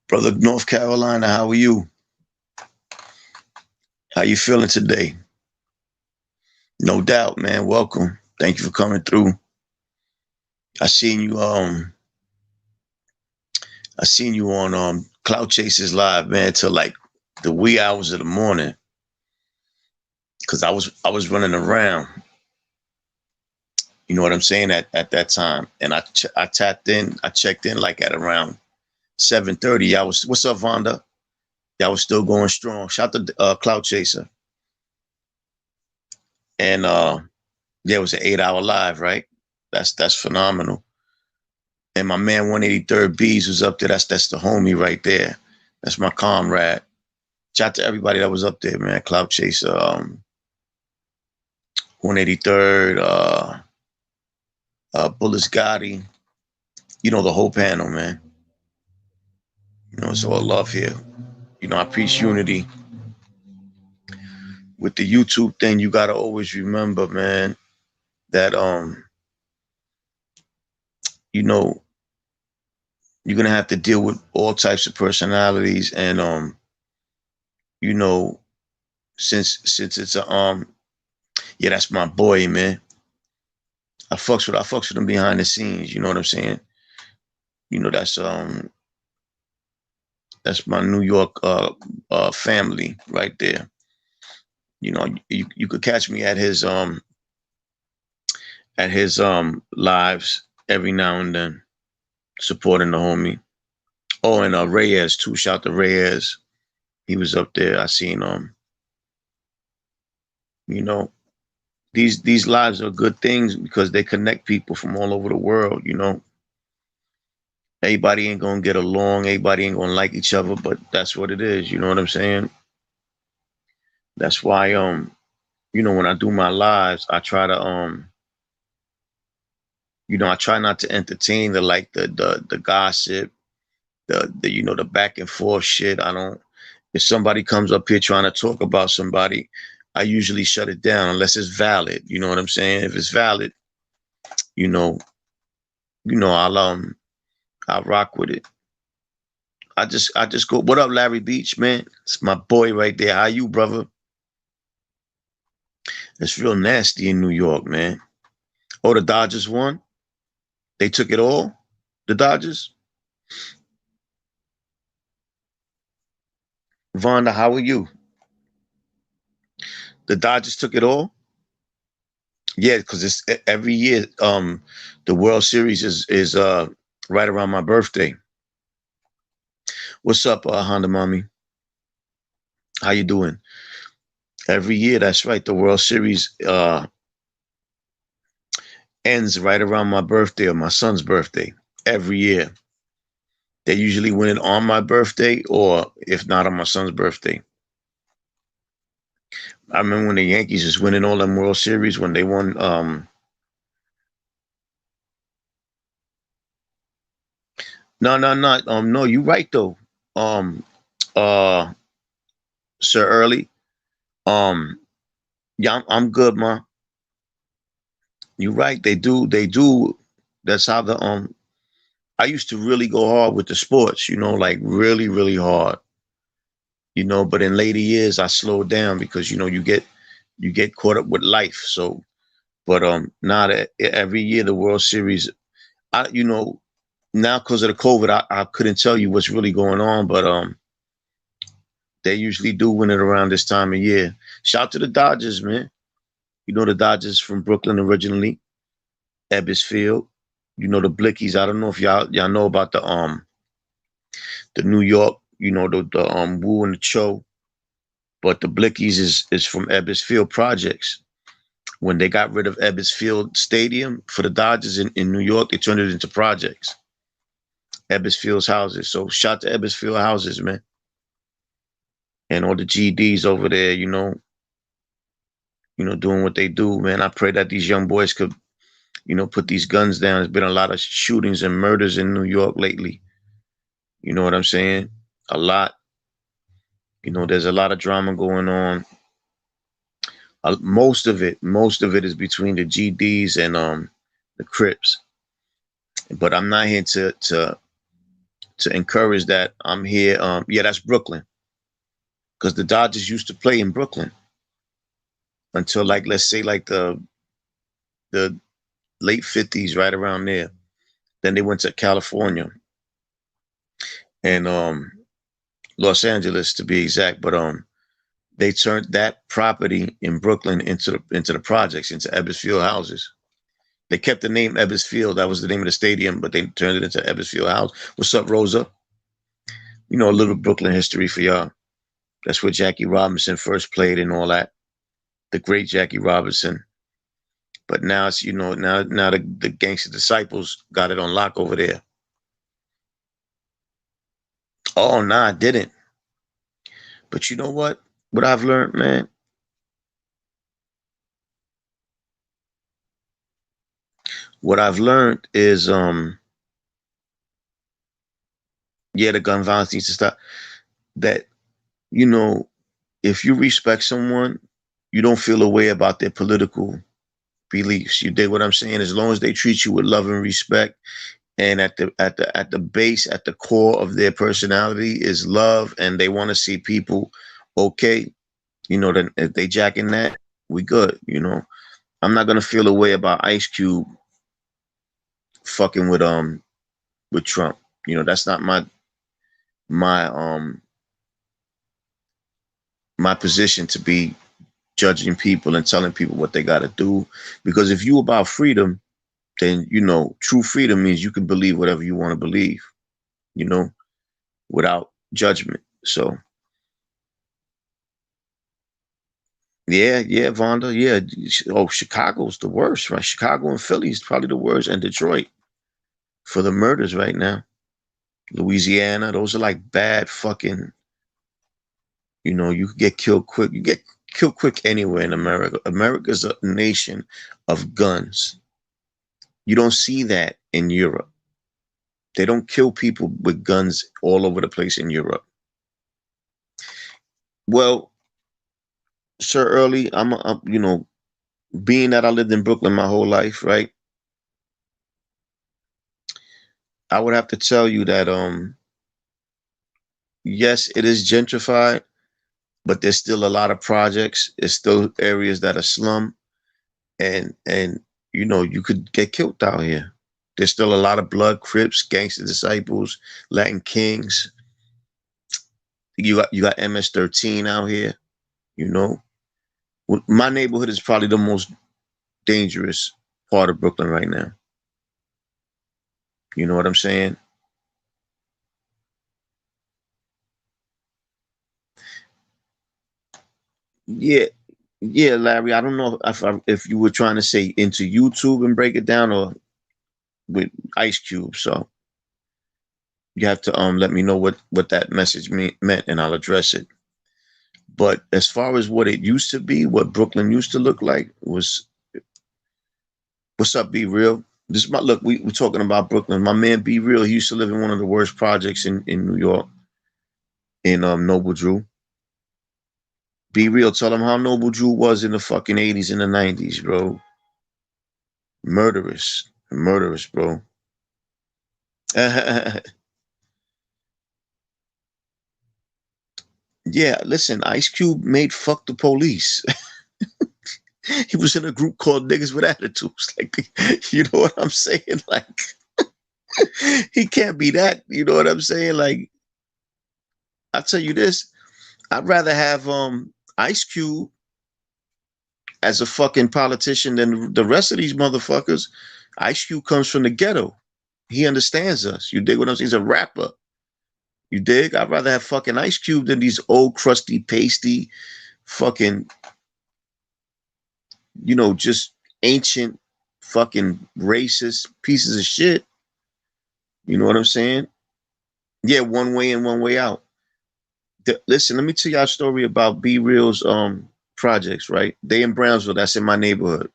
Brother North Carolina, how are you? How you feeling today? No doubt, man. Welcome. Thank you for coming through. I seen you I seen you on Cloud Chasers Live, man, till like the wee hours of the morning. Cause I was running around, you know what I'm saying, at that time. And I tapped in, I checked in like at around 7:30. I was what's up, Vonda? Y'all was still going strong. Shout to Cloud Chaser. And yeah, it was an 8 hour live, right? That's phenomenal. And my man 183rd Bees was up there. That's the homie right there. That's my comrade. Shout out to everybody that was up there, man. Cloud Chaser, 183rd, Bullets Gotti. You know the whole panel, man. You know it's all love here. You know I preach unity. With the YouTube thing, you gotta always remember, man, that you know, you're gonna have to deal with all types of personalities, and you know, since it's a yeah, that's my boy, man. I fucks with him behind the scenes. You know what I'm saying? You know that's my New York family right there. You know you could catch me at his lives every now and then supporting the homie. Oh, and Reyes too. Shout to Reyes. He was up there. I seen you know these lives are good things because they connect people from all over the world. You know everybody ain't gonna get along. Everybody ain't gonna like each other, but that's what it is. You know what I'm saying? That's why when I do my lives, I try to I try not to entertain the gossip, the the back and forth shit. I don't. If somebody comes up here trying to talk about somebody, I usually shut it down unless it's valid. You know what I'm saying? If it's valid, you know, I'll rock with it. I just go. What up, Larry Beach, man? It's my boy right there. How you, brother? It's real nasty in New York, man. Oh, the Dodgers won. They took it all. The Dodgers. Vonda, how are you? The Dodgers took it all. Yeah, because it's every year. The World Series is right around my birthday. What's up, Honda Mommy? How you doing? Every year, that's right. The World Series ends right around my birthday or my son's birthday. Every year, they usually win it on my birthday, or if not on my son's birthday. I remember when the Yankees was winning all them World Series when they won. No, no, no, no. You right though. Um, uh, Sir Early. Um, yeah, I'm good, ma. You right. They do. They do. That's how the I used to really go hard with the sports. Like really, really hard. But in later years I slowed down because you get caught up with life. So, but now that every year the World Series, I now because of the COVID, I couldn't tell you what's really going on, but they usually do win it around this time of year. Shout to the Dodgers, man. The Dodgers from Brooklyn originally, Ebbets Field. The Blickies. I don't know if y'all know about the New York, the Woo and the Cho, but the Blickies is from Ebbets Field Projects. When they got rid of Ebbets Field Stadium for the Dodgers in New York, they turned it into projects. Ebbets Field's houses. So shout to Ebbets Field houses, man. And all the GDs over there, doing what they do, man. I pray that these young boys could, put these guns down. There's been a lot of shootings and murders in New York lately. You know what I'm saying? A lot. There's a lot of drama going on. Most of it is between the GDs and the Crips. But I'm not here to to encourage that I'm here. Yeah, that's Brooklyn, because the Dodgers used to play in Brooklyn until, like, let's say like the late '50s, right around there. Then they went to California and Los Angeles to be exact. But they turned that property in Brooklyn into the projects, into Ebbets Field houses. They kept the name Ebbets Field. That was the name of the stadium, but they turned it into Ebbets Field House. What's up, Rosa? You know, a little Brooklyn history for y'all. That's where Jackie Robinson first played and all that. The great Jackie Robinson. But now it's, now the Gangster Disciples got it on lock over there. Oh, nah, I didn't. But you know what? What I've learned, man. What I've learned is, yeah, the gun violence needs to stop. That, you know, if you respect someone, you don't feel a way about their political beliefs. You dig what I'm saying? As long as they treat you with love and respect, and at the base, at the core of their personality is love, and they want to see people okay. Then if they jacking that, we good. I'm not gonna feel a way about Ice Cube fucking with Trump. That's not my my position to be judging people and telling people what they got to do. Because if you about freedom, then true freedom means you can believe whatever you want to believe, without judgment. So yeah, Vonda, yeah. Oh, Chicago's the worst, right? Chicago and Philly is probably the worst, and Detroit for the murders right now. Louisiana, those are like bad fucking. You could get killed quick. You get killed quick anywhere in America. America's a nation of guns. You don't see that in Europe. They don't kill people with guns all over the place in Europe. Well, Sir Early, being that I lived in Brooklyn my whole life, right? I would have to tell you that yes, it is gentrified, but there's still a lot of projects. There's still areas that are slum, and you could get killed out here. There's still a lot of blood, Crips, Gangster Disciples, Latin Kings. You got MS-13 out here. My neighborhood is probably the most dangerous part of Brooklyn right now. You know what I'm saying? Yeah, yeah, Larry. I don't know if you were trying to say into YouTube and break it down, or with Ice Cube. So you have to let me know what that message meant, and I'll address it. But as far as what it used to be, what Brooklyn used to look like was, what's up, Be Real? This is my look. We're talking about Brooklyn. My man Be Real, he used to live in one of the worst projects in New York, in Noble Drew. Be Real, tell him how Noble Drew was in the fucking '80s and the '90s, bro. Murderous, murderous, bro. Yeah, listen, Ice Cube made "Fuck the Police." He was in a group called Niggas with Attitudes. Like, you know what I'm saying? Like, he can't be that. You know what I'm saying? Like, I'll tell you this. I'd rather have Ice Cube as a fucking politician than the rest of these motherfuckers. Ice Cube comes from the ghetto. He understands us. You dig what I'm saying? He's a rapper. You dig? I'd rather have fucking Ice Cube than these old crusty, pasty, fucking, just ancient, fucking racist pieces of shit. You know what I'm saying? Yeah, one way in, one way out. Listen, let me tell y'all a story about Be Real's projects, right? They in Brownsville, that's in my neighborhood.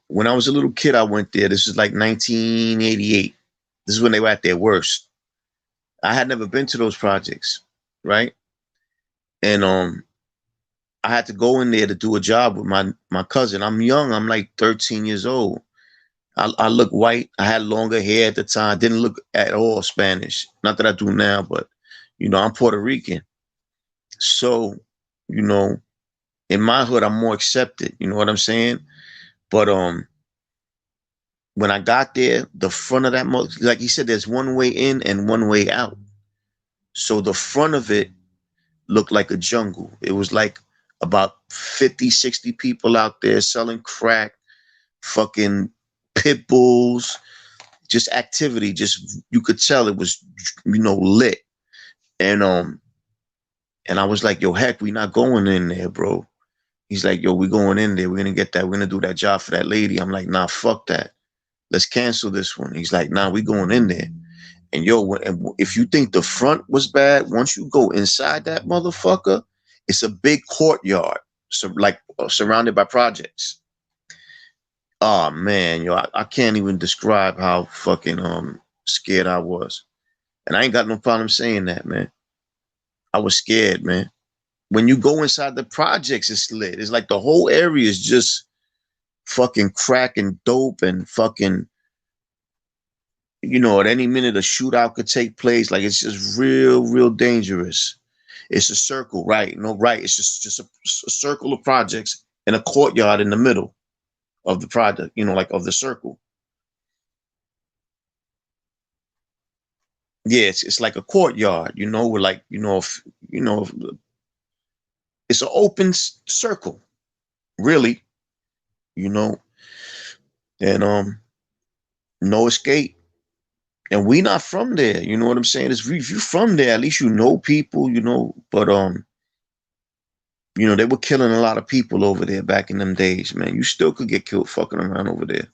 When I was a little kid, I went there. This is like 1988. This is when they were at their worst. I had never been to those projects, right? And I had to go in there to do a job with my cousin. I'm young. I'm like 13 years old. I look white. I had longer hair at the time. Didn't look at all Spanish. Not that I do now, but I'm Puerto Rican. So, you know, in my hood, I'm more accepted. You know what I'm saying? But when I got there, the front of that like he said, there's one way in and one way out. So the front of it looked like a jungle. It was like about 50, 60 people out there selling crack, fucking pit bulls, just activity. Just you could tell it was, lit. And and I was like, yo, heck, we not going in there, bro. He's like, yo, we going in there. We're gonna get that. We're gonna do that job for that lady. I'm like, nah, fuck that. Let's cancel this one. He's like, nah, we going in there. And yo, if you think the front was bad, once you go inside that motherfucker, it's a big courtyard, so like surrounded by projects. Oh man, yo, I can't even describe how fucking scared I was. And I ain't got no problem saying that, man. I was scared, man. When you go inside the projects, it's lit. It's like the whole area is just fucking crack and dope and fucking, at any minute a shootout could take place. Like it's just real, real dangerous. It's a circle, right? No, right. It's just a circle of projects and a courtyard in the middle of the project, like of the circle. Yeah, it's like a courtyard, where like, if, it's an open circle, really, you know, and no escape. And we not from there, you know what I'm saying? If you from there, at least you know people, but they were killing a lot of people over there back in them days, man. You still could get killed fucking around over there.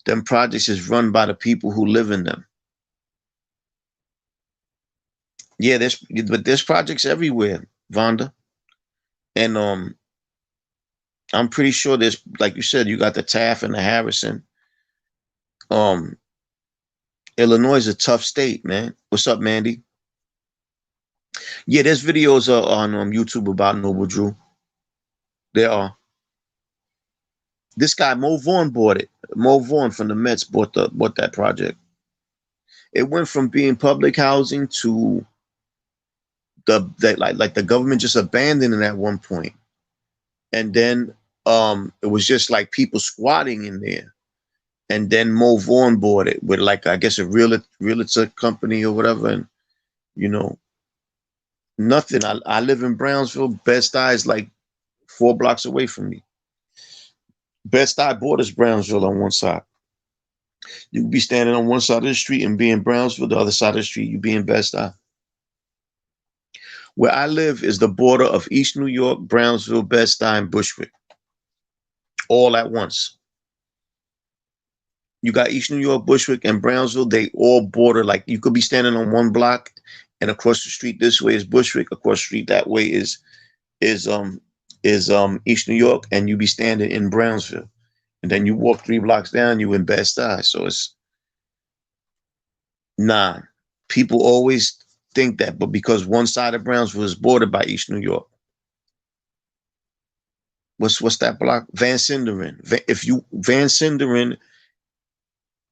Them projects is run by the people who live in them. Yeah, there's projects everywhere, Vonda. And I'm pretty sure there's, like you said, you got the Taft and the Harrison. Um, Illinois is a tough state, man. What's up, Mandy? Yeah, there's videos on YouTube about Noble Drew. There are. This guy Mo Vaughn bought it. Mo Vaughn from the Mets bought that project. It went from being public housing to like the government just abandoned it at one point, and then it was just like people squatting in there. And then Mo Vaughn bought it with like I guess a realtor company or whatever, and you know nothing. I live in Brownsville. Bed-Stuy is like 4 blocks away from me. Bed-Stuy borders Brownsville on one side. You could be standing on one side of the street and be in Brownsville, the other side of the street you be in Bed-Stuy. Where I live is the border of East New York, Brownsville, Bed-Stuy, and Bushwick, all at once. You got East New York, Bushwick, and Brownsville. They all border. Like you could be standing on one block, and across the street this way is Bushwick. Across the street that way is East New York, and you be standing in Brownsville. And then you walk 3 blocks down, you in Bed-Stuy. So it's nah. People always think that, but because one side of Brownsville is bordered by East New York. What's that block? Van Sinderen. If you Van Sinderen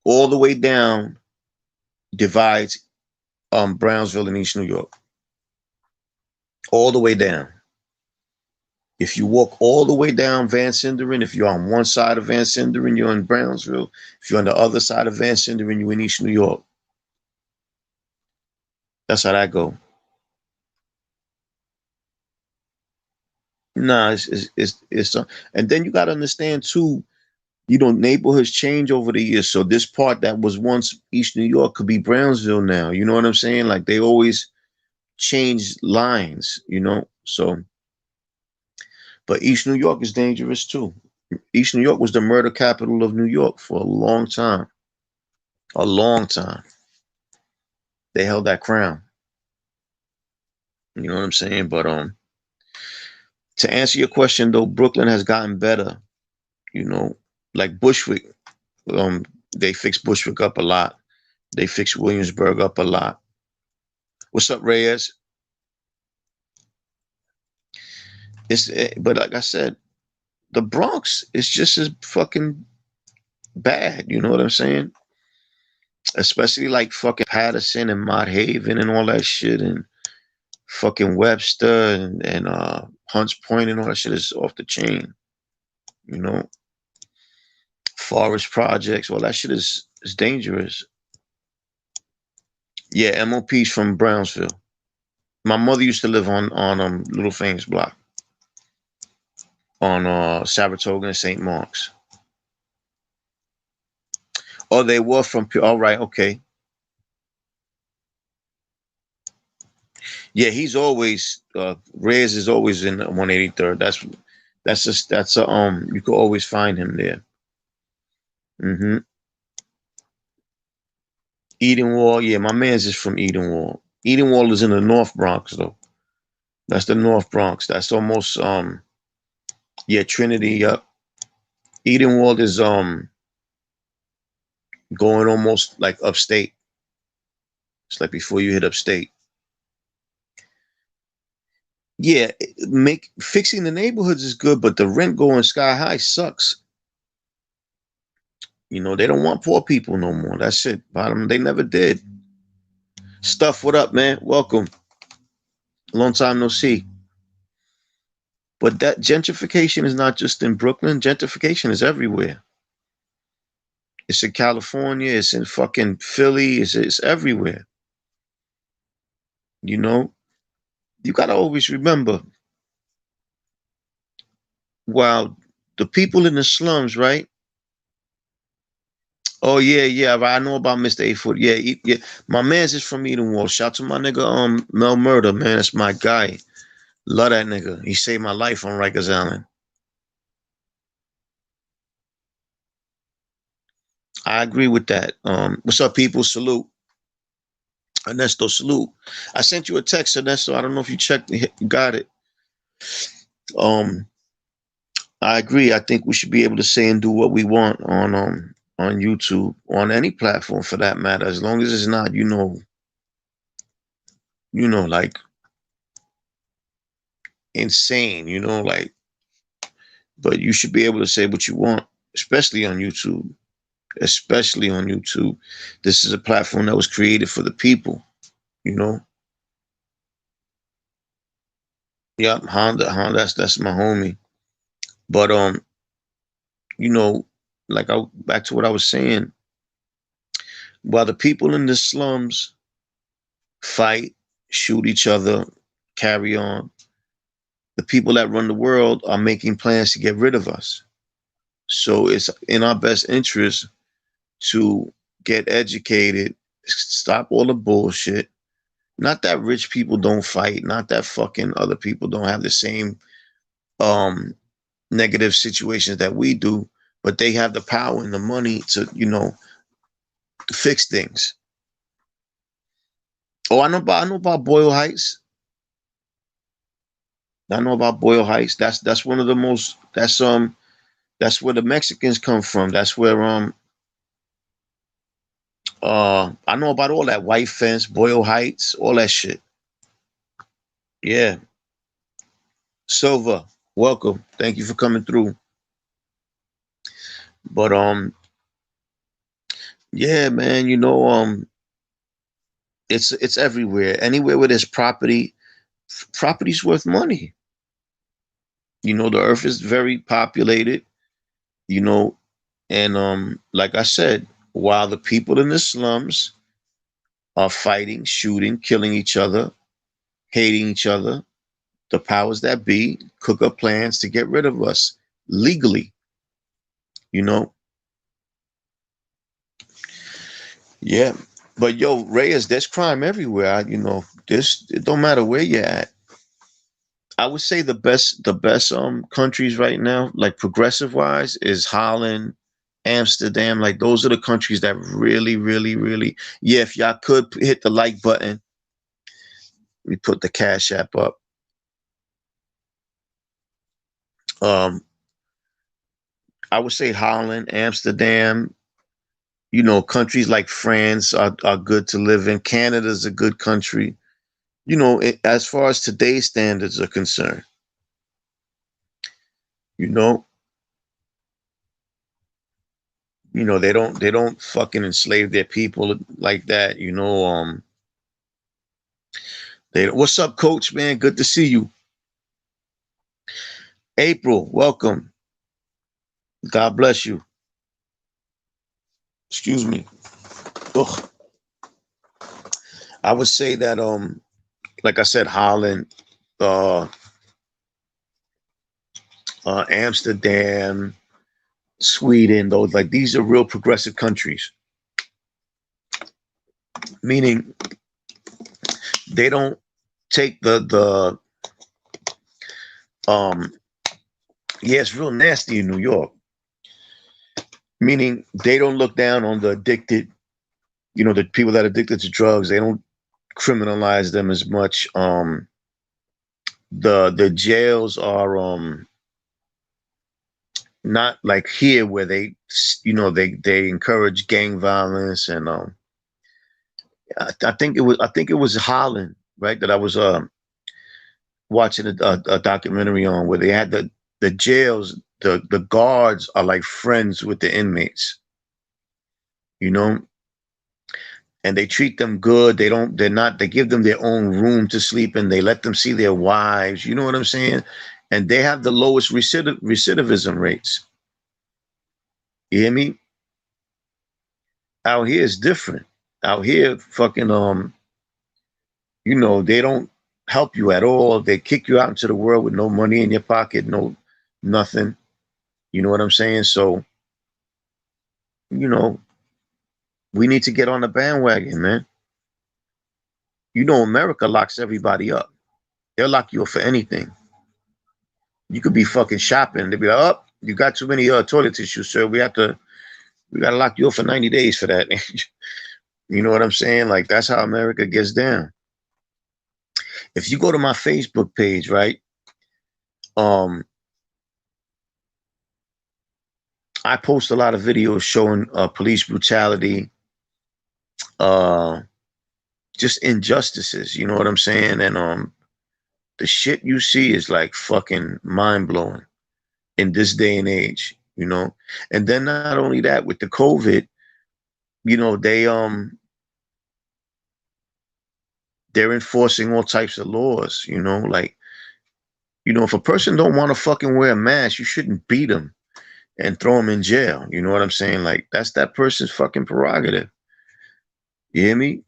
all the way down divides Brownsville and East New York. All the way down. If you walk all the way down Van Sinderen, if you're on one side of Van Sinderen, you're in Brownsville. If you're on the other side of Van Sinderen, you're in East New York. That's how that go. Nah, and then you got to understand too, neighborhoods change over the years. So this part that was once East New York could be Brownsville now. You know what I'm saying? Like they always change lines, So, but East New York is dangerous too. East New York was the murder capital of New York for a long time. A long time. They held that crown. You know what I'm saying? But to answer your question though, Brooklyn has gotten better. Like Bushwick, they fixed Bushwick up a lot. They fixed Williamsburg up a lot. What's up, Reyes? But like I said, the Bronx is just as fucking bad. You know what I'm saying? Especially like fucking Patterson and Mott Haven and all that shit, and fucking Webster and Hunts Point and all that shit is off the chain. You know, forest projects, all that shit is dangerous. Yeah, MOP's from Brownsville. My mother used to live on Little Famous Block on Saratoga and St. Mark's. Oh, they were from. All right, okay. Yeah, he's always Reyes is always in 183rd. That's a you could always find him there. Mm-hmm. Edenwall, yeah, my man's is from Edenwall. Edenwall is in the North Bronx though. That's the North Bronx. That's almost yeah, Trinity. Yep. Edenwald is going almost like upstate. It's like before you hit upstate. Yeah, make fixing the neighborhoods is good, but the rent going sky high sucks. You know, they don't want poor people no more. That's it. Bottom, they never did. Stuff, what up, man? Welcome. Long time no see. But that gentrification is not just in Brooklyn. Gentrification is everywhere. It's in California. It's in fucking Philly. It's everywhere. You know, you gotta always remember. While the people in the slums, right? Oh yeah, yeah. I know about Mr. 8 Foot. Yeah, yeah. My man's is from Edenwald. Shout to my nigga Mel Murder, man. That's my guy. Love that nigga. He saved my life on Rikers Island. I agree with that. What's up, people? Salute. Ernesto, salute. I sent you a text, Ernesto. I don't know if you checked, you got it. Um, I agree. I think we should be able to say and do what we want on YouTube, on any platform for that matter, as long as it's not, like insane, like. But you should be able to say what you want, especially on YouTube. Especially on YouTube. This is a platform that was created for the people, you know. Yep, Honda, that's my homie. But you know, like I back to what I was saying, while the people in the slums fight, shoot each other, carry on, the people that run the world are making plans to get rid of us. So it's in our best interest to get educated, stop all the bullshit. Not that rich people don't fight, not that fucking other people don't have the same um negative situations that we do, but they have the power and the money to, fix things. Oh, I know about Boyle Heights. I know about Boyle Heights. That's one of the most that's where the Mexicans come from. That's where I know about all that White Fence, Boyle Heights, all that shit. Yeah. Silva, welcome. Thank you for coming through. But yeah, man, it's everywhere. Anywhere where there's property, property's worth money. The earth is very populated, you know, and like I said, while the people in the slums are fighting, shooting, killing each other, hating each other, the powers that be cook up plans to get rid of us legally, you know. Yeah. But yo, Reyes, there's crime everywhere. This it don't matter where you're at. I would say the best countries right now, like progressive wise, is Holland, Amsterdam. Like those are the countries that really, really, really. Yeah, if y'all could hit the like button, we put the Cash App up. Um, I would say Holland, Amsterdam. Countries like France are good to live in. Canada's a good country. As far as today's standards are concerned. You know, You know, they don't fucking enslave their people like that. You know, they what's up, coach, man? Good to see you. April, welcome. God bless you. Excuse me. Ugh. I would say that like I said, Holland, uh Amsterdam, Sweden, those like these are real progressive countries. Meaning they don't take the yeah, it's real nasty in New York. Meaning they don't look down on the addicted, you know, the people that are addicted to drugs. They don't criminalize them as much. The jails are not like here where they, you know, they encourage gang violence. And I think it was Holland, right, that I was watching a documentary on, where they had the jails, the guards are like friends with the inmates, you know, and they treat them good. They give them their own room to sleep in. They let them see their wives. You know what I'm saying? And they have the lowest recidivism rates. You hear me? Out here is different. Out here, fucking you know, they don't help you at all. They kick you out into the world with no money in your pocket, no nothing. You know what I'm saying? So, you know, we need to get on the bandwagon, man. You know, America locks everybody up. They'll lock you up for anything. You could be fucking shopping. They'll be like, "Oh, you got too many toilet tissues, sir. We gotta lock you up for 90 days for that." You know what I'm saying? Like that's how America gets down. If you go to my Facebook page, right? Um, I post a lot of videos showing police brutality, uh, just injustices. You know what I'm saying? And the shit you see is like fucking mind blowing in this day and age. You know, and then not only that, with the COVID, you know, they're enforcing all types of laws. You know, like, you know, if a person don't want to fucking wear a mask, you shouldn't beat them and throw them in jail. You know what I'm saying? Like that's that person's fucking prerogative. You hear me?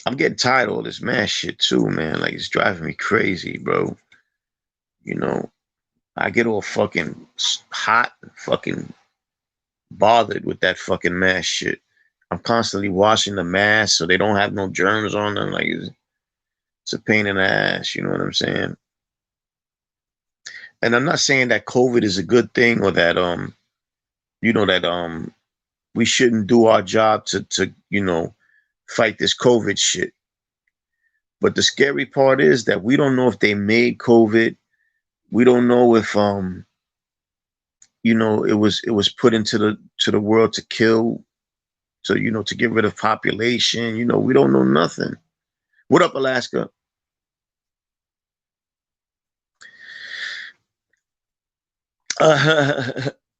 I'm getting tired of all this mask shit too, man. Like it's driving me crazy, bro. You know, I get all fucking hot, fucking bothered with that fucking mask shit. I'm constantly washing the mask so they don't have no germs on them. Like it's a pain in the ass. You know what I'm saying? And I'm not saying that COVID is a good thing, or that you know, that we shouldn't do our job to you know, fight this COVID shit. But the scary part is that we don't know if they made COVID. We don't know if you know, it was put into the world to kill, to, you know, to get rid of population. You know, we don't know nothing. What up, Alaska?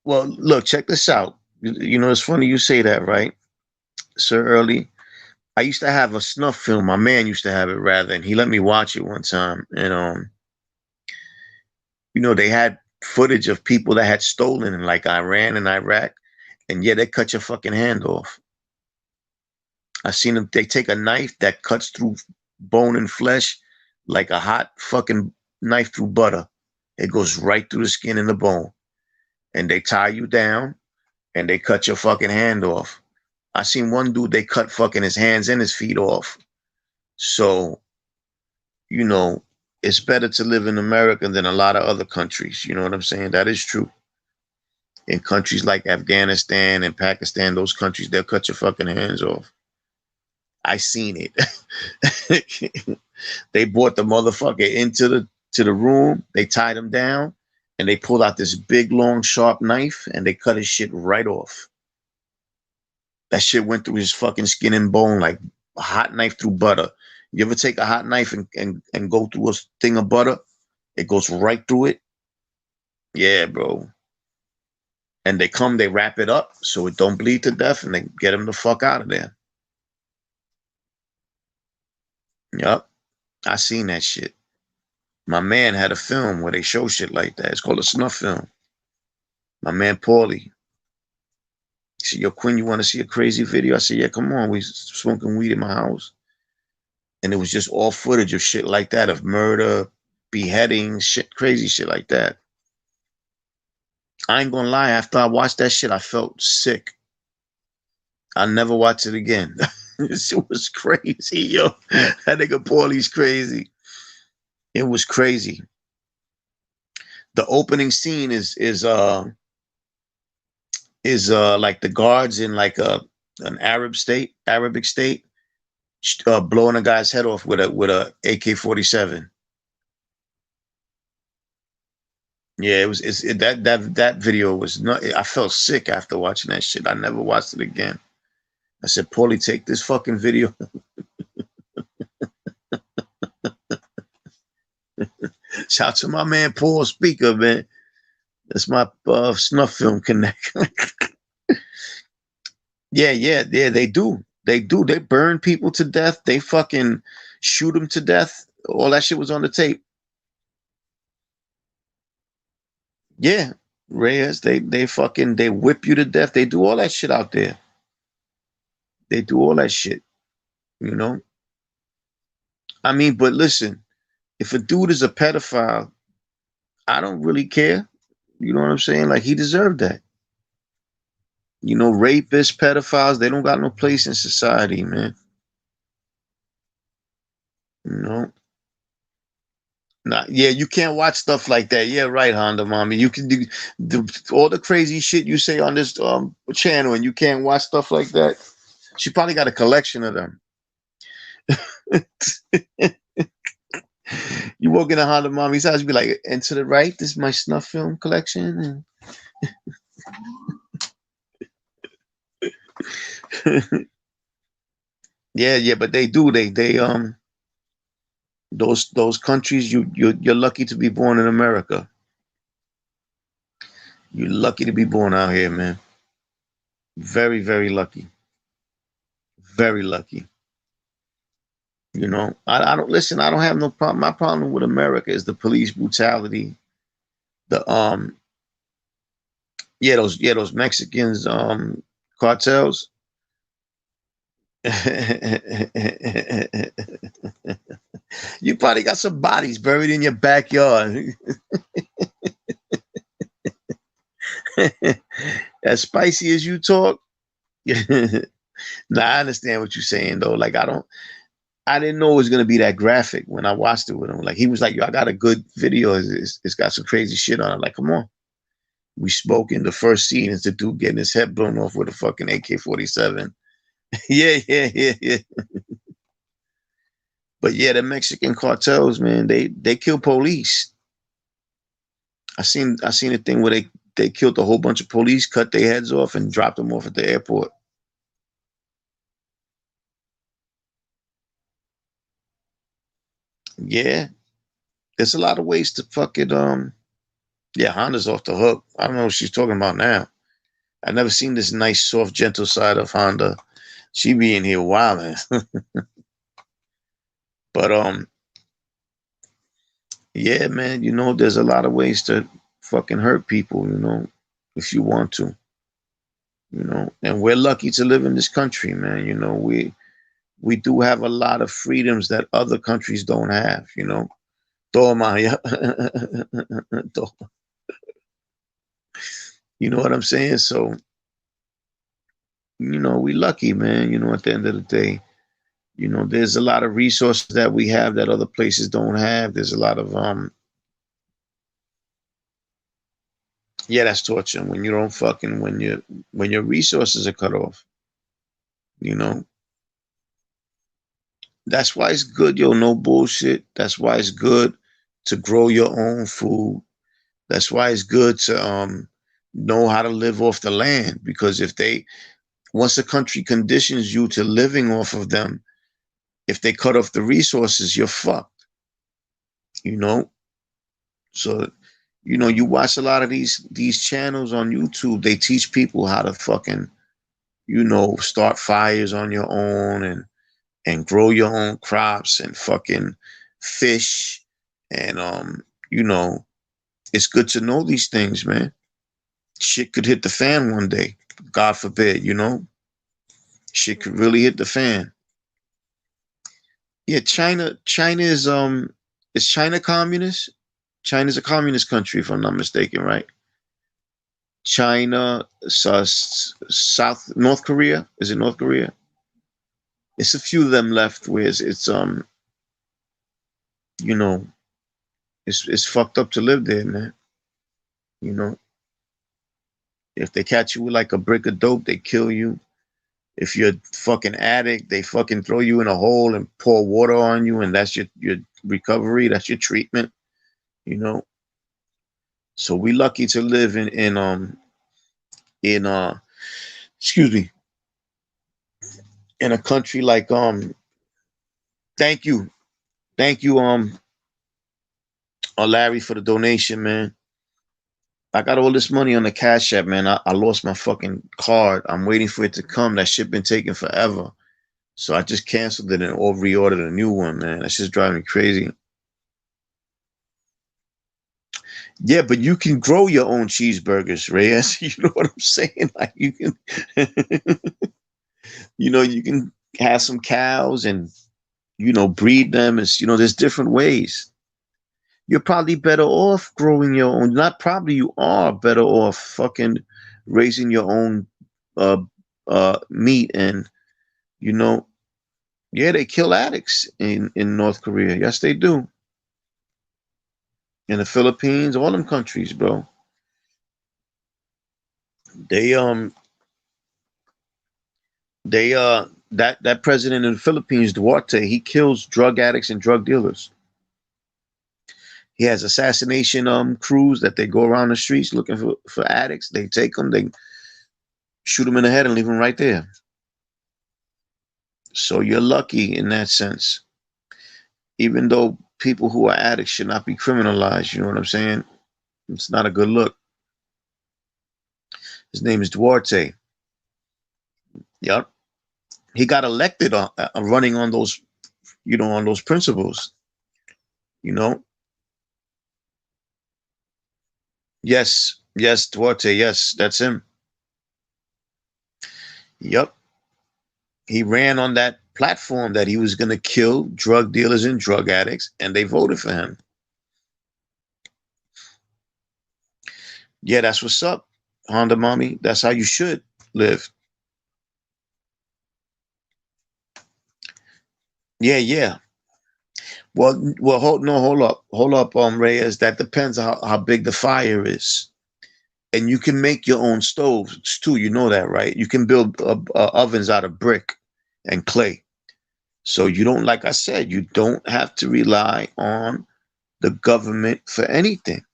Well, look, check this out. You know, it's funny you say that, right, Sir Early? I used to have a snuff film. My man used to have it, rather, and he let me watch it one time. And you know, they had footage of people that had stolen in like Iran and Iraq, and yeah, they cut your fucking hand off. I seen them. They take a knife that cuts through bone and flesh like a hot fucking knife through butter. It goes right through the skin and the bone, and they tie you down and they cut your fucking hand off. I seen one dude, they cut fucking his hands and his feet off. So, you know, it's better to live in America than a lot of other countries. You know what I'm saying? That is true. In countries like Afghanistan and Pakistan, those countries, they'll cut your fucking hands off. I seen it. They brought the motherfucker into the room. They tied him down, and they pulled out this big, long, sharp knife, and they cut his shit right off. That shit went through his fucking skin and bone like a hot knife through butter. You ever take a hot knife and go through a thing of butter? It goes right through it. Yeah, bro. and they come, they wrap it up so it don't bleed to death, and they get him the fuck out of there. Yup, I seen that shit. My man had a film where they show shit like that. It's called a snuff film. My man Paulie. He said, yo, Quinn, you want to see a crazy video? I said, yeah, come on. We smoking weed in my house. And it was just all footage of shit like that, of murder, beheadings, shit, crazy shit like that. I ain't gonna lie, after I watched that shit, I felt sick. I never watch it again. This was crazy, yo. That nigga Paulie's crazy. It was crazy. The opening scene is like the guards in like an Arabic state, blowing a guy's head off with a AK-47. Yeah, that video was not. I felt sick after watching that shit. I never watched it again. I said, Paulie, take this fucking video. Shout out to my man Paul Speaker, man. That's my snuff film connect. Yeah, they do. They do. They burn people to death. They fucking shoot them to death. All that shit was on the tape. Yeah, Reyes, they whip you to death. They do all that shit out there. They do all that shit, you know? I mean, but listen, if a dude is a pedophile, I don't really care. You know what I'm saying? Like, he deserved that. You know, rapists, pedophiles, they don't got no place in society, man. You know? Nah, yeah, you can't watch stuff like that. Yeah, right, Honda Mommy. You can do all the crazy shit you say on this channel, and you can't watch stuff like that. She probably got a collection of them. You walk in a Honda Mommy's house, you be like, and to the right, this is my snuff film collection. Yeah, but they do. They those countries, you're lucky to be born in America. You're lucky to be born out here, man. Very, very lucky. Very lucky. You know, I don't listen. I don't have no problem. My problem with America is the police brutality. The those Mexicans cartels. You probably got some bodies buried in your backyard. As spicy as you talk. Nah, I understand what you're saying though. Like I didn't know it was gonna be that graphic when I watched it with him. Like he was like, "Yo, I got a good video. It's got some crazy shit on it." Like, come on. We spoke in the first scene is the dude getting his head blown off with a fucking AK-47. Yeah. But yeah, the Mexican cartels, man, they kill police. I seen a thing where they killed a whole bunch of police, cut their heads off, and dropped them off at the airport. Yeah, there's a lot of ways to fucking yeah, Honda's off the hook. I don't know what she's talking about now. I've never seen this nice, soft, gentle side of Honda. She be in here wilding. But yeah, man, you know, there's a lot of ways to fucking hurt people, you know, if you want to. You know, and we're lucky to live in this country, man. You know, we do have a lot of freedoms that other countries don't have, you know. Toma, yeah. You know what I'm saying? So, you know, we lucky, man. You know, at the end of the day, you know, there's a lot of resources that we have that other places don't have. There's a lot of yeah, that's torture when you don't fucking when your resources are cut off. You know, that's why it's good, yo. No bullshit. That's why it's good to grow your own food. That's why it's good to know how to live off the land, because if they once a country conditions you to living off of them, if they cut off the resources, you're fucked. You know, so You know, you watch a lot of these channels on YouTube. They teach people how to fucking, you know, start fires on your own and grow your own crops and fucking fish and you know, it's good to know these things, man. Shit could hit the fan one day. God forbid, you know. Shit could really hit the fan. Yeah, China is China communist? China's a communist country if I'm not mistaken, right? China, South North Korea. Is it North Korea? It's a few of them left where it's you know, it's fucked up to live there, man. You know, if they catch you with like a brick of dope, they kill you. If you're a fucking addict, they fucking throw you in a hole and pour water on you, and that's your recovery. That's your treatment. You know. So we lucky to live in excuse me, in a country like thank you, thank you Larry, for the donation, man. I got all this money on the Cash App, man. I lost my fucking card. I'm waiting for it to come. That shit been taking forever. So I just canceled it and or reordered a new one, man. That's just driving me crazy. Yeah, but you can grow your own cheeseburgers, Reyes. You know what I'm saying? Like you can, you know, you can have some cows and you know breed them. It's you know, there's different ways. You're probably better off growing your own. Not probably, you are better off fucking raising your own uh meat and you know, yeah, they kill addicts in North Korea. Yes, they do. In the Philippines, all them countries, bro. They that president in the Philippines, Duarte, he kills drug addicts and drug dealers. He has assassination crews that they go around the streets looking for addicts. They take them, they shoot them in the head and leave them right there. So you're lucky in that sense. Even though people who are addicts should not be criminalized, you know what I'm saying? It's not a good look. His name is Duarte. Yep. He got elected running on those, you know, on those principles. You know. Yes, yes, Duarte. Yes, that's him. Yep. He ran on that platform that he was going to kill drug dealers and drug addicts, and they voted for him. Yeah, that's what's up, Honda Mommy. That's how you should live. Yeah, yeah. Well, hold up, Reyes. That depends on how big the fire is, and you can make your own stoves too. You know that, right? You can build ovens out of brick and clay. So you don't, like I said, you don't have to rely on the government for anything.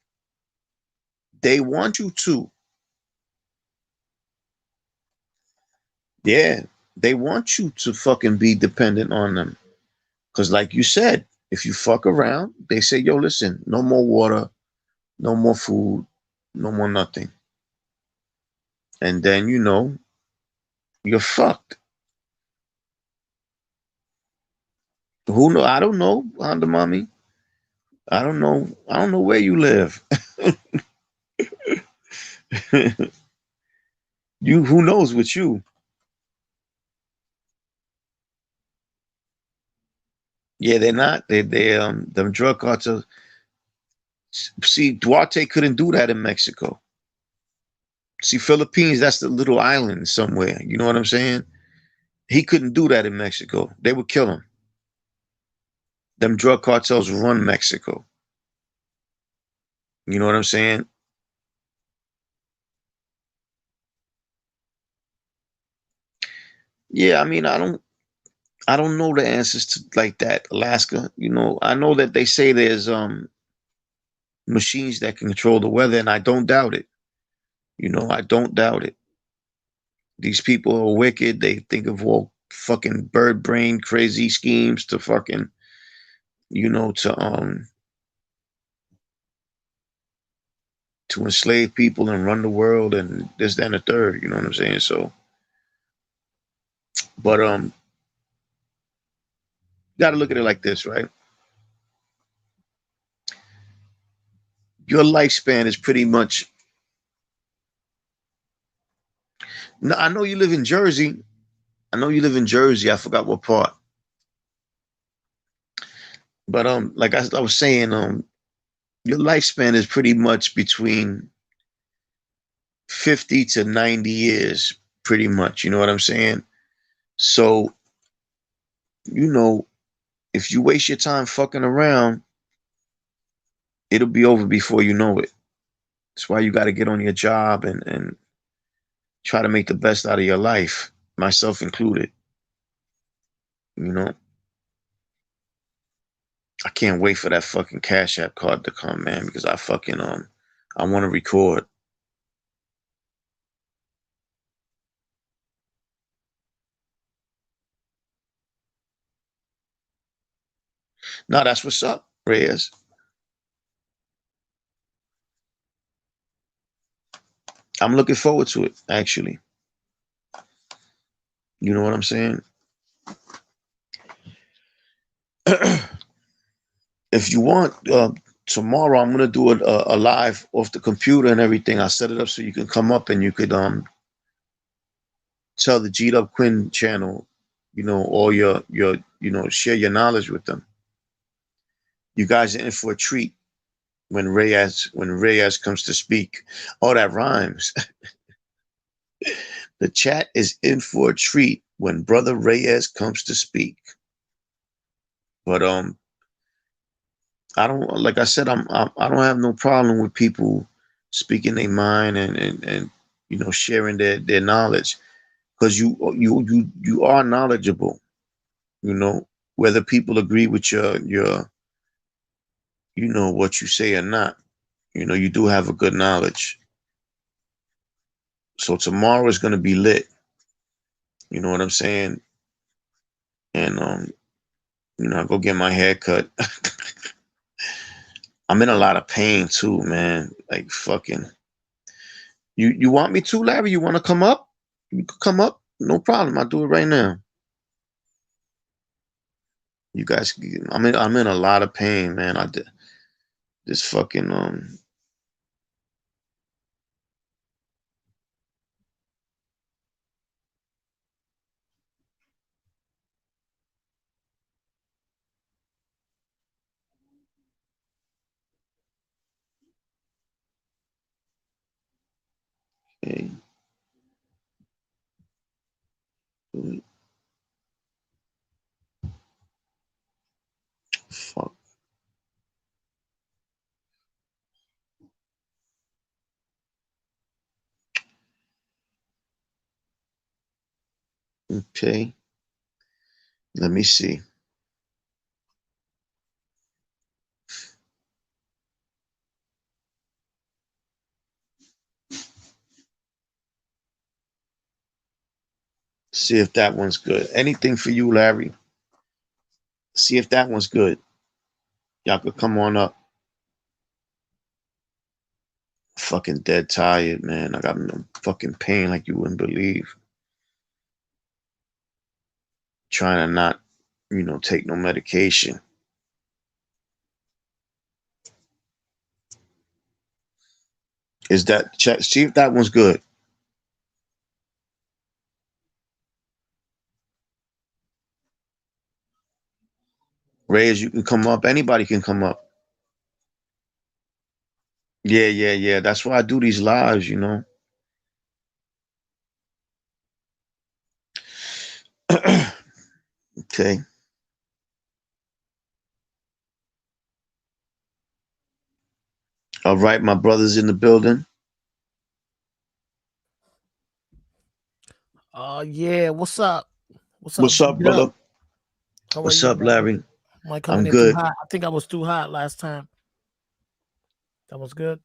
They want you to. Yeah, they want you to fucking be dependent on them. Because, like you said, if you fuck around, they say, yo, listen, no more water, no more food, no more nothing. And then, you know, you're fucked. Who know? I don't know, Honda Mommy. I don't know. I don't know where you live. You, who knows with you? Yeah, they're not. Them drug cartels. See, Duarte couldn't do that in Mexico. See, Philippines, that's the little island somewhere. You know what I'm saying? He couldn't do that in Mexico. They would kill him. Them drug cartels run Mexico. You know what I'm saying? Yeah, I mean, I don't know the answers to like that. Alaska, you know, I know that they say there's machines that can control the weather, and I don't doubt it. You know, I don't doubt it. These people are wicked. They think of all fucking bird brain crazy schemes to fucking, you know, to to enslave people and run the world and this, that, and the third. You know what I'm saying? So, but you got to look at it like this, right? Your lifespan is pretty much. No, I know you live in Jersey. I know you live in Jersey. I forgot what part. But like I was saying, your lifespan is pretty much between 50 to 90 years, pretty much. You know what I'm saying? So, you know, if you waste your time fucking around, it'll be over before you know it. That's why you got to get on your job and try to make the best out of your life, myself included. You know, I can't wait for that fucking Cash App card to come, man, because I fucking I want to record. No, that's what's up, Reyes. I'm looking forward to it, actually. You know what I'm saying? If you want, tomorrow I'm gonna do a live off the computer and everything. I set it up so you can come up and you could tell the G'd Up Quinn channel, you know, all your share your knowledge with them. You guys are in for a treat when Reyes comes to speak. Oh, that rhymes. The chat is in for a treat when Brother Reyes comes to speak. But I don't, like I said, I don't have no problem with people speaking their mind and you know, sharing their knowledge, because you are knowledgeable. You know, whether people agree with your you know what you say or not. You know, you do have a good knowledge. So tomorrow is going to be lit. You know what I'm saying? And you know, I go get my hair cut. I'm in a lot of pain too, man. Like fucking. You want me to, Larry? You want to come up? You can come up. No problem. I'll do it right now. You guys, I'm in a lot of pain, man. I did this fucking okay. Fuck. Okay. Let me see. See if that one's good. Anything for you, Larry? See if that one's good. Y'all could come on up. Fucking dead tired, man. I got no fucking pain like you wouldn't believe. Trying to not, you know, take no medication. Is that check? See if that one's good. Reyes, you can come up. Anybody can come up. Yeah, yeah, yeah. That's why I do these lives, you know. Okay. All right, my brother's in the building. Yeah, what's up? What's up, What's up, brother? How are What's you, up, man? Larry? Am I coming I'm in too good. hot? I think I was too hot last time. That was good.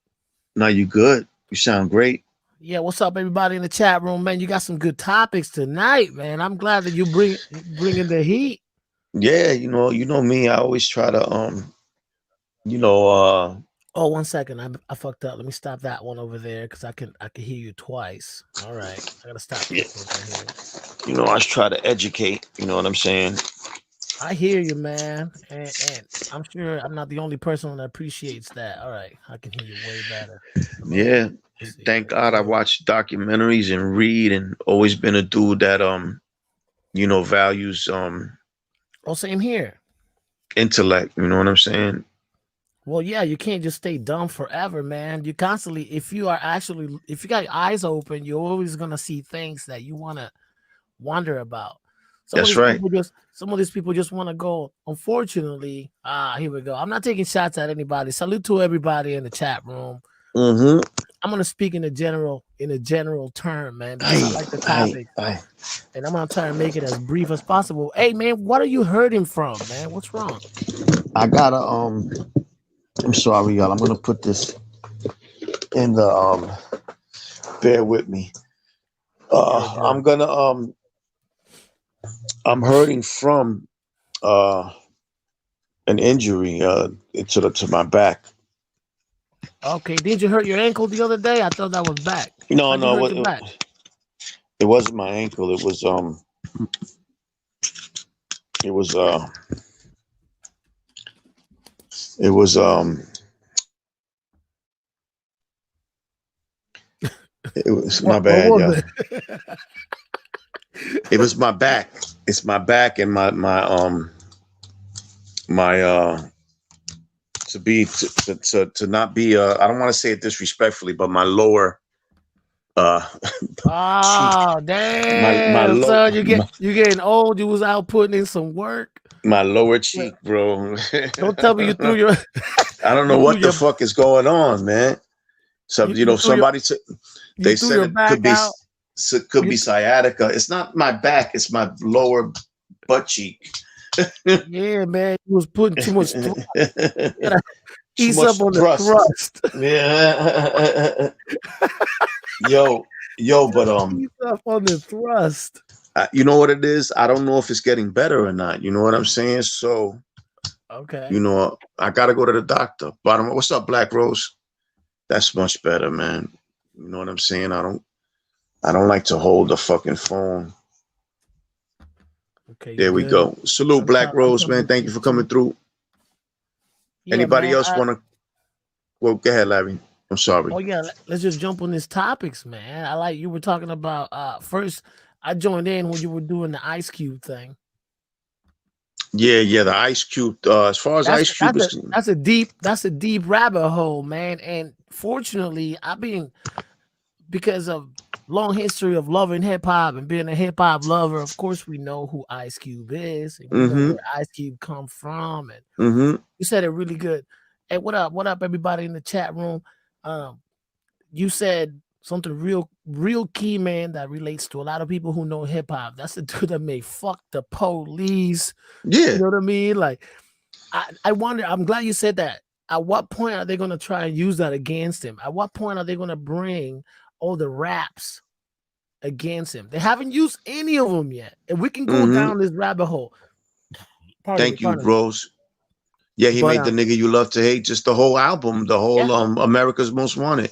Now you good? You sound great. Yeah, what's up, everybody in the chat room, man? You got some good topics tonight, man. I'm glad that you bringing the heat. Yeah, you know me. I always try to you know, Oh, 1 second. I fucked up. Let me stop that one over there because I can hear you twice. All right. I gotta stop Yeah. this one right here. You know, I try to educate. You know what I'm saying? I hear you, man. And I'm sure I'm not the only person that appreciates that. All right. I can hear you way better. Yeah. Let's see Thank here. God I watch documentaries and read, and always been a dude that you know, values Oh, same here. intellect. You know what I'm saying? Well, yeah, you can't just stay dumb forever, man. You constantly, if you got your eyes open, you're always gonna see things that you wanna wonder about. That's right. Some of these people just want to go. Unfortunately, here we go. I'm not taking shots at anybody. Salute to everybody in the chat room. Mm-hmm. I'm gonna speak in a general term, man, because I like the topic, and I'm gonna try to make it as brief as possible. Hey, man, what are you hurting from, man? What's wrong? I gotta I'm sorry, y'all. I'm gonna put this in the bear with me. I'm gonna I'm hurting from an injury to my back. Okay, did you hurt your ankle the other day? I thought that was back. No, How'd you no, hurt your back? it wasn't my ankle. It was it was it was it was my bad, What y'all. was It was my back. It's my back and my to not be I don't want to say it disrespectfully, but my lower Oh, damn, son, you're getting old. You was out putting in some work. My lower cheek, bro. Don't tell me you threw your. I don't know what the fuck is going on, man. So you know, somebody they said it could be sciatica. It's not my back; it's my lower butt cheek. Yeah, man, you was putting too much thrust. Ease up on the thrust. Yeah. yo, but ease up on the thrust. You know what it is? I don't know if it's getting better or not. You know what I'm saying? So, okay. You know, I gotta go to the doctor. Bottom. What's up, Black Rose? That's much better, man. You know what I'm saying? I don't like to hold the fucking phone. Okay. There we go. Salute, Black Rose, man. Thank you for coming through. Yeah, anybody else want to? Well, go ahead, Larry. I'm sorry. Oh yeah, let's just jump on these topics, man. I like you were talking about. First, I joined in when you were doing the Ice Cube thing. Yeah, the Ice Cube. As far as Ice Cube, that's a deep rabbit hole, man. And fortunately, because of long history of loving hip hop and being a hip hop lover, of course we know who Ice Cube is, and we know where Ice Cube come from. And you said it really good. Hey, what up, everybody in the chat room? You said something real key, man, that relates to a lot of people who know hip hop. That's the dude that made "Fuck the Police." Yeah, you know what I mean. Like, I wonder. I'm glad you said that. At what point are they going to try and use that against him? At what point are they going to bring all the raps against him? They haven't used any of them yet, and we can go down this rabbit hole. Thank you, Rose. Yeah, he made the Nigga You Love to Hate, just the whole album, the whole America's Most Wanted.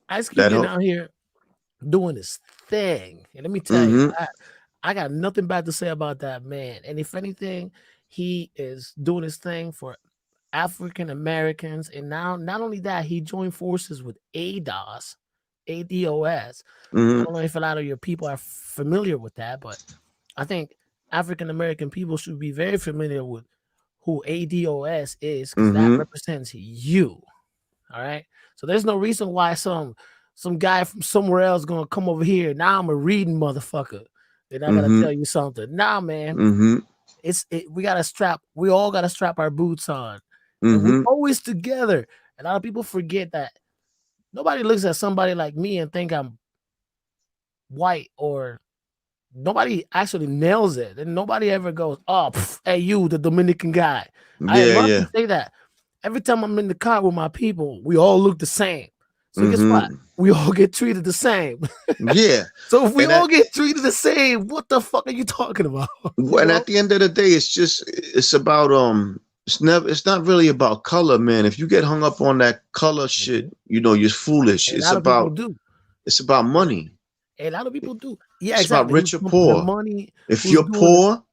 Ice Cube been out here doing his thing, and let me tell you, I got nothing bad to say about that man. And if anything, he is doing his thing for African Americans. And now, not only that, he joined forces with ADOS. I don't know if a lot of your people are familiar with that, but I think African American people should be very familiar with who ADOS is, because that represents you. All right. So there's no reason why some guy from somewhere else gonna come over here. Now I'm a reading motherfucker, and I gotta tell you something. Nah, man. We all gotta strap our boots on. And we're always together. A lot of people forget that nobody looks at somebody like me and think I'm white, or nobody actually nails it. And nobody ever goes, "Oh, hey, you, the Dominican guy." I love to say that. Every time I'm in the car with my people, we all look the same. So guess what? We all get treated the same. Yeah. So if we all get treated the same, what the fuck are you talking about? And at the end of the day, it's about It's not really about color, man. If you get hung up on that color Mhm. shit, you know, you're foolish. A lot of people do. It's about money. A lot of people do. Yeah, It's about exactly. Who's rich or the poor. money? If Who's you're doing it? poor,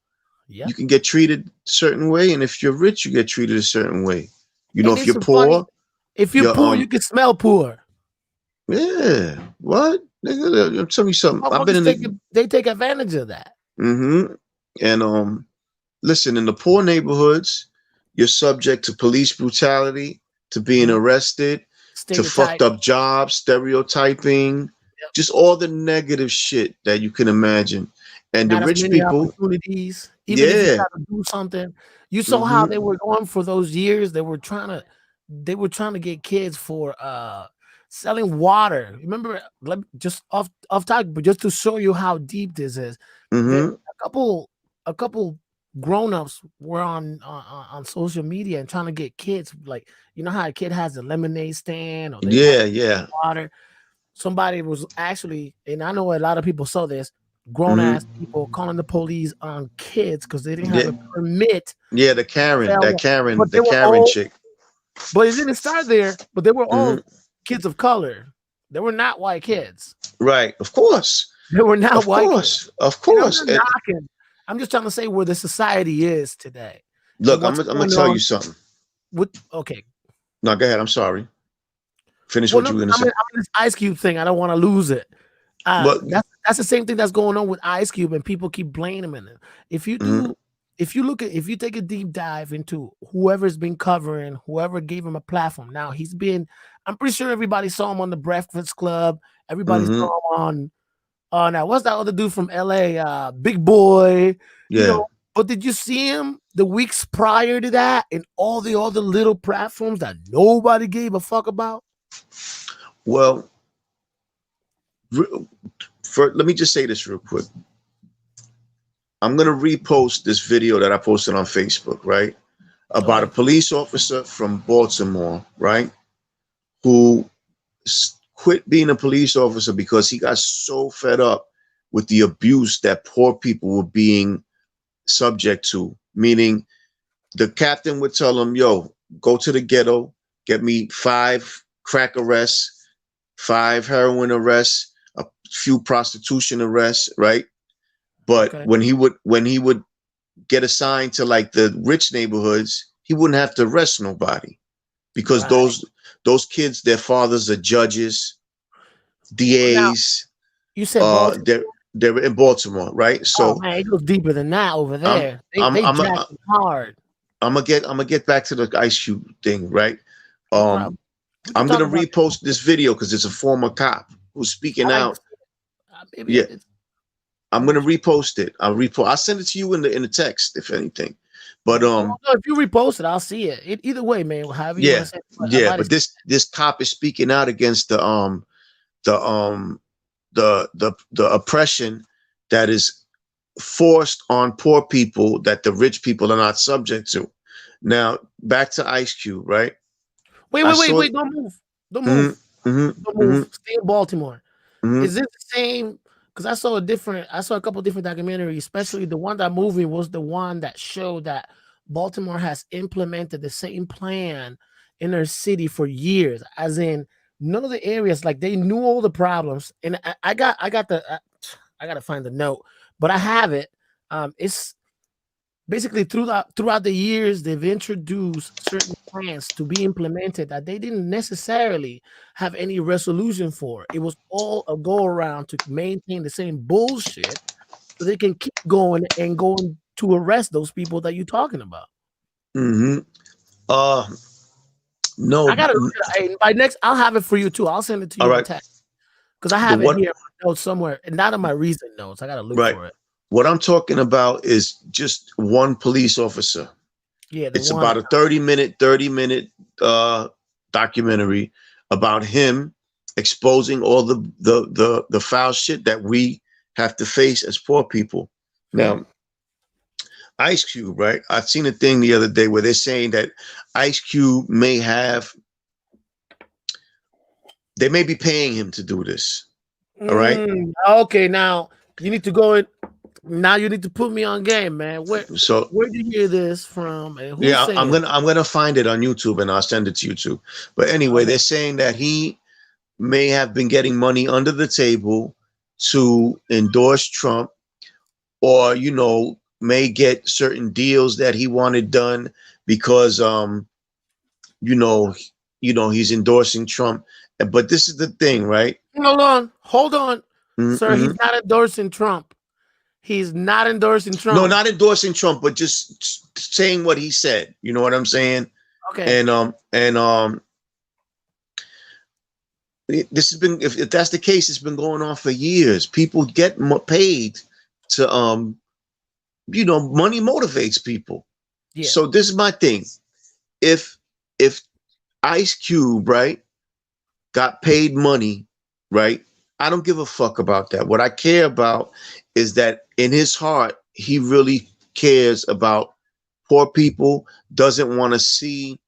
Yeah. you can get treated a certain way, and if you're rich, you get treated a certain way. You know, And if it's you're so funny. poor, If you're you're poor, you can smell poor. yeah. What? Nigga, I'm telling you something. I've been Motherfuckers in take the they take advantage of that. and listen, in the poor neighborhoods, you're subject to police brutality, to being Mhm. arrested, to fucked Stereotype. up jobs, stereotyping, Yep. just all the negative shit that you can imagine. And the Not as rich many people, opportunities. Even if you yeah. try to do something, you saw how hmm they were going for those years. They were trying to get kids for selling water. Remember, just off topic, but just to show you how deep this is. That hmm a couple grown-ups were on social media and trying to get kids, like, you know how a kid has a lemonade stand or they want Yeah, yeah. water. Somebody was actually, and I know a lot of people saw this, grown ass hmm people calling the police on kids because they didn't have Yeah, a permit yeah, to sell that. But The they were Karen all, chick. but it didn't start there. But they were all hmm kids of color. They were not white kids. Right, of course, They were not white kids. of And I'm course. not knocking. I'm just trying to say where the society is today and Look, what's I'm gonna going tell you on something. with. Okay, No, go ahead. I'm sorry. Finish well, what no, you were gonna I'm say. in this Ice Cube thing. I don't want to lose it. But That's the same thing that's going on with Ice Cube, and people keep blaming him. If you mhm, do, if you take a deep dive into whoever's been covering, whoever gave him a platform. Now I'm pretty sure everybody saw him on the Breakfast Club. Everybody saw mhm, him on now what's that other dude from LA? Big Boy, you yeah. know. But did you see him the weeks prior to that in all the other little platforms that nobody gave a fuck about? Well, let me just say this real quick. I'm gonna repost this video that I posted on Facebook, right? About a Okay. police officer from Baltimore, right? Who quit being a police officer because he got so fed up with the abuse that poor people were being subject to. Meaning, the captain would tell him, "Yo, go to the ghetto, get me 5 crack arrests, 5 heroin arrests, a few prostitution arrests, right?" But Okay. when he would get assigned to like the rich neighborhoods, he wouldn't have to arrest nobody because Right. those kids, their fathers are judges, Now DAs. you said Baltimore. They're in Baltimore, right? Oh So man, it goes deeper than that over I'm there. They jacked him hard. I'm gonna get back to the Ice Cube thing, right? No Um, problem. We can I'm talk gonna about repost this video because it's a former cop who's I speaking like to out. see it. Maybe Yeah, it's I'm maybe gonna it's repost it. I'll send it to you in the text if anything. But well, no, if you repost it, I'll see it. Either way, man, however you want yeah, to say it, but I yeah. might have But seen this cop is speaking out against the the oppression that is forced on poor people that the rich people are not subject to. Now back to Ice Cube, right? I saw. wait, don't move. Don't Mm-hmm, move. Don't mm-hmm, move. mm-hmm, Stay in Baltimore. mm-hmm. Is it the same? Because I saw a couple different documentaries, especially the one that movie was the one that showed that Baltimore has implemented the same plan in their city for years, as in none of the areas, like they knew all the problems. And I gotta find the note, but I have it. It's basically throughout the years they've introduced certain plans to be implemented that they didn't necessarily have any resolution for. It was all a go around to maintain the same bullshit so they can keep going and going to arrest those people that you're talking about. mm-hmm. Uh, I no. gotta look at it. By next, I'll have it for you too. I'll send it to All you in right. text because I The have it what? here in my notes somewhere, and not in my recent notes. I gotta look Right. for it. What I'm talking about is just one police officer. Yeah, the It's one about that a 30-minute uh documentary about him exposing all the foul shit that we have to face as poor people. Now, Ice Cube, right? I've seen a thing the other day where they're saying that Ice Cube they may be paying him to do this. All right. Okay, now you need to go in. Now you need to put me on game, man. So Where did you hear this from? And who's yeah, saying? I'm gonna find it on YouTube and I'll send it to you too. But anyway, Okay. they're saying that he may have been getting money under the table to endorse Trump, or may get certain deals that he wanted done because you know he's endorsing Trump. But this is the thing, right? Hold on, sir. Mm-hmm. He's not endorsing Trump. He's not endorsing No, Trump. not endorsing Trump, but just saying what he said. You know what I'm saying? Okay. And this has been, if that's the case, it's been going on for years. People get paid to money motivates people. Yeah. So this is my thing. If Ice Cube, right, got paid money, right, I don't give a fuck about that. What I care about is that in his heart, he really cares about poor people, doesn't want to see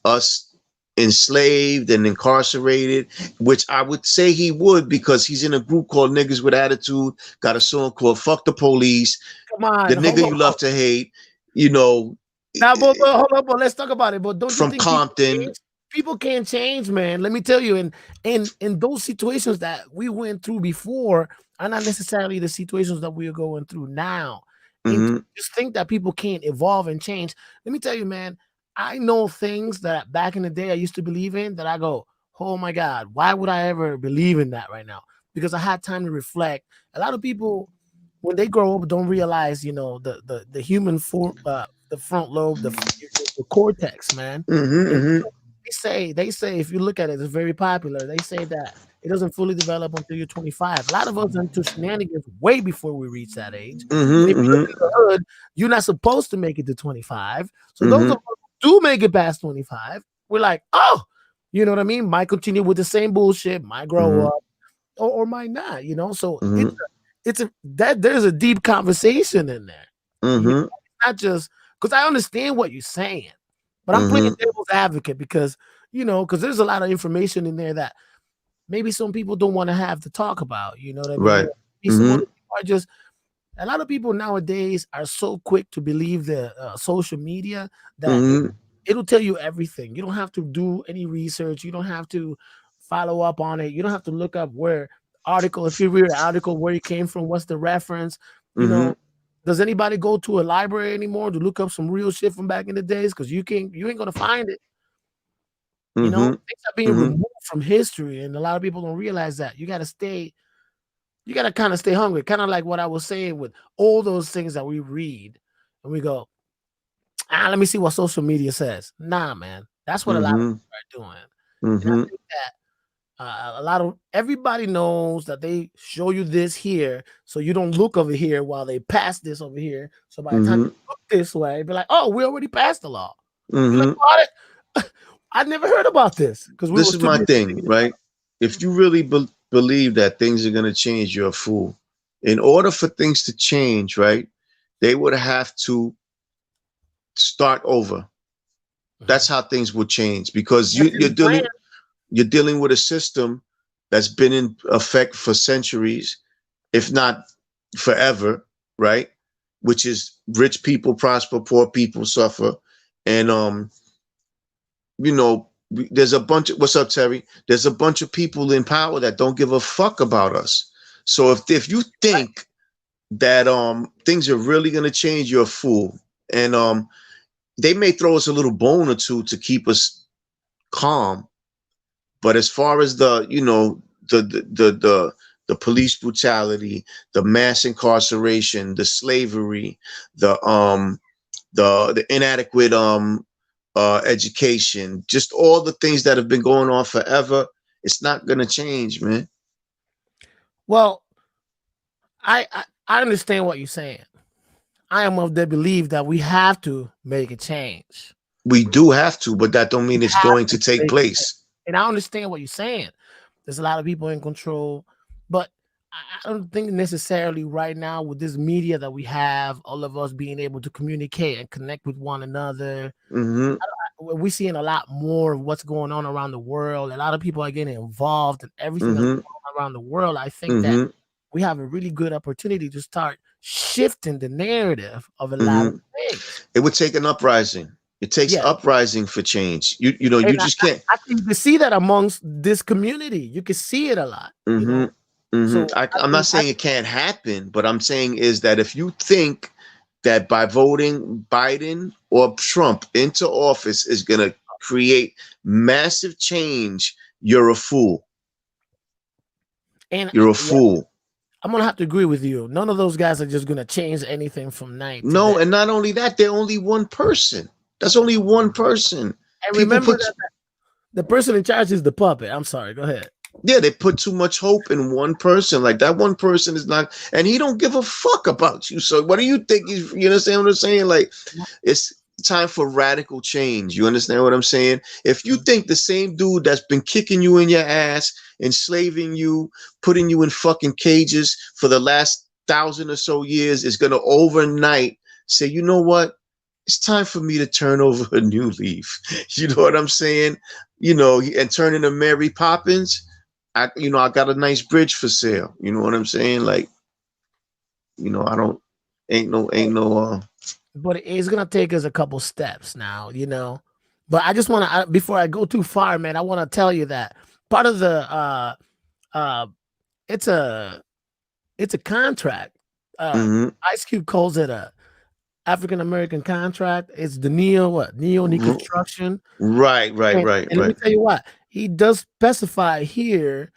us enslaved and incarcerated, which I would say he would, because he's in a group called Niggas with Attitude, got a song called Fuck the Police, Come on, the nigga you love to hate, Now, but hold up, but let's talk about it. But don't you from think Compton. people can't change, man? Let me tell you, in those situations that we went through before are not necessarily the situations that we are going through now. And just think that people can't evolve and change. Let me tell you, man, I know things that back in the day I used to believe in that I go, oh my God, why would I ever believe in that right now? Because I had time to reflect. A lot of people, when they grow up, don't realize, the human the front lobe, the cortex, man. They say if you look at it, it's very popular. They say that it doesn't fully develop until you're 25. A lot of us into shenanigans way before we reach that age. And if you look at the hood, you're not supposed to make it to 25. So those of us who do make it past 25, we're like, oh, you know what I mean? Might continue with the same bullshit, might grow up, or might not, So there's a deep conversation in there. It's not just because I understand what you're saying, but I'm playing devil's advocate because there's a lot of information in there that maybe some people don't want to have to talk about. You know what I mean? Right. Some other people are just, a lot of people nowadays are so quick to believe the social media that it'll tell you everything. You don't have to do any research. You don't have to follow up on it. You don't have to look up if you read an article, where it came from, what's the reference. Does anybody go to a library anymore to look up some real shit from back in the days? Because you ain't gonna find it. Things are being removed from history, and a lot of people don't realize that. You gotta kind of stay hungry, kind of like what I was saying with all those things that we read, and we go, let me see what social media says. Nah, man, that's what a lot of people are doing. And I think that everybody knows that they show you this here, so you don't look over here while they pass this over here. So by the time you look this way, be like, oh, we already passed the law. Like, I never heard about this because this is my thing, right? If you really believe that things are going to change, you're a fool. In order for things to change, right, they would have to start over. That's how things will change, because you're dealing with a system that's been in effect for centuries, if not forever, right? Which is rich people prosper, poor people suffer, and there's a bunch of, what's up, Terry? There's a bunch of people in power that don't give a fuck about us. So if you think that things are really gonna change, you're a fool. And they may throw us a little bone or two to keep us calm, but as far as the police brutality, the mass incarceration, the slavery, the inadequate education, just all the things that have been going on forever, it's not going to change, man. Well, I understand what you're saying. I am of the belief that we have to make a change. We do have to, but that don't mean it's going to take place. And I understand what you're saying. There's a lot of people in control, but I don't think necessarily right now with this media that we have, all of us being able to communicate and connect with one another, we're seeing a lot more of what's going on around the world. A lot of people are getting involved in everything that's going on around the world. I think that we have a really good opportunity to start shifting the narrative of a lot of things. It would take an uprising. It takes uprising for change. You know, you just can't. I think you see that amongst this community. You can see it a lot. You know? So I'm not saying it can't happen, but I'm saying is that if you think that by voting Biden or Trump into office is going to create massive change, you're a fool. And you're a fool. I'm gonna have to agree with you. None of those guys are just gonna change anything from night to day. And not only that, they're only one person. That's only one person. And remember that the person in charge is the puppet. I'm sorry. Go ahead. Yeah, they put too much hope in one person. Like that one person is not, and he don't give a fuck about you. So what do you think? You understand what I'm saying? Like, it's time for radical change. You understand what I'm saying? If you think the same dude that's been kicking you in your ass, enslaving you, putting you in fucking cages for the last 1,000 or so years is gonna overnight say, you know what? It's time for me to turn over a new leaf. You know what I'm saying? You know, and turn into Mary Poppins. I got a nice bridge for sale. You know what I'm saying? Like, you know, ain't no. But it's gonna take us a couple steps now, you know. But I just want to, before I go too far, man, I want to tell you that part of the it's a contract. Ice Cube calls it a African American contract. It's the neo deconstruction. Right. And let me tell you what, he does specify here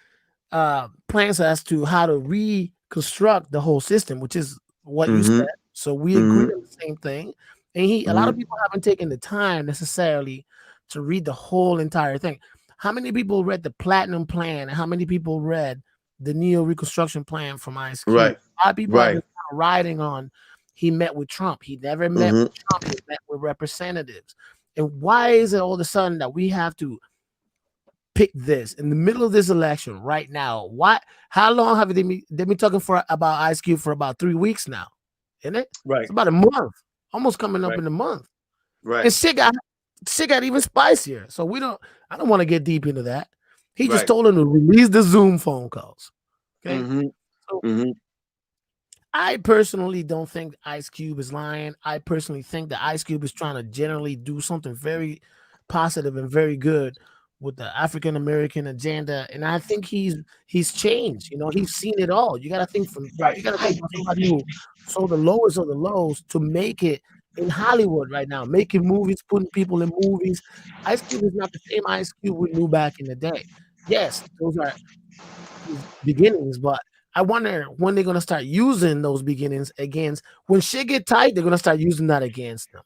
plans as to how to reconstruct the whole system, which is what you said. So we agree on the same thing. And a lot of people haven't taken the time necessarily to read the whole entire thing. How many people read the Platinum Plan? And how many people read the Neo Reconstruction Plan from Ice Cube? Right. A lot of people are riding on. He met with Trump. He never met with Trump. He met with representatives. And why is it all of a sudden that we have to pick this in the middle of this election right now? Why? How long have they been talking about Ice Cube for about 3 weeks now? Isn't it? Right. It's about a month, almost coming up in a month. Right. And shit got even spicier. So I don't want to get deep into that. He just told him to release the Zoom phone calls. Okay. So I personally don't think Ice Cube is lying. I personally think that Ice Cube is trying to generally do something very positive and very good with the African American agenda, and I think he's changed. You know, he's seen it all. You got to think you got to think about somebody who saw the lowest of the lows to make it in Hollywood right now, making movies, putting people in movies. Ice Cube is not the same Ice Cube we knew back in the day. Yes, those are his beginnings, but I wonder when they're gonna start using those beginnings against when shit get tight. They're gonna start using that against them.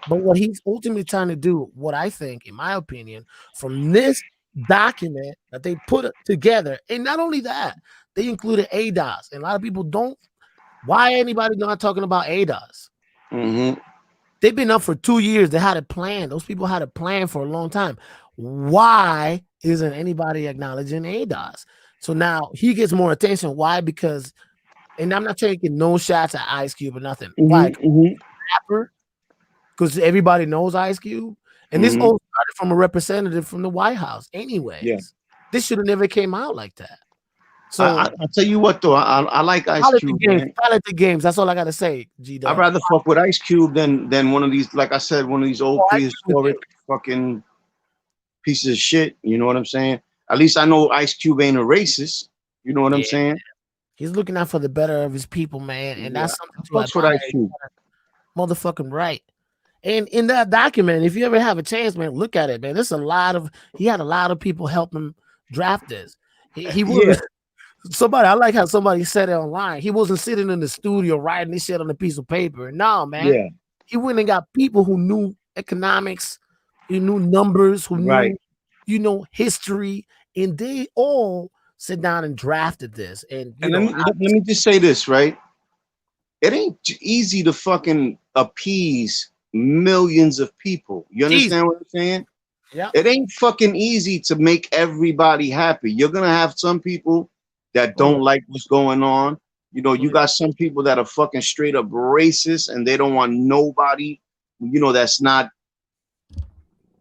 But what he's ultimately trying to do, what I think, in my opinion, from this document that they put together, and not only that, they included ADOS. And a lot of people don't. Why anybody not talking about ADOS? They've been up for 2 years. They had a plan. Those people had a plan for a long time. Why isn't anybody acknowledging ADOS? So now he gets more attention. Why? Because, and I'm not taking no shots at Ice Cube or nothing. Why? Rapper. Because everybody knows Ice Cube. And this all started from a representative from the White House. Anyways, this should have never came out like that. So I'll tell you what, though. I like Ice Cube. I like the games. That's all I got to say, G-Dub. I'd rather fuck with Ice Cube than one of these, like I said, one of these old prehistoric fucking pieces of shit. You know what I'm saying? At least I know Ice Cube ain't a racist. You know what I'm saying? He's looking out for the better of his people, man. And that's something to what Ice Cube. Motherfucking right. And in that document, if you ever have a chance, man, look at it, man. He had a lot of people help him draft this. He was somebody. I like how somebody said it online. He wasn't sitting in the studio writing this shit on a piece of paper. No, man. Yeah. He went and got people who knew economics, who knew numbers, who knew, history, and they all sit down and drafted this. And let me just say this, right? It ain't easy to fucking appease millions of people. You understand what I'm saying? Yeah. It ain't fucking easy to make everybody happy. You're gonna have some people that don't like what's going on. You know, you got some people that are fucking straight up racist and they don't want nobody, you know, that's not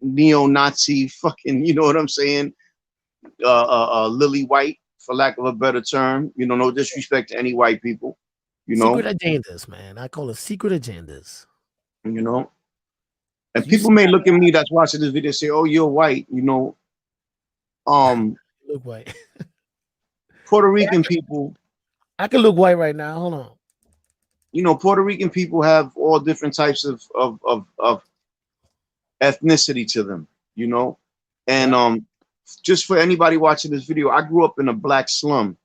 neo-Nazi fucking, you know what I'm saying? Lily white, for lack of a better term. You know, no disrespect to any white people. You Secret know, agendas, man. I call it secret agendas. you know. And You people see may that look at me that's watching this video and say, "Oh, you're white." You know, look white. Puerto Hey, Rican people. I can look white right now. Hold on. You know, Puerto Rican people have all different types of ethnicity to them. You know, and Yeah. just for anybody watching this video, I grew up in a black slum.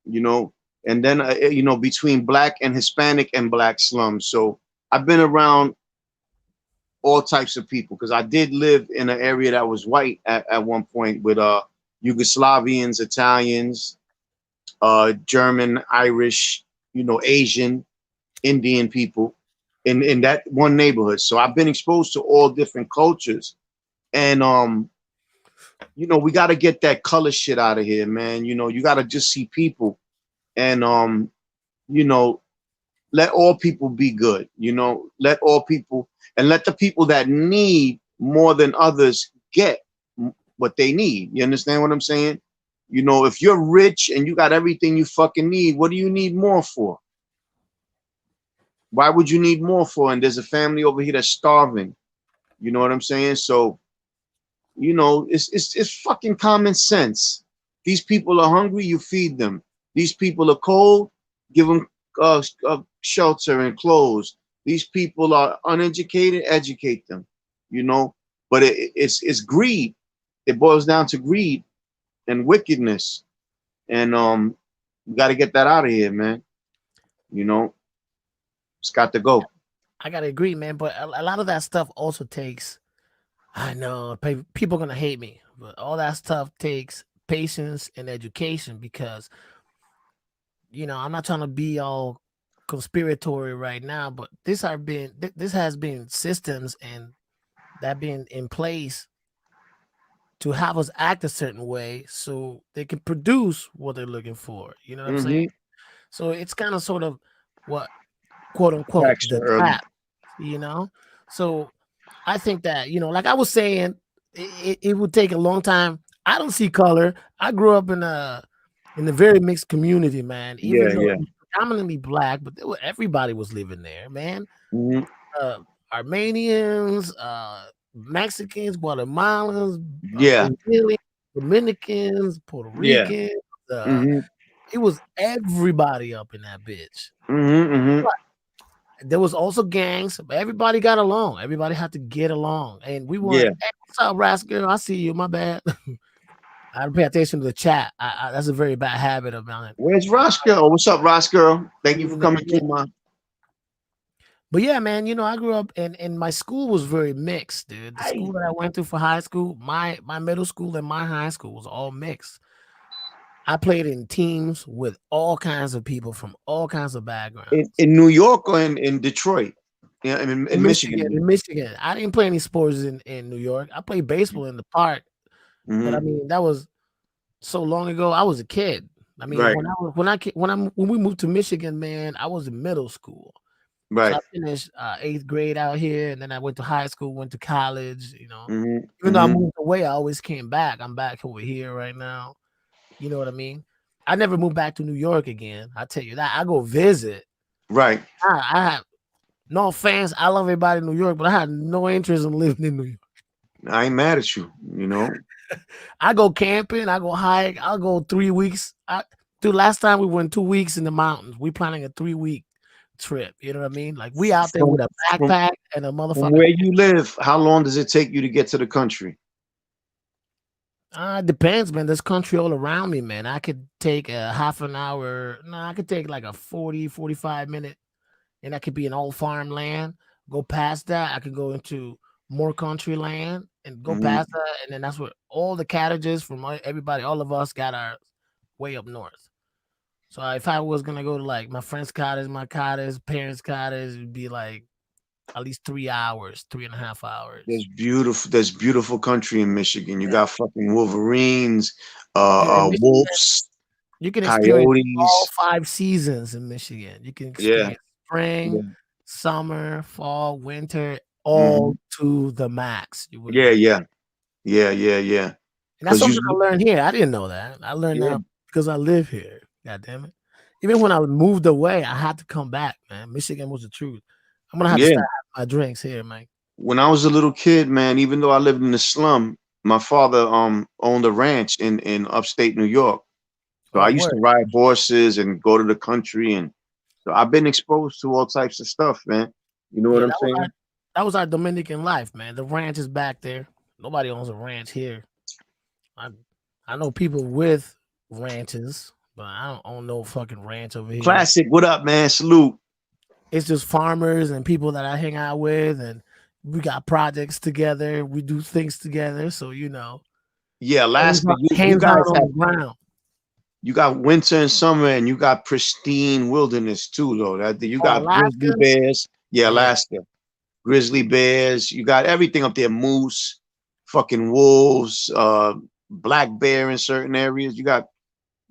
You know, and then you know, between black and Hispanic and black slums. So I've been around all types of people because I did live in an area that was white at one point with Yugoslavians, Italians, German, Irish, you know, Asian, Indian people in that one neighborhood. So I've been exposed to all different cultures. And you know, we gotta get that color shit out of here, man. You know, you gotta just see people and you know, let all people be good, you know, let all people and let the people that need more than others get what they need. You understand what I'm saying? You know, if you're rich and you got everything you fucking need, what do you need more for? Why would you need more for? And there's a family over here that's starving. You know what I'm saying? So, you know, it's fucking common sense. These people are hungry, you feed them. These people are cold, give them shelter and clothes. These people are uneducated, educate them. You know, but it's greed. It boils down to greed and wickedness, and we got to get that out of here, man. You know, it's got to go. I gotta agree, man. But a lot of that stuff also takes. I know people are gonna hate me, but all that stuff takes patience and education because you know I'm not trying to be all conspiratory right now, but this has been systems and that being in place to have us act a certain way so they can produce what they're looking for. You know what I'm saying? So it's kind of sort of what quote unquote Facts, the early. trap, you know? So I think that, you know, like I was saying, it would take a long time. I don't see color. I grew up in a very mixed community, man. Even Yeah, though yeah. it was predominantly black, but everybody was living there, man. Mm-hmm. Armenians, Mexicans, Guatemalans, Yeah, Brazilians, Dominicans, Puerto yeah. Ricans. Mm-hmm. It was everybody up in that bitch. Mm-hmm. Mm-hmm. There was also gangs, but everybody got along. Everybody had to get along, and we Yeah. weren't. Hey, what's up, Rascal? I see you. My bad. I don't pay attention to the chat. That's a very bad habit of mine. Where's Ross girl? What's up, Ross girl? Thank you for coming through, man. But yeah, man, you know, I grew up and my school was very mixed, dude. The school that I went to for high school, my middle school and my high school was all mixed. I played in teams with all kinds of people from all kinds of backgrounds. In New York or in Detroit? Yeah, in Michigan. In Michigan. I didn't play any sports in New York. I played baseball in the park, but I Mm-hmm. mean that was so long ago. I was a kid. I mean, Right. when we moved to Michigan, man, I was in middle school. So Right. I finished 8th grade out here, and then I went to high school, went to college. You know, Mm-hmm. even though I Mm-hmm. moved away, I always came back. I'm back over here right now. You know what I mean? I never moved back to New York again. I tell you that. I go visit. Right. I have no offense. I love everybody in New York, but I had no interest in living in New York. I ain't mad at you. You know. I go camping. I go hike. I'll go 3 weeks. Dude, last time we went 2 weeks in the mountains. We planning a 3-week trip. You know what I mean? Like we out there From, with a from backpack and a from motherfucker. where you live, how long does it take you to get to the country? It depends, man. There's country all around me, man. I could take a half an hour. No, I could take like a 45 minute, and that could be an old farmland. Go past that, I could go into more country land and go Mm-hmm. past that, and then that's where all the cottages from everybody, all of us got our way up north. So if I was gonna go to like my friend's cottage, my cottage, parents' cottage, it'd be like at least 3 hours, 3.5 hours. There's beautiful country in Michigan. You got fucking wolverines, Yeah, Michigan, wolves, you can experience all coyotes. 5 seasons in Michigan. You can Yeah. experience spring, Yeah. summer, fall, winter, Mm-hmm. all to the max. You wouldn't Yeah. believe. Yeah. Yeah. Yeah. Yeah. And that's Because something I you. learned here. I didn't know that. I learned Yeah. that because I live here. God damn it. Even when I moved away, I had to come back, man. Michigan was the truth. I'm gonna have to Yeah. start my drinks here, man. When I was a little kid, man, even though I lived in the slum, my father owned a ranch in upstate New York. So I Oh, used word. to ride horses and go to the country, and so I've been exposed to all types of stuff, man. You know what Yeah, I'm saying? that was our Dominican life, man. The ranch is back there. Nobody owns a ranch here. I know people with ranches, but I don't own no fucking ranch over here. Classic. What up, man? Salute. It's just farmers and people that I hang out with, and we got projects together. We do things together, so you know. Yeah, Alaska. You Hands guys on have the ground. you got winter and summer, and you got pristine wilderness too, though. That you got grizzly Alaska? bears. Yeah, Yeah. Alaska. Grizzly bears. You got everything up there. Moose, fucking wolves, black bear in certain areas. You got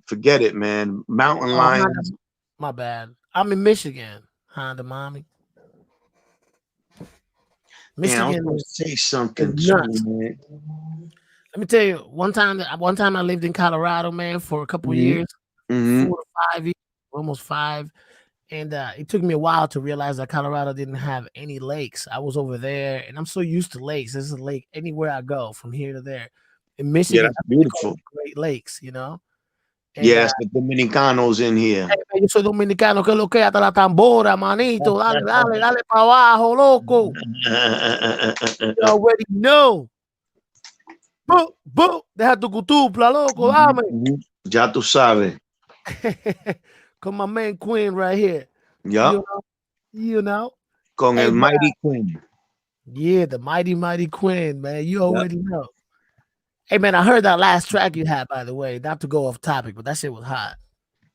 forget it, man. Mountain lions. My bad. I'm in Michigan, Honda mommy. Michigan, I was gonna say something too, man. Let me tell you, one time I lived in Colorado, man, for a couple years, 4 to 5 years, almost 5. And it took me a while to realize that Colorado didn't have any lakes. I was over there, and I'm so used to lakes. There's a lake anywhere I go, from here to there. In Michigan, that's beautiful. Great Lakes, you know. And, yes, the Dominicanos in here. Hey, yo soy dominicano, que lo que hasta la tambora, manito. Dale, dale, dale para abajo, loco. You already know. Deja tu cutupla, loco, dame. Ya tú sabes. Con my man Quinn right here. Yeah. You know. Con el mighty Quinn. Yeah, the mighty Quinn, man. You already know. Hey, man, I heard that last track you had, by the way. Not to go off topic, but that shit was hot.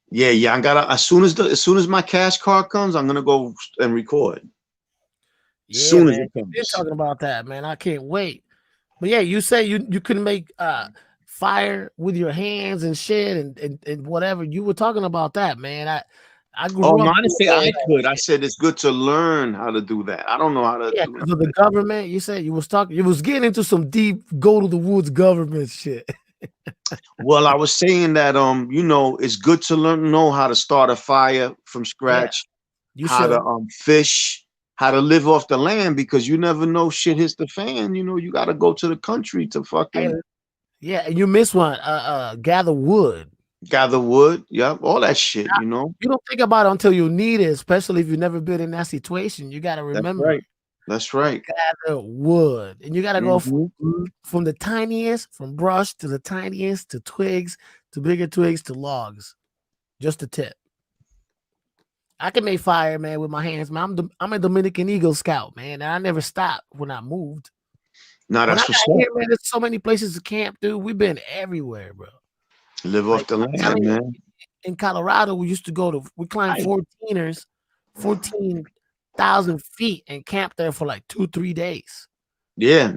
Yeah. I gotta as soon as my cash card comes, I'm gonna go and record. Yeah, as soon as it comes. You're talking about that, man. I can't wait. But yeah, you say you couldn't make fire with your hands and shit and whatever. You were talking about that, man. I grew up. No, I didn't say I could. I said it's good to learn how to do that. I don't know how to do that. So the government, you said you was getting into some deep go to the woods government shit. Well, I was saying that you know, it's good to know how to start a fire from scratch, how to fish, how to live off the land, because you never know shit hits the fan. You know, you got to go to the country to fucking. Yeah, and you miss one. Gather wood. Yep, all that shit. You know, you don't think about it until you need it, especially if you've never been in that situation. You got to remember. That's right. Gather wood, and you got to go from the tiniest, from brush to the tiniest, to twigs, to bigger twigs, to logs. Just a tip. I can make fire, man, with my hands, man. I'm a Dominican Eagle Scout, man, and I never stopped when I moved. No, that's what's up. Man, there's so many places to camp, dude. We've been everywhere, bro. Live off the land, man. In Colorado, we climbed 14,000 feet and camped there for like 2-3 days. Yeah.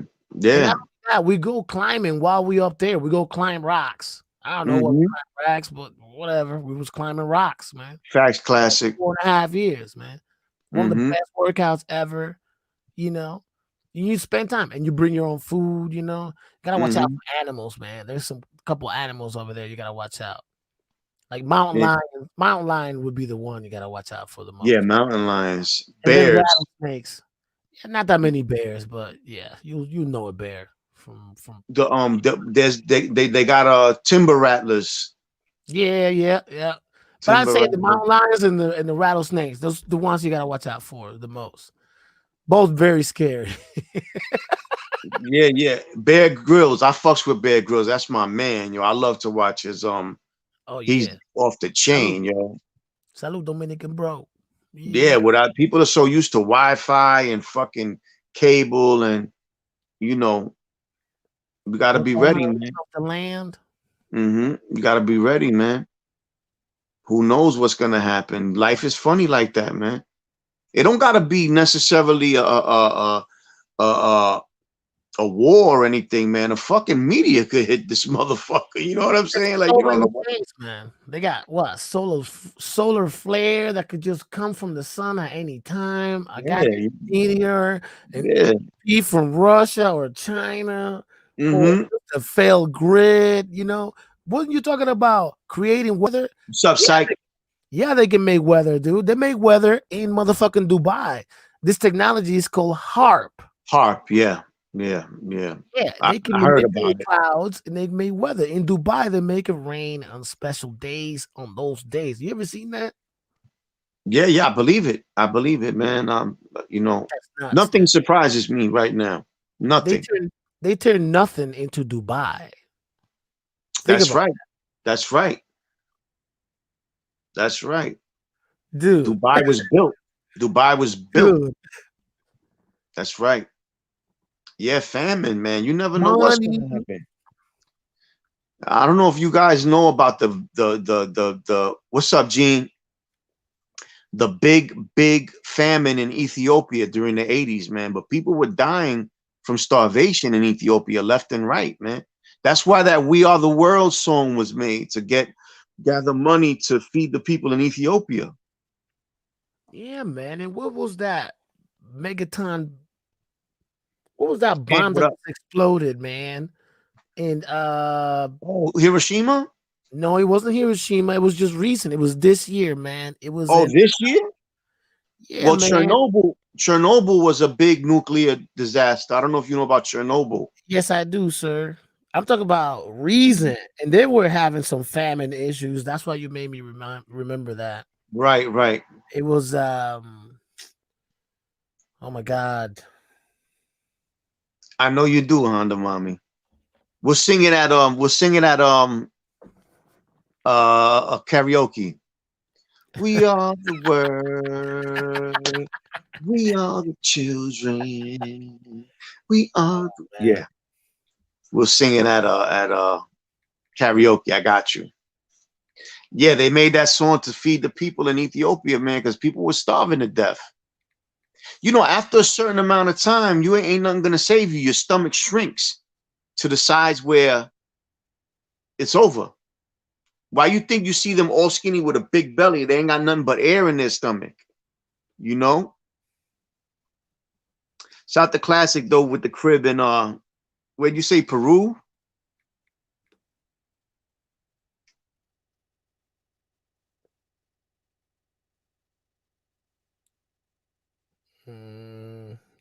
We go climbing while we up there. We go climb rocks. I don't know what rocks, but whatever. We was climbing rocks, man. Facts, classic. 4.5 years, man. One of the best workouts ever. You know, you spend time and you bring your own food. You know, gotta watch out for animals, man. There's couple animals over there you gotta watch out. Like mountain lion. Mountain lion would be the one you gotta watch out for the most. Yeah, mountain lions, bears, rattlesnakes. Yeah, not that many bears, but yeah, you know a bear from they got timber rattlers. Yeah. But I'd say the mountain lions and the rattlesnakes, those the ones you gotta watch out for the most. Both very scary. Yeah. Bear Grylls. I fucks with Bear Grylls. That's my man, yo. I love to watch his he's off the chain, yo. Salud, Dominican bro. Yeah, without people are so used to Wi-Fi and fucking cable, and you know, we gotta be ready, man. The land. You gotta be ready, man. Who knows what's gonna happen? Life is funny like that, man. It don't gotta be necessarily a war or anything, man. A fucking meteor could hit this motherfucker. You know what I'm saying? Like, you don't know what. Man, they got what solar flare that could just come from the sun at any time. I got a meteor and from Russia or China or a failed grid. You know, wasn't you talking about creating weather? What's up, Psych? Yeah, they can make weather, dude. They make weather in motherfucking Dubai. This technology is called HARP. HARP, yeah. Yeah. Yeah, I they can heard about manipulate it. clouds and they make weather. In Dubai, they make it rain on special days on those days. You ever seen that? Yeah, I believe it. I believe it, man. You know, That's nuts, nothing man. surprises me right now. They Nothing. turn they turn nothing into Dubai. Think That's about right. That's right. That's right. it. Dude. Dubai was built. Dubai was built. Dude. That's right. Yeah, famine, man. You never know what's Money. gonna happen. I don't know if you guys know about the what's up, Gene? The big famine in Ethiopia during the 80s, man. But people were dying from starvation in Ethiopia left and right, man. That's why that "We Are the World" song was made, to gather money to feed the people in Ethiopia. Yeah, man. And what was that megaton? What was that Hey, bomb what that up? exploded, man? And Oh, Hiroshima? no, it wasn't Hiroshima. It was just recent. It was this year, man. It was Oh, in this year? yeah, Well, man. Chernobyl was a big nuclear disaster. I don't know if you know about Chernobyl. Yes, I do, sir. I'm talking about reason, and they were having some famine issues. That's why you made me remember that. Right. It was oh my god. I know you do, Honda Mommy. We'll sing it at a karaoke. We are the world. We are the children. We are Man. yeah. We'll sing it at a karaoke. I got you. Yeah, they made that song to feed the people in Ethiopia, man, because people were starving to death. You know, after a certain amount of time, you ain't nothing gonna save you. Your stomach shrinks to the size where it's over. Why you think you see them all skinny with a big belly? They ain't got nothing but air in their stomach. You know? Shout the classic though with the crib in where'd you say, Peru?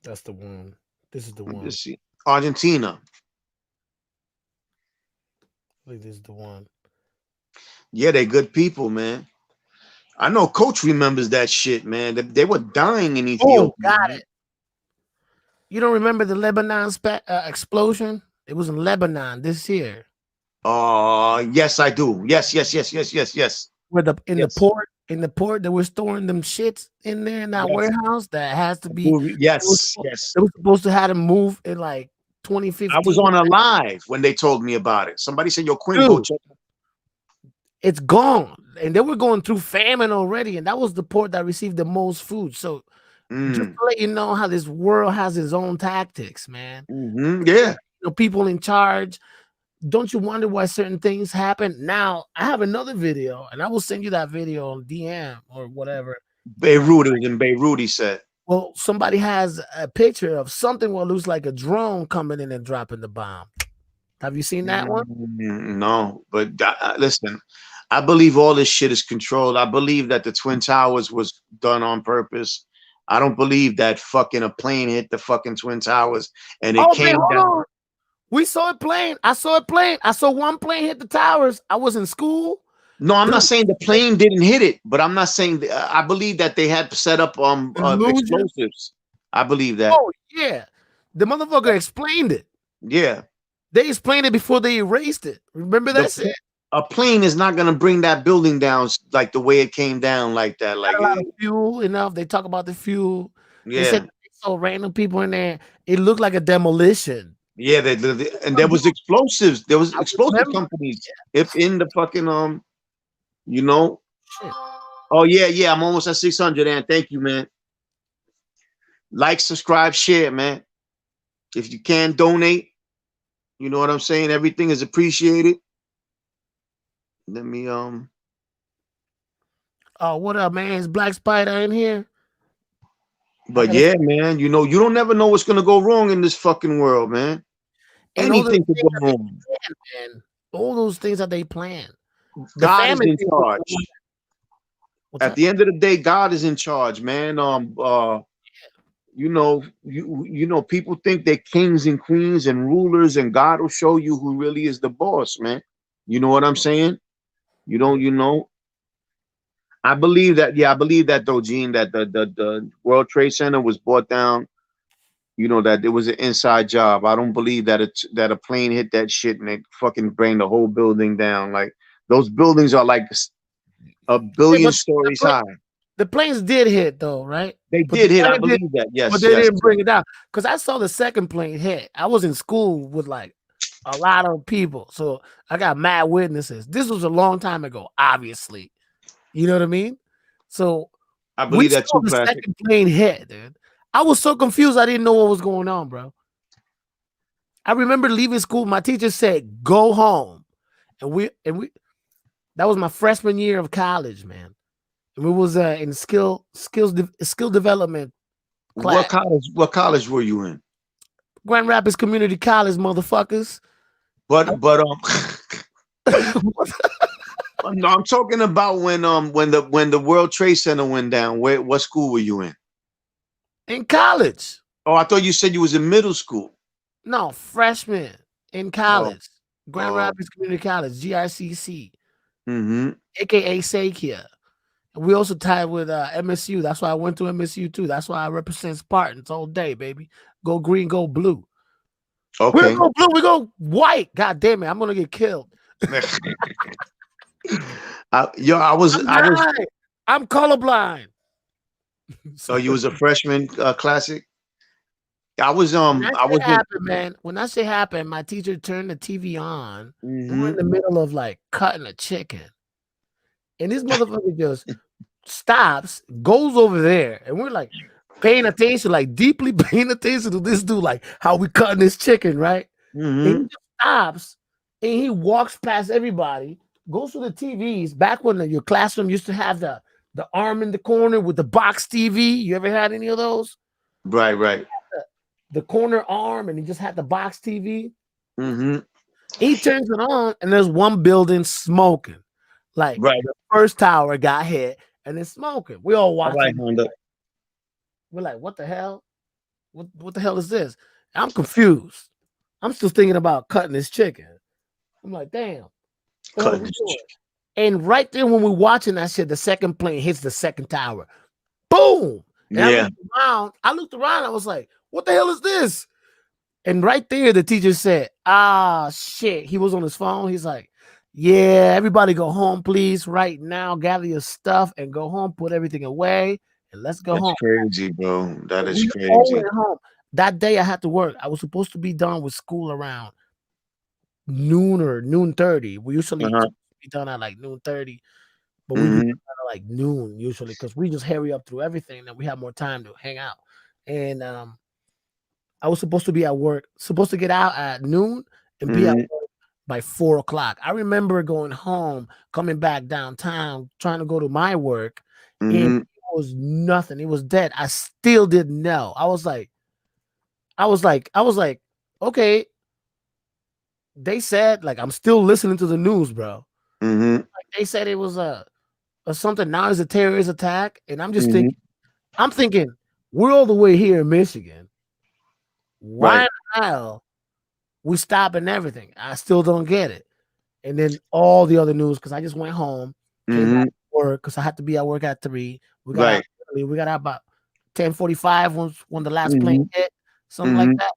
That's the one. This is the Let me one. just see. Argentina. I think this is the one. Yeah, they good people, man. I know Coach remembers that shit, man. They were dying in Oh, Ethiopia. got Man. it. You don't remember the Lebanon explosion? It was in Lebanon this year. Yes, I do. Yes. Where in Yes. the port they were storing them shits in there in that Yes. warehouse that has to be Yes. they were supposed to have to move in like I was 2015. on a live when they told me about it. Somebody said, "Yo, Quinn, go Dude, check." it's gone. And they were going through famine already, and that was the port that received the most food. So just to let you know how this world has its own tactics, man. Yeah. You know, people in charge. Don't you wonder why certain things happen? Now, I have another video, and I will send you that video on DM or whatever. Beirut, it was in Beirut, he said. Well, somebody has a picture of something what looks like a drone coming in and dropping the bomb. Have you seen that one? No, but listen, I believe all this shit is controlled. I believe that the Twin Towers was done on purpose. I don't believe that fucking a plane hit the fucking Twin Towers and it Oh man, came hold down. on. We saw it playing. I saw it playing. I saw one plane hit the towers. I was in school. No, I'm not saying the plane didn't hit it, but I'm not saying I believe that they had set up Illusion. explosives. I believe that. Oh yeah, the motherfucker explained it. Yeah, they explained it before they erased it. Remember that shit? A plane is not going to bring that building down like the way it came down, like that. Like a lot of fuel enough. They talk about the fuel. Yeah. They said they saw random people in there. It looked like a demolition. Yeah, and there was explosives. There was explosive companies if in the fucking you know. Shit. Oh yeah, I'm almost at 600, and thank you, man. Like, subscribe, share, man. If you can donate, you know what I'm saying. Everything is appreciated. Let me Oh, what up, man? Is Black Spider in here? But yeah, man, you know, you don't never know what's gonna go wrong in this fucking world, man. And anything could go wrong. Man. All those things that they plan. God is in charge. At the end of the day, God is in charge, man. You know, people think they're kings and queens and rulers, and God will show you who really is the boss, man. You know what I'm saying? You don't, you know. I believe that, yeah, I believe that though, Gene, that the World Trade Center was brought down. You know that it was an inside job. I don't believe that that a plane hit that shit and it fucking bring the whole building down. Like those buildings are like a billion stories high. The planes did hit though, right? They did hit. I believe that. Yes, but they didn't bring it down because I saw the second plane hit. I was in school with like a lot of people, so I got mad witnesses. This was a long time ago, obviously. You know what I mean? So I believe that too. The second plane hit, dude. I was so confused. I didn't know what was going on, bro. I remember leaving school. My teacher said, "Go home," and we. That was my freshman year of college, man. And we was in skill development class. What college were you in? Grand Rapids Community College, motherfuckers. But no, I'm talking about when the World Trade Center went down. What school were you in? In college. Oh, I thought you said you was in middle school. No, freshman in college. Grand Rapids Community College, GRCC. AKA Sakia. We also tied with MSU. That's why I went to MSU too. That's why I represent Spartans all day, baby. Go green, go blue. Okay. We go blue, we go white. God damn it, I'm gonna get killed. I'm colorblind. So you was a freshman classic? I was man. When that shit happened, my teacher turned the TV on. We were in the middle of like cutting a chicken. And this motherfucker just stops, goes over there, and we're like paying attention, like deeply paying attention to this dude, like how we cutting this chicken, right? And he just stops and he walks past everybody, goes to the TVs. Back when your classroom used to have the arm in the corner with the box TV. You ever had any of those? Right. The corner arm, and he just had the box TV. He turns it on, and there's one building smoking. Like the first tower got hit and it's smoking. We all watching. We're like, what the hell? What the hell is this? I'm confused. I'm still thinking about cutting this chicken. I'm like, damn. And right there when we're watching that shit, the second plane hits the second tower. Boom. And I looked around. I was like, what the hell is this? And right there, the teacher said, shit. He was on his phone. He's like, yeah, everybody go home, please. Right now, gather your stuff and go home. Put everything away and let's go home. That's crazy, bro. That is crazy. Home. That day, I had to work. I was supposed to be done with school around noon or noon 30. We usually be done at like noon 30, but we be done at like noon usually because we just hurry up through everything and we have more time to hang out. And I was supposed to be at work, supposed to get out at noon and be at work by 4 o'clock. I remember going home, coming back downtown, trying to go to my work, and it was nothing. It was dead. I still didn't know. I was like, okay. They said, like, I'm still listening to the news, bro. Like, they said it was a something. Now it's a terrorist attack, and I'm just thinking, we're all the way here in Michigan. Why the hell we stopping everything? I still don't get it. And then all the other news, because I just went home, came back to work because I had to be at work at 3. We got out early. We got out about 10:45 when the last plane hit, something like that.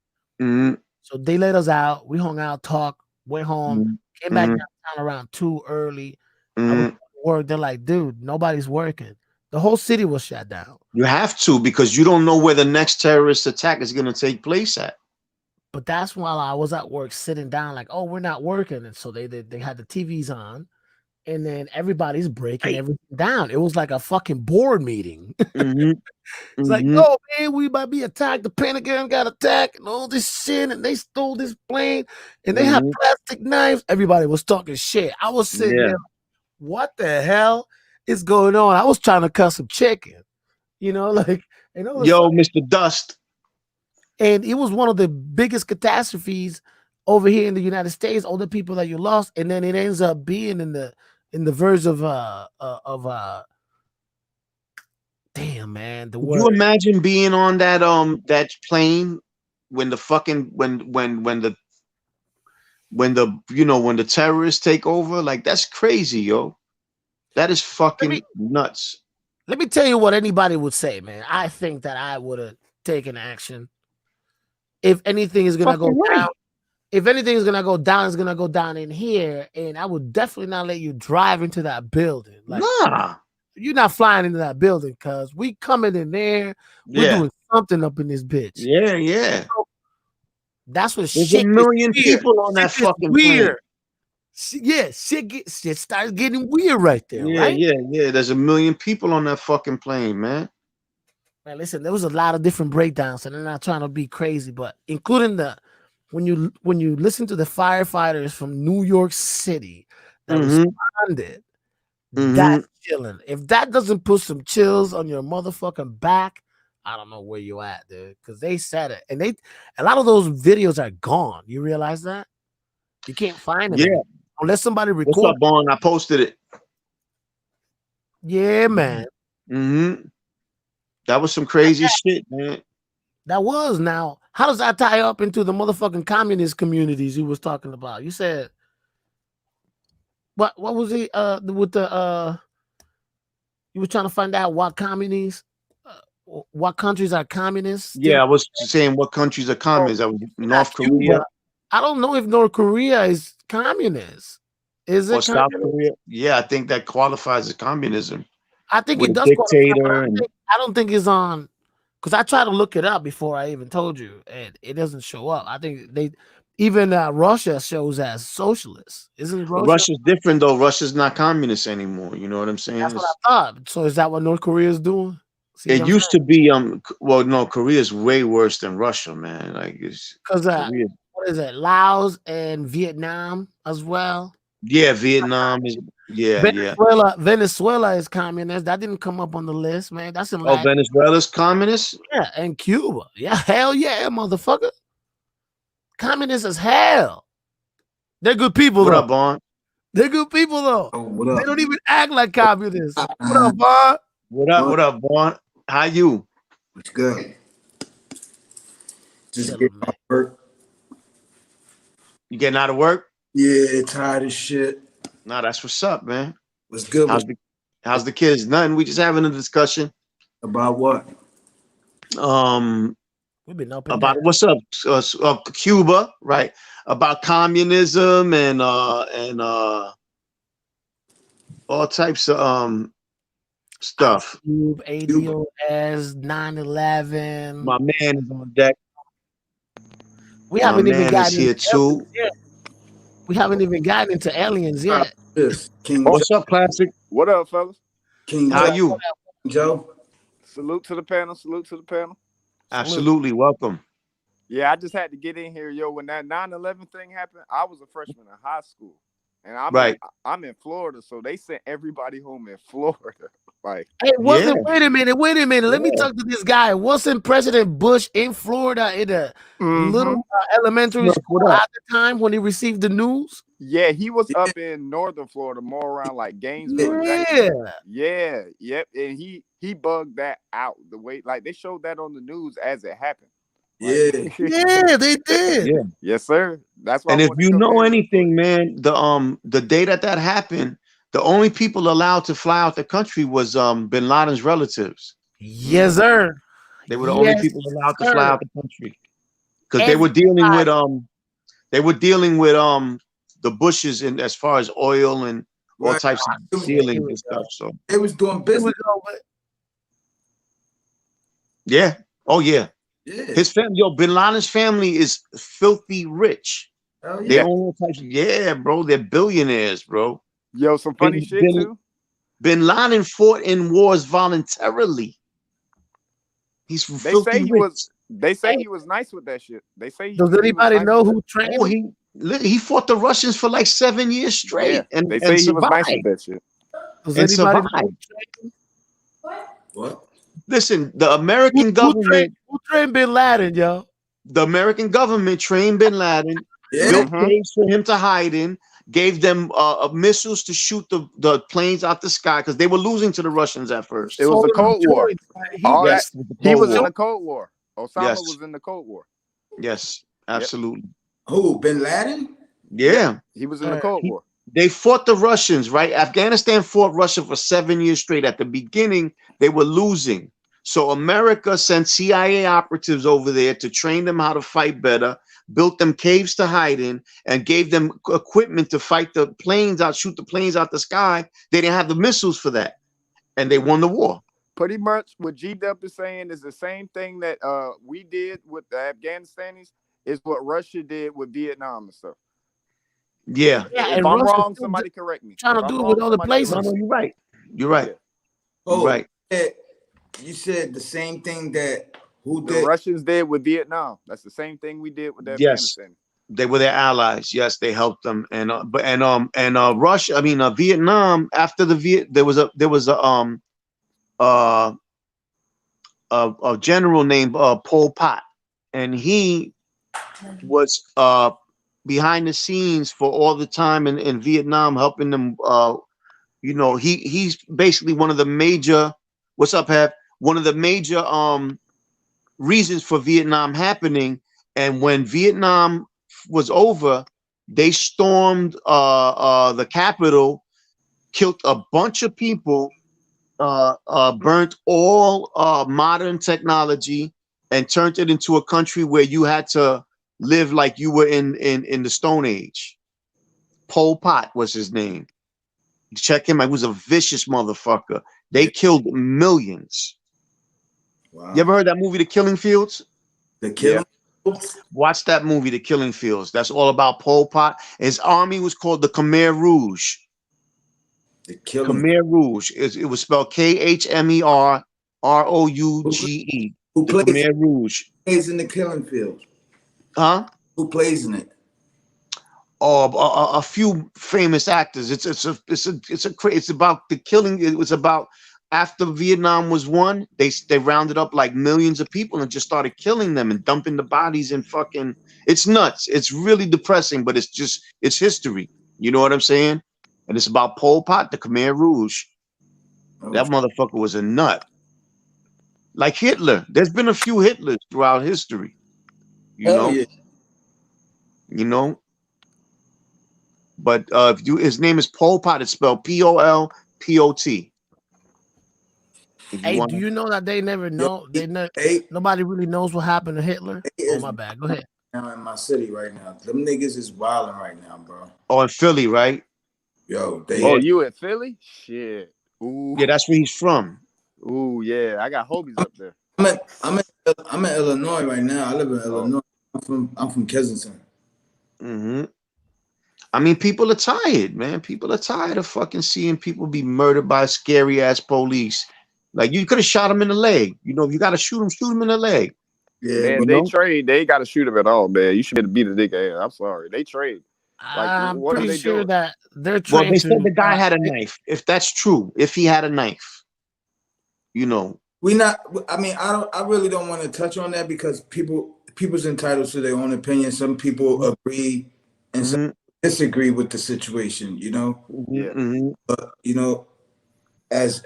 So they let us out. We hung out, talked, went home, came back downtown around 2 early. I was at work. They're like, dude, nobody's working. The whole city was shut down. You have to, because you don't know where the next terrorist attack is going to take place at. But that's while I was at work sitting down like, oh, we're not working. And so they had the TVs on, and then everybody's breaking everything down. It was like a fucking board meeting. It's like, oh, man, we might be attacked. The Pentagon got attacked and all this shit, and they stole this plane, and they have plastic knives. Everybody was talking shit. I was sitting there, what the hell is going on? I was trying to cut some chicken, like, yo, Mr. Dust. And it was one of the biggest catastrophes over here in the United States. All the people that you lost, and then it ends up being in the verge of Damn, man. Could you imagine being on that plane when the fucking when the when the terrorists take over? Like, that's crazy, yo. That is fucking nuts. Let me tell you what anybody would say, man. I think that I would have taken action. If anything is gonna go down, if anything is gonna go down, it's gonna go down in here, and I would definitely not let you drive into that building. Like, nah, you're not flying into that building because we coming in there. We're doing something up in this bitch. Yeah, yeah. So that's what there's a million people on that fucking plane. Shit starts getting weird right there, right? Yeah. There's a million people on that fucking plane, man. Man, listen, there was a lot of different breakdowns, and I'm not trying to be crazy, but including when you listen to the firefighters from New York City that responded, that's chilling. If that doesn't put some chills on your motherfucking back, I don't know where you at, dude. Because they said it, and a lot of those videos are gone. You realize that? You can't find them anymore, unless somebody records. What's up, Bon? I posted it. Yeah, man. That was some crazy shit, man. That was. Now, how does that tie up into the motherfucking communist communities you was talking about? You said what was it with the you were trying to find out what communists what countries are communists? Yeah, I was saying what countries are communists. I was North Korea. Cuba. I don't know if North Korea is communist. Is it or South Korea? Yeah, I think that qualifies as communism. I think it does. Dictator. I don't think it's on, because I tried to look it up before I even told you, and it doesn't show up. I think even Russia shows as socialist. Isn't Russia? Russia's different though. Russia's not communist anymore. You know what I'm saying? That's what I thought. So is that what North Korea is doing? It used to be well, no, Korea is way worse than Russia, man. Like, it's because what is it? Laos and Vietnam as well. Yeah, Vietnam is Venezuela is communist. That didn't come up on the list, man. That's in Venezuela's communist? Yeah, and Cuba. Yeah, hell yeah, motherfucker. Communist as hell. They're good people, What up, Bon? They're good people, though. Oh, what up? They don't even act like communists. What up, Bon? What up, Bon? How you? What's good? Just getting out of work. You getting out of work? Yeah, tired of shit. Nah, that's what's up, man. What's good? How's the kids? Nothing. We just having a discussion. About what? We've been up about down. What's up? Cuba, right? About communism and all types of stuff. ADOS, 9/11. My man is on deck. We haven't even gotten here too. We haven't even gotten into aliens yet. What's up, Classic? What up, fellas? King How you? Joe? Salute to the panel. Salute to the panel. Absolutely. Welcome. Yeah, I just had to get in here, yo. When that 9/11 thing happened, I was a freshman in high school. And I'm in Florida, so they sent everybody home in Florida. Like, hey, wait a minute. Let me talk to this guy. Wasn't President Bush in Florida in a little elementary school at the time when he received the news? Yeah, he was up in northern Florida, more around like Gainesville. Yep. And he bugged that out the way, like they showed that on the news as it happened. Like, yeah, they did. Yeah. Yes, sir. That's why. And if you know anything, man, the day that happened, the only people allowed to fly out the country was Bin Laden's relatives. Yes, sir. They were the only people allowed to fly out the country because they were dealing with the Bushes in as far as oil and all types of dealing and stuff. So they was doing business. Yeah. Oh yeah. His family, Bin Laden's family is filthy rich. Oh, yeah. They own all types of, bro. They're billionaires, bro. Yo, some funny shit too. Bin Laden fought in wars voluntarily. He's filthy rich. They say he was nice with that shit. They say. Does anybody know who trained? Oh, he fought the Russians for like 7 years straight, yeah, and they say he was nice with that shit. Does anybody know what? Listen, the American government who trained Bin Laden, yo. The American government trained Bin Laden, built caves for him to hide in, gave them missiles to shoot the planes out the sky because they were losing to the Russians at first. It was the Cold War. All that, he was in the Cold War. Osama was in the Cold War. Yes, absolutely. Who? Bin Laden? Yeah, he was in the Cold War. They fought the Russians, right? Afghanistan fought Russia for 7 years straight. At the beginning, they were losing. So America sent CIA operatives over there to train them how to fight better, built them caves to hide in, and gave them equipment to fight the planes out, shoot the planes out the sky. They didn't have the missiles for that. And they won the war. Pretty much what G-Dub is saying is the same thing that we did with the Afghanistanis is what Russia did with Vietnam and stuff. Yeah. If I'm wrong, somebody correct me. Trying to do it with other places. No, you're right. You're right. Oh, you're right. You said the same thing that the Russians did with Vietnam. That's the same thing we did with Afghanistan. They were their allies. Yes, they helped them. And Russia. I mean, Vietnam. After the there was a general named Pol Pot, and he was behind the scenes for all the time in Vietnam, helping them. You know, he's basically one of the major. What's up, Hep? One of the major reasons for Vietnam happening. And when Vietnam was over, they stormed the capital, killed a bunch of people, burnt all modern technology, and turned it into a country where you had to live like you were in the Stone Age. Pol Pot was his name. Check him. He was a vicious motherfucker. They killed millions. Wow. You ever heard that movie, The Killing Fields? The Killing Fields? Watch that movie, The Killing Fields. That's all about Pol Pot. His army was called the Khmer Rouge. The Killing Khmer Rouge. It was spelled KHMER ROUGE. Who plays Khmer Rouge? Plays in The Killing Fields? Huh? Who plays in it? A few famous actors. It's about the killing. It was about after Vietnam was won, they rounded up like millions of people and just started killing them and dumping the bodies in fucking. It's nuts. It's really depressing, but it's history. You know what I'm saying? And it's about Pol Pot, the Khmer Rouge. That motherfucker was a nut. Like Hitler. There's been a few Hitlers throughout history. You know. Yeah. You know. But his name is Pol Pot. It's spelled POLPOT. Hey, do you know that they never know? Nobody really knows what happened to Hitler. Oh my bad. Go ahead. Now in my city right now, them niggas is wilding right now, bro. Oh, in Philly, right? Yo, you in Philly? Shit. Ooh. Yeah, that's where he's from. Ooh, yeah. I got homies up there. I'm in Illinois right now. I live in Illinois. I'm from Kensington. Mm-hmm. I mean, people are tired, man. People are tired of fucking seeing people be murdered by scary ass police. Like, you could have shot him in the leg. You know, if you got to shoot him in the leg. Yeah, man, they trade. They got to shoot him at all, man. You should be able to beat a dick ass. I'm sorry. They trade. Like, I'm pretty sure that they're trained. Well, they said the guy had a knife. If that's true, if he had a knife, you know. I really don't want to touch on that because people's entitled to their own opinion. Some people agree and some disagree with the situation, you know. Mm-hmm. But you know, as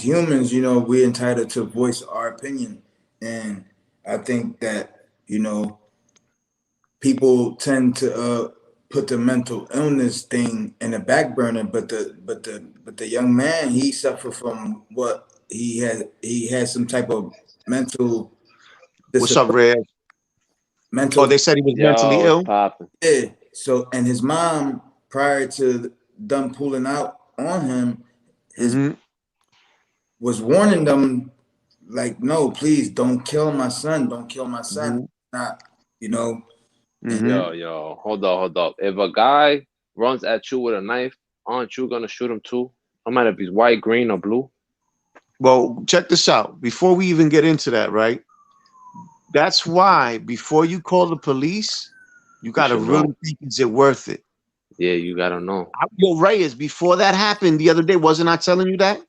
humans, you know, we're entitled to voice our opinion, and I think that, you know, people tend to put the mental illness thing in the back burner, but the young man, he suffered from what he had some type of mental. What's up, Red? Mental. Oh, they said he was mentally ill. Yeah. So, and his mom, prior to them pulling out on him, was warning them, like, no, please don't kill my son. Don't kill my son. Not, you know. Yo, hold up. If a guy runs at you with a knife, aren't you gonna shoot him too? No matter if he's white, green, or blue. Well, check this out. Before we even get into that, right? That's why before you call the police, you gotta really think, is it worth it? Yeah, you gotta know. Yo, Reyes, before that happened the other day, wasn't I telling you that?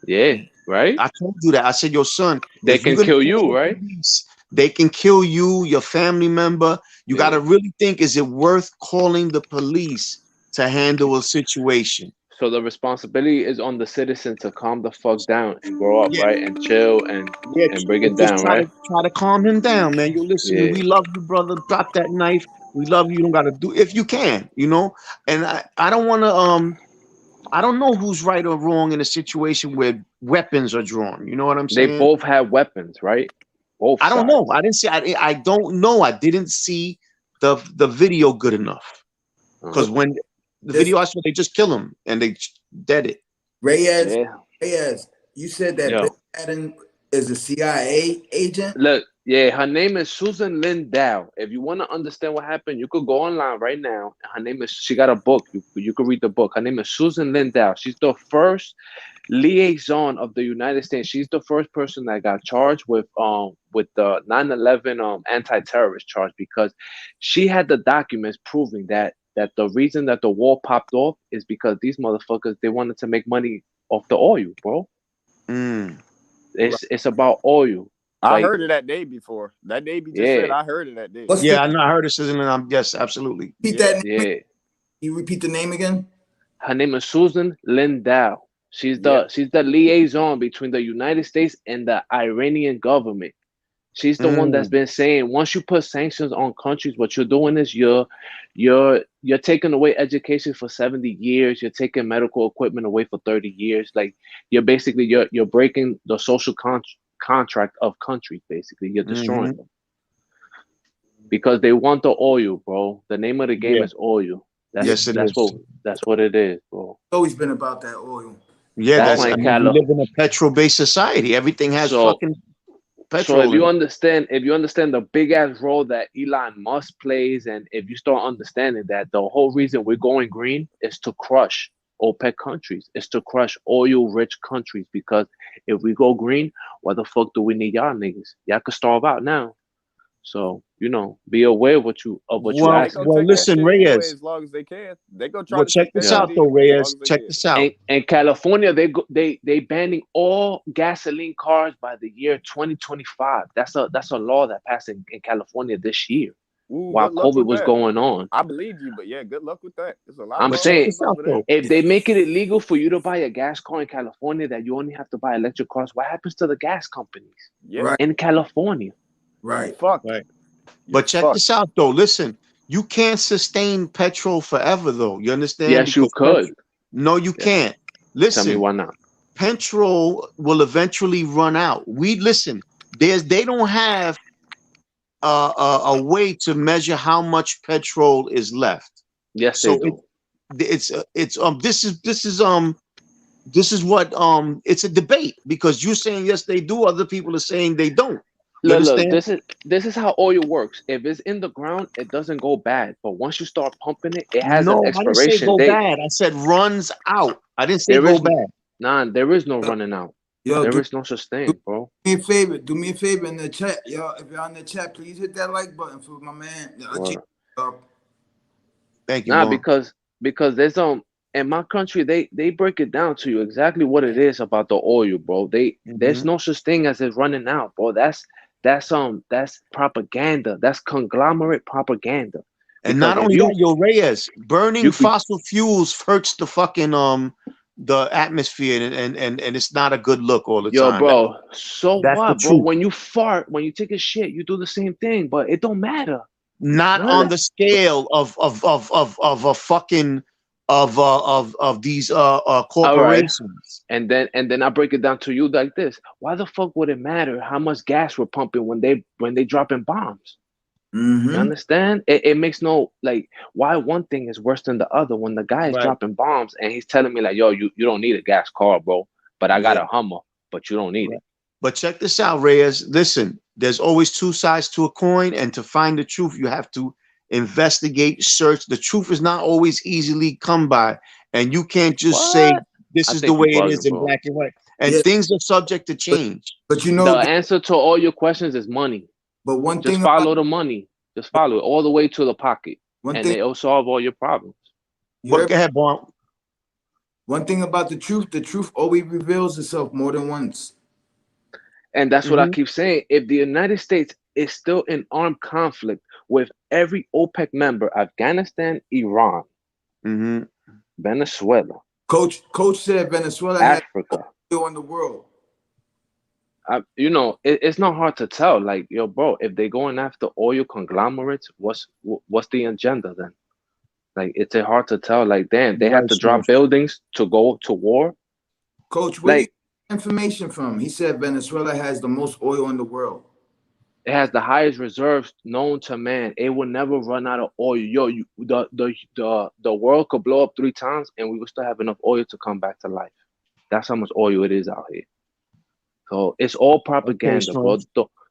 Yeah, right? I told you that. I said, yo, son, they can kill you, right? Police, they can kill you, your family member. You got to really think, is it worth calling the police to handle a situation. So the responsibility is on the citizen to calm the fuck down and grow up, right? And chill and bring it just down, right? try to calm him down, man. You listen, Yeah. we love you, brother. Drop that knife. We love you. You don't gotta do if you can, you know. And I don't wanna I don't know who's right or wrong in a situation where weapons are drawn. You know what I'm They saying? both had weapons, right? Both I don't sides. know. I didn't see. I don't know. I didn't see the video good enough because when the video I saw, they just kill him and they dead it. Reyes, you said that Bin Laden is a CIA agent. Look, yeah, her name is Susan Lindau. If you want to understand what happened, you could go online right now. Her name is. She got a book. You could read the book. Her name is Susan Lindau. She's the first liaison of the United States. She's the first person that got charged with the 9/11 anti-terrorist charge because she had the documents proving that the reason that the war popped off is because these motherfuckers, they wanted to make money off the oil, bro. It's about oil. I heard it that day before. That day just said I heard it that day. I know I heard it, Susan, and I'm yes, absolutely. Repeat that name. You repeat the name again? Her name is Susan Lindau. She's the liaison between the United States and the Iranian government. She's the one that's been saying once you put sanctions on countries, what you're doing is you're taking away education for 70 years. You're taking medical equipment away for 30 years. Like you're basically you're breaking the social contract of countries. Basically, you're destroying them because they want the oil, bro. The name of the game is oil. That's what it is, bro. It's always been about that oil. Yeah, that's we live in a petrol-based society. Everything has fucking petrol. So if you understand the big ass role that Elon Musk plays, and if you start understanding that the whole reason we're going green is to crush OPEC countries, is to crush oil-rich countries, because if we go green, why the fuck do we need y'all niggas? Y'all could starve out now. So, be aware of what you ask. Well, listen, Reyes. As long as they can, they go try to check this out, though, Reyes. Check this out. In California, they banning all gasoline cars by the year 2025. That's a law that passed in California this year. While COVID was going on. I believe you, but yeah, good luck with that. There's a lot. I'm saying, if they make it illegal for you to buy a gas car in California, that you only have to buy electric cars, what happens to the gas companies in California? Right. Right. But check this out, though. Listen, you can't sustain petrol forever, though. You understand? Yes, you could. No, you can't. Listen. Tell me why not. Petrol will eventually run out. They don't have a way to measure how much petrol is left. Yes, they do. This is what it's a debate, because you're saying yes they do, other people are saying they don't. Look, this is how oil works. If it's in the ground, it doesn't go bad. But once you start pumping it, it has an expiration I didn't say go date. bad. I said runs out. I didn't say go bad. Nah, there is no running out. There is no such thing, bro. Do me a favor in the chat, y'all. If you're on the chat, please hit that like button for my man. Thank you. Nah, because there's in my country, they break it down to you exactly what it is about the oil, bro. There's no such thing as it running out, bro. That's propaganda. That's conglomerate propaganda. And not only that, Reyes, burning fossil fuels hurts the fucking the atmosphere, and it's not a good look all the time. Bro. So what, bro? When you fart, when you take a shit, you do the same thing, but it don't matter. Not on the scale of a fucking of these corporations. Right. And then I break it down to you like this: why the fuck would it matter how much gas we're pumping when they dropping bombs? You understand? It makes no, like, why one thing is worse than the other when the guy is dropping bombs and he's telling me like, yo, you don't need a gas car, bro, but I got a Hummer, but you don't need it. But check this out, Reyes. Listen, there's always two sides to a coin, and to find the truth, you have to investigate, search. The truth is not always easily come by, and you can't just say this is the way it is in black and white. And things are subject to change. But the answer to all your questions is money. But one thing, just follow the money. Just follow it all the way to the pocket, and it'll solve all your problems. Go ahead, Bob. One thing about the truth always reveals itself more than once. And that's what I keep saying. If the United States is still in armed conflict with every OPEC member, Afghanistan, Iran, Venezuela. Coach said Venezuela Africa. has oil in the world. You know, it's not hard to tell. Like, yo, bro, if they're going after oil conglomerates, what's the agenda then? Like, it's hard to tell. Like, damn, they have to drop buildings to go to war. Coach, where like, information from? He said Venezuela has the most oil in the world. It has the highest reserves known to man. It will never run out of oil. Yo, the world could blow up 3 times and we will still have enough oil to come back to life. That's how much oil it is out here. So it's all propaganda, bro.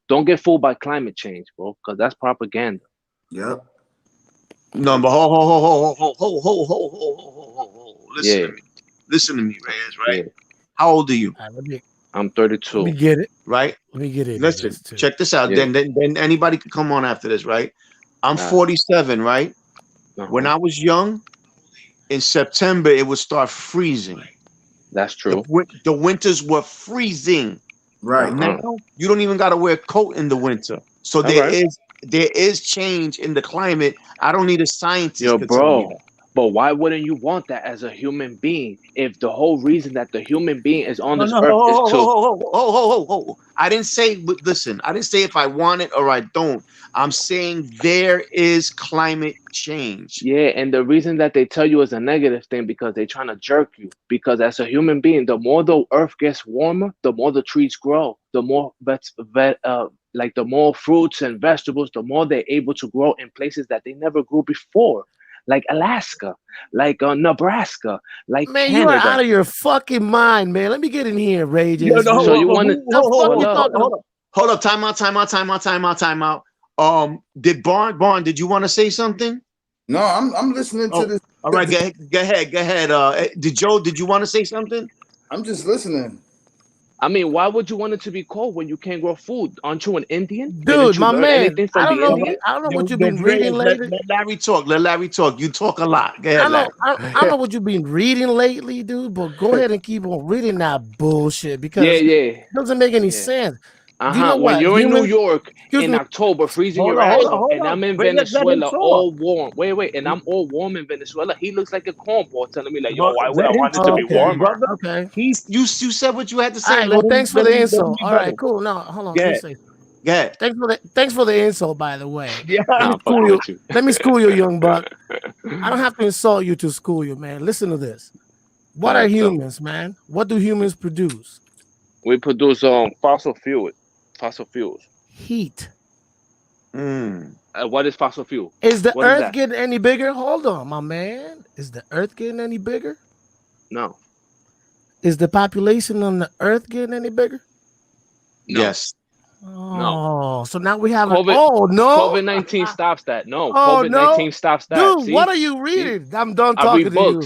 Don't get fooled by climate change, bro, because that's propaganda. Yep. No, but ho. Listen to me, Reyes, right? Yeah. How old are you? I'm 32. Let me get it. Right? Let me get it. Listen, check this out. Yeah. Then anybody could come on after this, right? I'm 47, right? When I was young, in September, it would start freezing. That's true. The winters were freezing. Right. Now, you don't even got to wear a coat in the winter. So there is change in the climate. I don't need a scientist to tell me that. But why wouldn't you want that as a human being if the whole reason that the human being is on this earth is to... I didn't say, listen, I didn't say if I want it or I don't. I'm saying there is climate change. Yeah, and the reason that they tell you is a negative thing because they're trying to jerk you. Because as a human being, the more the earth gets warmer, the more the trees grow. The more like the more fruits and vegetables, the more they're able to grow in places that they never grew before. Like Alaska, like Nebraska, like man, Canada. You are out of your fucking mind, man. Let me get in here, Rage. So you want to hold up, time out. Did Barn, did you want to say something? No, I'm listening to this. All right, go ahead. Did you want to say something? I'm just listening. I mean, why would you want it to be cold when you can't grow food? Aren't you an Indian? Dude, my man, I don't know what you've been reading lately. Let Larry talk. You talk a lot. Go ahead, I don't know what you've been reading lately, dude, but go ahead and keep on reading that bullshit because it doesn't make any sense. You know when you're in New York in October, freezing your ass off, and I'm in Venezuela all warm. Wait, and I'm all warm in Venezuela. He looks like a cornball telling me like, yo, why would I want it to be warmer? Okay. You said what you had to say. All right, well, thanks for the insult. All right, cool. No, hold on. Yeah. Thanks for the insult, by the way. Yeah. Let me school you, young buck. I don't have to insult you to school you, man. Listen to this. What are humans, man? What do humans produce? We produce fossil fuels. Heat. What is fossil fuel? Is the Earth getting any bigger? Hold on, my man. Is the Earth getting any bigger? No. Is the population on the Earth getting any bigger? No. Yes. Oh, no. So now we have COVID-19 stops that. No, COVID-19 stops that. Dude, what are you reading? I'm done talking to you.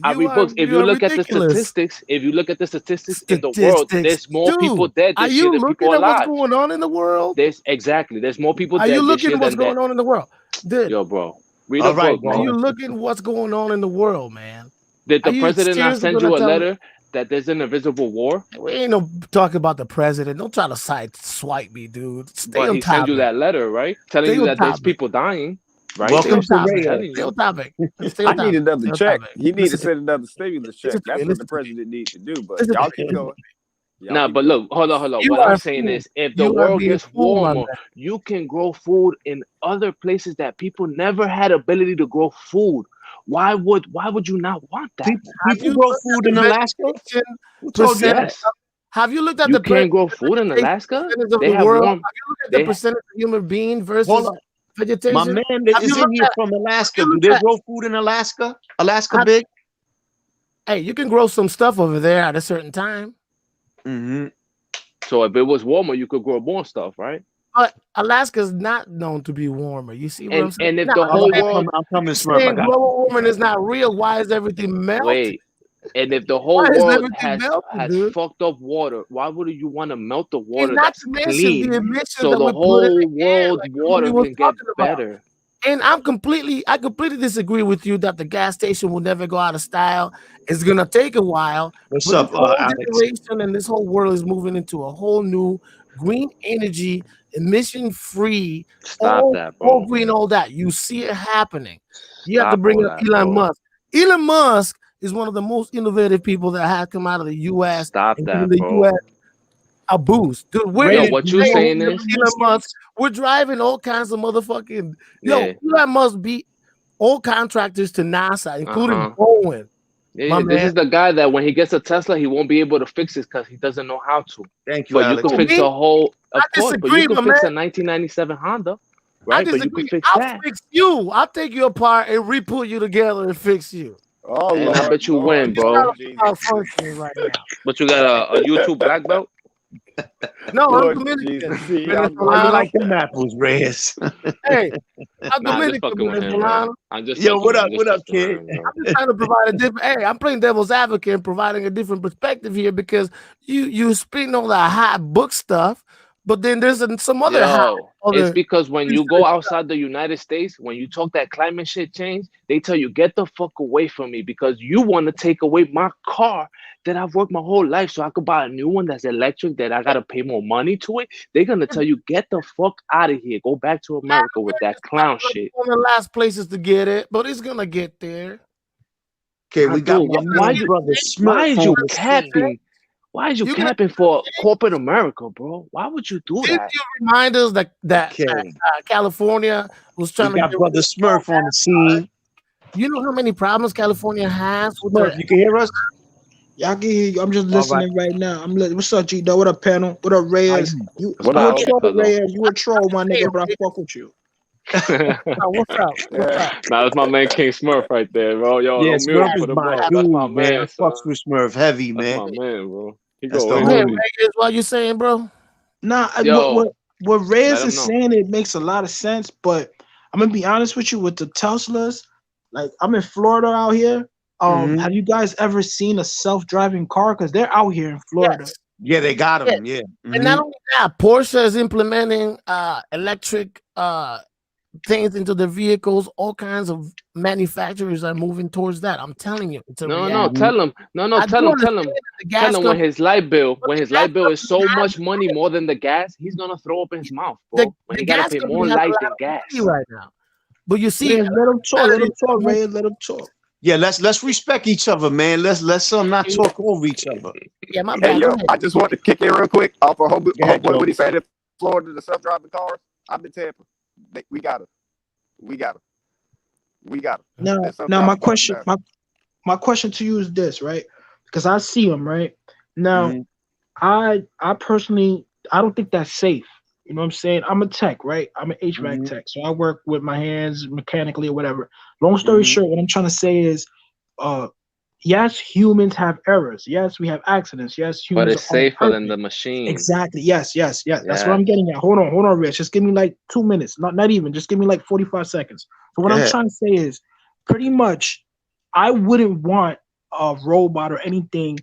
I read books. If you look at the statistics, in the world, there's more people dead this year than people alive. What's going on in the world? There's more people dead this year. Are you looking at what's going on in the world? Dude. Yo, bro. Read a book, bro. Are you looking what's going on in the world, man? Did the president not send you a letter that there's an invisible war? We ain't no talking about the president. Don't try to swipe me, dude. Stay on he topic. sent you that letter, right? Telling you that there's people dying. Right? Welcome to Ray. Stay on topic. I need another check. He needs to send another stimulus check. That's what the president needs to do. But y'all keep going. But look, hold on. What I'm saying is, if the world gets warmer, you can grow food in other places that people never had ability to grow food. Why would you not want that? People grow food in Alaska. Yes. Have you looked at you can't grow food in Alaska? They have warm. Have you looked at the percentage of human being versus vegetation? My man is in here from Alaska. Do they grow food in Alaska? Alaska big? Hey, you can grow some stuff over there at a certain time. Mm-hmm. So if it was warmer, you could grow more stuff, right? But Alaska is not known to be warmer. You see what I'm saying? And if the whole world, I'm coming from global warming is not real, why is everything melting? Wait. And if the whole world has fucked up water, why would you want to melt the water that's clean so the whole world water can get better? And I completely disagree with you that the gas station will never go out of style. It's gonna take a while. What's up, Alex? And this whole world is moving into a whole new green energy, emission-free. Stop that, bro. All green, all that. You see it happening. You have to bring up Elon Musk. Elon Musk is one of the most innovative people that has come out of the U.S. Stop and that, giving the bro. U.S. a boost. Dude, What you saying is Elon Musk, we're driving all kinds of motherfucking Elon Musk beat all contractors to NASA, including Boeing. Yeah, this is the guy that when he gets a Tesla, he won't be able to fix it because he doesn't know how to. Thank you, but Alex. you can fix a whole, of course, but you can fix a 1997 Honda, right? But you can fix that. I'll fix you. I'll take you apart and re-put you together and fix you. Oh, and I bet you win, bro. Right now. But you got a YouTube black belt? No, I'm Dominican. How you like them apples, Reyes? Hey, I'm Dominican. Yo, what up, kid? I'm just trying to provide a different. Hey, I'm playing devil's advocate and providing a different perspective here because you spitting all that hot book stuff, but then there's some other. It's because when you go outside the United States, when you talk that climate shit change, they tell you get the fuck away from me because you want to take away my car that I've worked my whole life so I could buy a new one that's electric that I gotta pay more money to it. They're gonna tell you get the fuck out of here, go back to America with that clown shit. One of the last places to get it, but it's gonna get there. Okay, we got why is you capping? Why is you capping for corporate America, bro? Why would you do that? Did you remind us that California was trying to get Brother Smurf on the scene? You know how many problems California has with Smurf, you can hear us? Y'all can hear you. I'm just listening right now. What's up, G? What up, panel? What up, Reyes? You a troll, Reyes? You a troll, my nigga, but I fuck with you. What's up? Nah, that's my man King Smurf right there, bro. Yo, yeah, Smurf is my dude, man. Fucks with Smurf heavy, man. That's my man, bro. That's what you saying, bro? Nah, what Reyes is saying, it makes a lot of sense, but I'm gonna be honest with you with the Teslas. Like, I'm in Florida out here. Have you guys ever seen a self-driving car? Because they're out here in Florida. Yes. Yeah, they got them. Yeah. And not only that, Porsche is implementing electric things into their vehicles. All kinds of manufacturers are moving towards that. I'm telling you. Tell him. Tell him when his light bill is so much money more than the gas, he's gonna throw up in his mouth, bro. When he gotta pay more light than gas right now. But you see, let him talk, Ray. Let him talk. Yeah, let's respect each other, man. Let's not talk over each other. Yeah, my bad. Hey, I just want to kick in real quick off of what he said in Florida, the self-driving cars. I've been Tampa. We got it. Now my question to you is this, right? Because I see them, right? Now, I personally, I don't think that's safe. You know what I'm saying? I'm a tech, right? I'm an HVAC tech. So I work with my hands mechanically or whatever. Long story short, what I'm trying to say is, yes, humans have errors. Yes, we have accidents. Yes, humans. But it's safer than the machine. Exactly. Yes. That's what I'm getting at. Hold on, Rich. Just give me like 2 minutes. Not even. Just give me like 45 seconds. So what I'm trying to say is, pretty much, I wouldn't want a robot or anything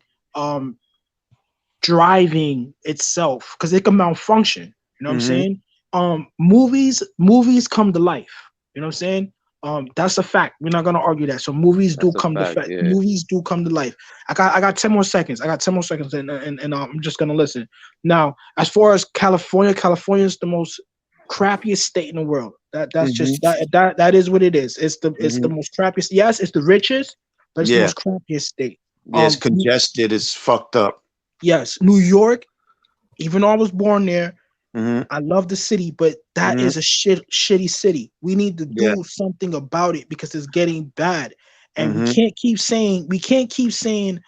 driving itself because it can malfunction. You know what I'm saying? Movies come to life. You know what I'm saying? That's a fact. We're not gonna argue that. So movies do come to life. Movies do come to life. I got 10 more seconds. And I'm just gonna listen. Now, as far as California is the most crappiest state in the world. That's just that is what it is. It's the most crappiest. Yes, it's the richest, but it's the most crappiest state. Yeah, it's congested. It's fucked up. Yes, New York. Even though I was born there. I love the city, but that is a shitty city. We need to do something about it because it's getting bad. And we can't keep saying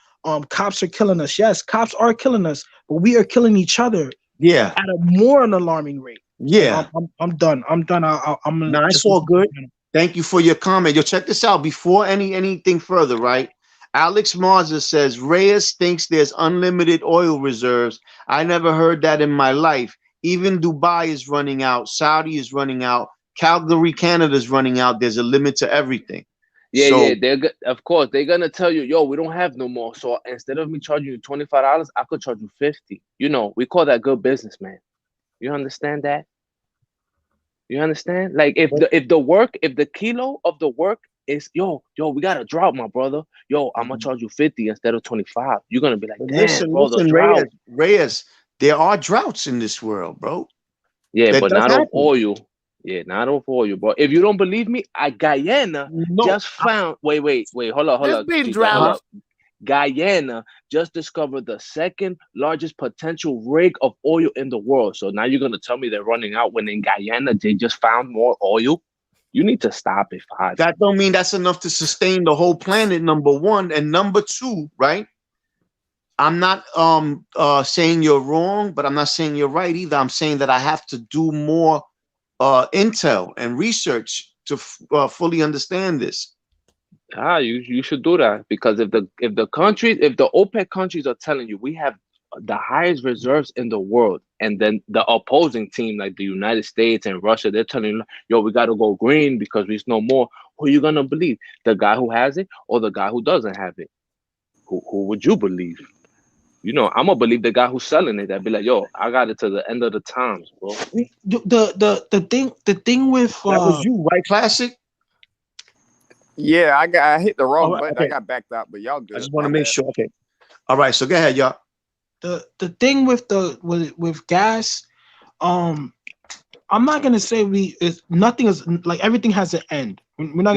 cops are killing us. Yes, cops are killing us, but we are killing each other at a more an alarming rate. Yeah. I'm done. No, it's all good. Thank you for your comment. Yo, check this out. Before anything further, right? Alex Marza says Reyes thinks there's unlimited oil reserves. I never heard that in my life. Even Dubai is running out. Saudi is running out. Calgary, Canada is running out. There's a limit to everything. Yeah. Of course, they're gonna tell you, yo, we don't have no more. So instead of me charging you $25, I could charge you $50. You know, we call that good business, man. You understand that? You understand? Like if the kilo of the work is yo, we got a drought, my brother. Yo, I'm gonna charge you 50 instead of 25. You're gonna be like, damn, listen, Reyes. There are droughts in this world, bro. Yeah, but not of oil. Yeah, not over oil, bro. If you don't believe me, Guyana just found. Wait, hold up. Guyana just discovered the second largest potential rig of oil in the world. So now you're gonna tell me they're running out when in Guyana they just found more oil? You need to stop it, Faz. That don't mean that's enough to sustain the whole planet, number one. And number two, right? I'm not saying you're wrong, but I'm not saying you're right either. I'm saying that I have to do more intel and research to fully understand this. You should do that, because if the OPEC countries are telling you we have the highest reserves in the world, and then the opposing team like the United States and Russia, they're telling you, yo, we got to go green because we know more, who are you gonna believe? The guy who has it or the guy who doesn't have it? Who would you believe? You know, I'm gonna believe the guy who's selling it. I'd be like, yo, I got it to the end of the times, bro. The thing with that was you, right, Classic? Yeah, I hit the wrong button. Okay. I got backed out, but y'all good. I just want to make sure. Okay. All right, so go ahead, y'all. The thing with gas, I'm not gonna say nothing is like everything has an end. We're not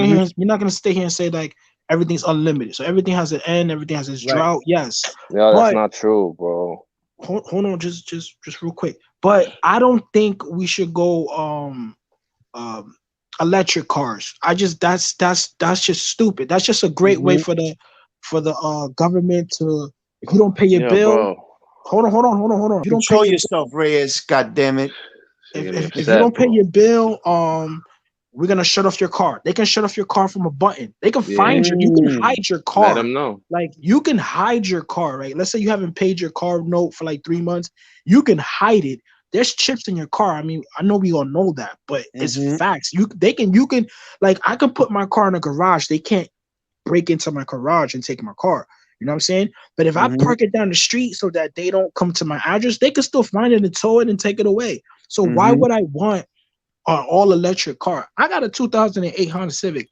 gonna stay here and say like everything's unlimited. So everything has an end, everything has its drought. Yes. Yeah, that's not true, bro. Hold on, just real quick. But I don't think we should go electric cars. That's just stupid. That's just a great way for the government to, if you don't pay your bill. Bro. Hold on. If you don't control yourself, Reyes. God damn it. If you don't pay your bill, we're gonna shut off your car. They can shut off your car from a button. They can find you. You can hide your car. Let them know. Like you can hide your car, right? Let's say you haven't paid your car note for like 3 months. You can hide it. There's chips in your car. I mean, I know we all know that, but it's facts. You can like I can put my car in a garage. They can't break into my garage and take my car. You know what I'm saying? But if I park it down the street so that they don't come to my address, they can still find it and tow it and take it away. So why would I want an all-electric car? I got a 2008 Honda Civic.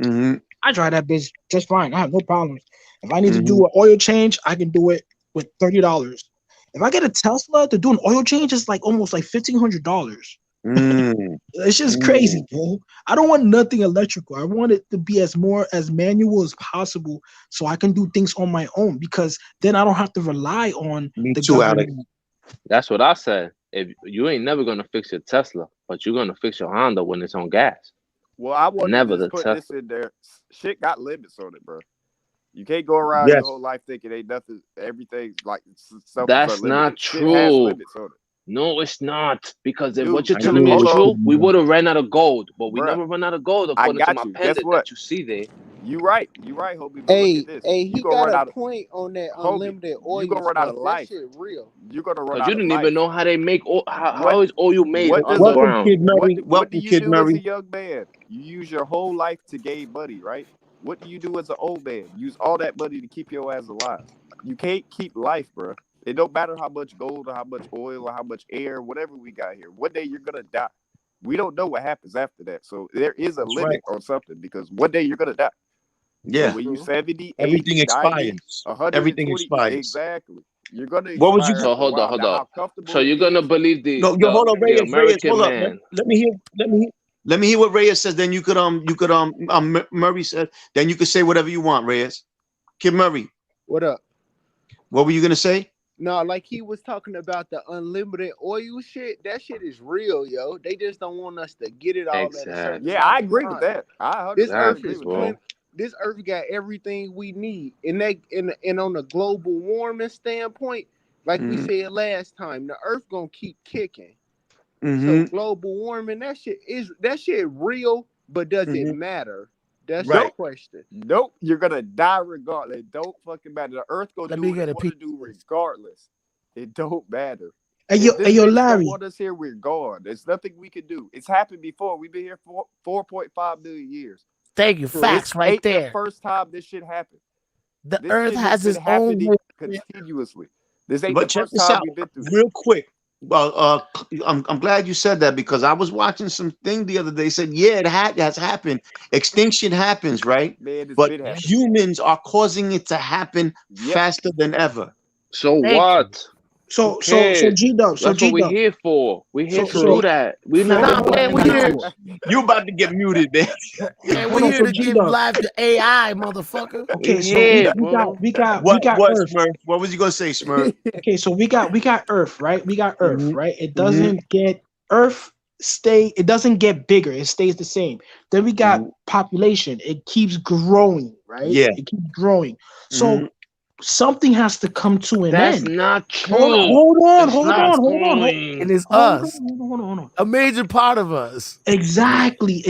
I drive that bitch just fine. I have no problems. If I need to do an oil change, I can do it with $30. If I get a Tesla to do an oil change, it's like almost like $1,500. It's just crazy, bro. I don't want nothing electrical. I want it to be as manual as possible, so I can do things on my own, because then I don't have to rely on the government. Alex. That's what I said. If you ain't never gonna fix your Tesla, but you're gonna fix your Honda when it's on gas. Well, I want to put this in there. Shit got limits on it, bro. You can't go around your whole life thinking ain't nothing. Everything's like that's not true. No, it's not, because if what you're telling me is true, we would have ran out of gold, but we never run out of gold according to my pendant that you see there. You right, Hobie. Hey, he got a point on that unlimited oil. You gonna run out of life. That shit real. You gonna run out of life. You didn't even know how they make oil. How is oil made underground? What do you do as a young man? You use your whole life to gain money, right? What do you do as an old man? Use all that money to keep your ass alive. You can't keep life, bro. It don't matter how much gold or how much oil or how much air, whatever we got here. One day you're gonna die. We don't know what happens after that. So there is a limit on something, because one day you're gonna die. Yeah. So when you 70, 80, everything 90, expires. 120, everything expires. Exactly. You're gonna. What would you? So hold on. So you're gonna believe the hold on, Reyes, American hold man? Up. Let me hear what Reyes says. Then you could Murray said. Then you could say whatever you want, Reyes. Kid Murray. What up? What were you gonna say? No, like he was talking about the unlimited oil shit. That shit is real, yo. They just don't want us to get it all. Exactly. Yeah, I agree with that. This earth got everything we need, and on a global warming standpoint, like we said last time, the earth gonna keep kicking. So global warming, that shit real, but does it matter? That's the question. Nope, you're gonna die regardless. It don't fucking matter. The earth gonna do what it want to do regardless. It don't matter. Hey yo, Larry. Want us here? We're gone. There's nothing we can do. It's happened before. We've been here for 4.5 million years. Thank you. Facts right there. The first time this shit happened. The earth has its own continuously. This ain't the first time we've been through this. Real quick. Well, I'm glad you said that, because I was watching some thing the other day. Said, it has happened. Extinction happens, right? Man, but humans are causing it to happen faster than ever. So what? So G-Dub. That's what we're here for. We're here to do that. We're not. Man, we're here. You about to get muted, man. Man, we're here to give life to AI, motherfucker. Okay, so we got Earth. Smurf? What was you gonna say, Smurf? Okay, so we got Earth, right? We got Earth, right? It doesn't get Earth it doesn't get bigger, it stays the same. Then we got population, it keeps growing, right? Yeah, it keeps growing. So something has to come to an end. That's not true. Hold on. And it's us. Hold on. A major part of us. Exactly.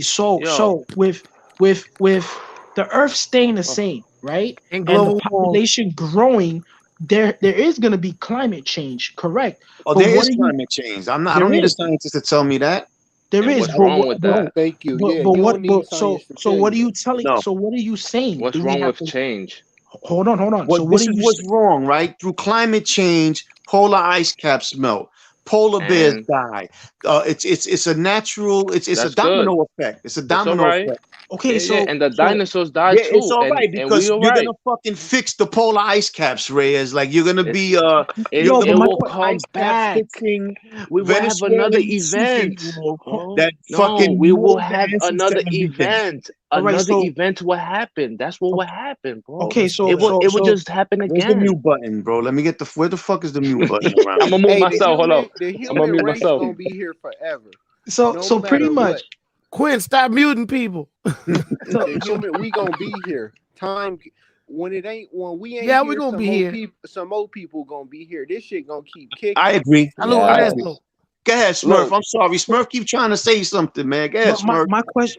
So with the Earth staying the same, right? And the population growing, there is going to be climate change, correct? Oh, there is climate change. I don't need a scientist to tell me that. There is. What's wrong with that? Thank you. So what are you telling? No. So what are you saying? What's wrong with change? Hold on. So what's wrong, right? Through climate change, polar ice caps melt. Polar bears die. It's a natural. It's a domino effect. It's a domino effect. Okay, and the dinosaurs died too. It's all right because you're gonna fucking fix the polar ice caps, Reyes. Like you're gonna be it will come back. We will have another event. We will have another event. Another event will happen. That's what will happen, bro. Okay, so it will just happen again. Where's the mute button, bro? Let me get where the fuck is the mute button around? I'm gonna move myself. Hold on. The human race gonna be here forever. So pretty much. Quinn, stop muting people. We gonna be here. Time when we ain't. Yeah, we gonna be here. Some old people gonna be here. This shit gonna keep kicking. I agree. Go ahead, Smurf. I'm sorry, Smurf. Keep trying to say something, man. Go ahead, Smurf.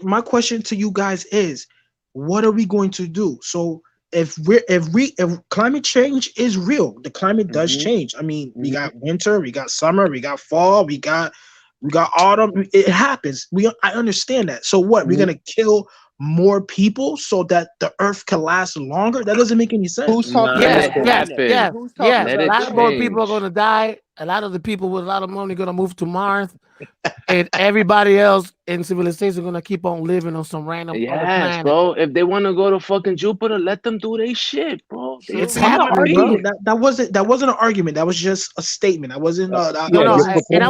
My question to you guys is, what are we going to do? So if climate change is real, the climate does change. I mean, we got winter, we got summer, we got fall, we got autumn. It happens. I understand that. So what? We're gonna kill more people so that the Earth can last longer? That doesn't make any sense. Who's talking? Yeah. A lot more people are gonna die. A lot of the people with a lot of money are gonna move to Mars, and everybody else in civilization are gonna keep on living on some random other planet. Bro. If they want to go to fucking Jupiter, let them do their shit, bro. It's happening, bro. That wasn't an argument. That was just a statement. I wasn't. And I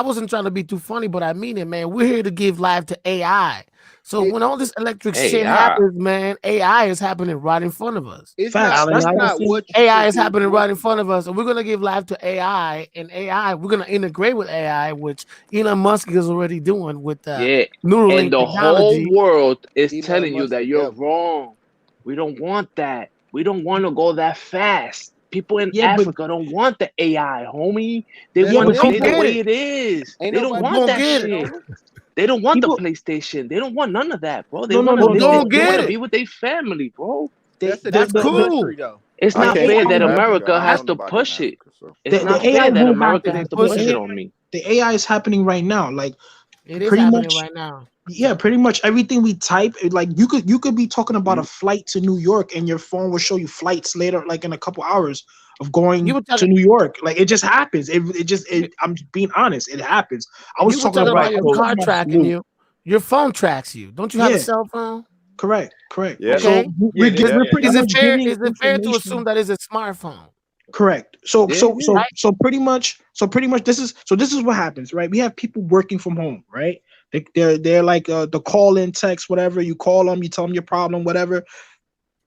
wasn't trying to be too funny, but I mean it, man. We're here to give life to AI. So when all this electric shit happens, man, AI is happening right in front of us. AI is happening right in front of us, and we're gonna give life to AI. And AI, we're gonna integrate with AI, which Elon Musk is already doing with Neuralink and the technology. whole world is telling you that you're wrong. We don't want that. We don't want to go that fast. People in Africa don't want the AI, homie. They want to stay the way it is. They don't want that shit. They don't want the PlayStation. They don't want none of that, bro. They want to be with their family, bro. That's cool. It's not fair that America has to push it. It's not fair that America has to push it on me. The AI is happening right now. Like it is happening right now. Yeah, pretty much everything we type, like you could be talking about a flight to New York, and your phone will show you flights later, like in a couple hours of going to New York. Like it just happens. I'm being honest. It happens. I was talking about your car tracking you. Your phone tracks you. Don't you have a cell phone? Correct. Yeah. Okay. So is it fair to assume that is a smartphone? Correct. So pretty much this is what happens, right? We have people working from home, right? They're like the call-in text, whatever. You call them, you tell them your problem, whatever.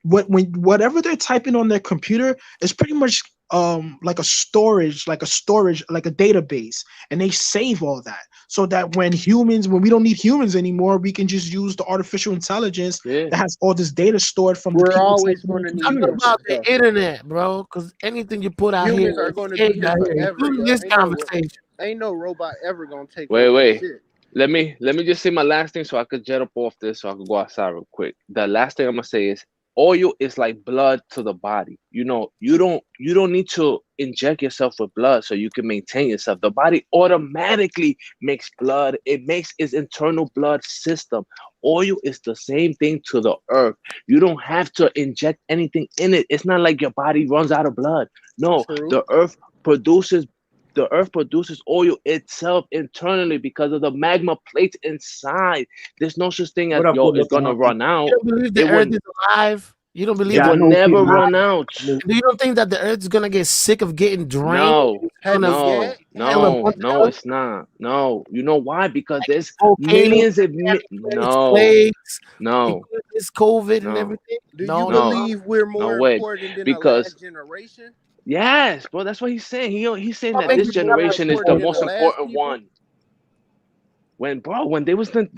Whatever they're typing on their computer is pretty much like a storage, like a database, and they save all that so that when we don't need humans anymore, we can just use the artificial intelligence that has all this data stored from. We're always going to need about the internet, bro, because anything you put out humans are going to be here forever. This conversation. Ain't no robot ever going to take. Wait. Shit. Let me just say my last thing so I could jet up off this so I could go outside real quick. The last thing I'm gonna say is oil is like blood to the body. You don't need to inject yourself with blood so you can maintain yourself. The body automatically makes blood. It makes its internal blood system. Oil is the same thing to the earth. You don't have to inject anything in it. It's not like your body runs out of blood. No, the earth produces oil itself internally because of the magma plates inside. There's no such thing as it's gonna run out. You believe the earth is alive? You don't believe it will never run out. Do you don't think that the earth's gonna get sick of getting drained? No, it's not. No, you know why? Because there's millions of it's COVID and everything. Do you believe we're more important than the last generation? Yes, bro. That's what he's saying. He's saying that this generation is the most important one. When they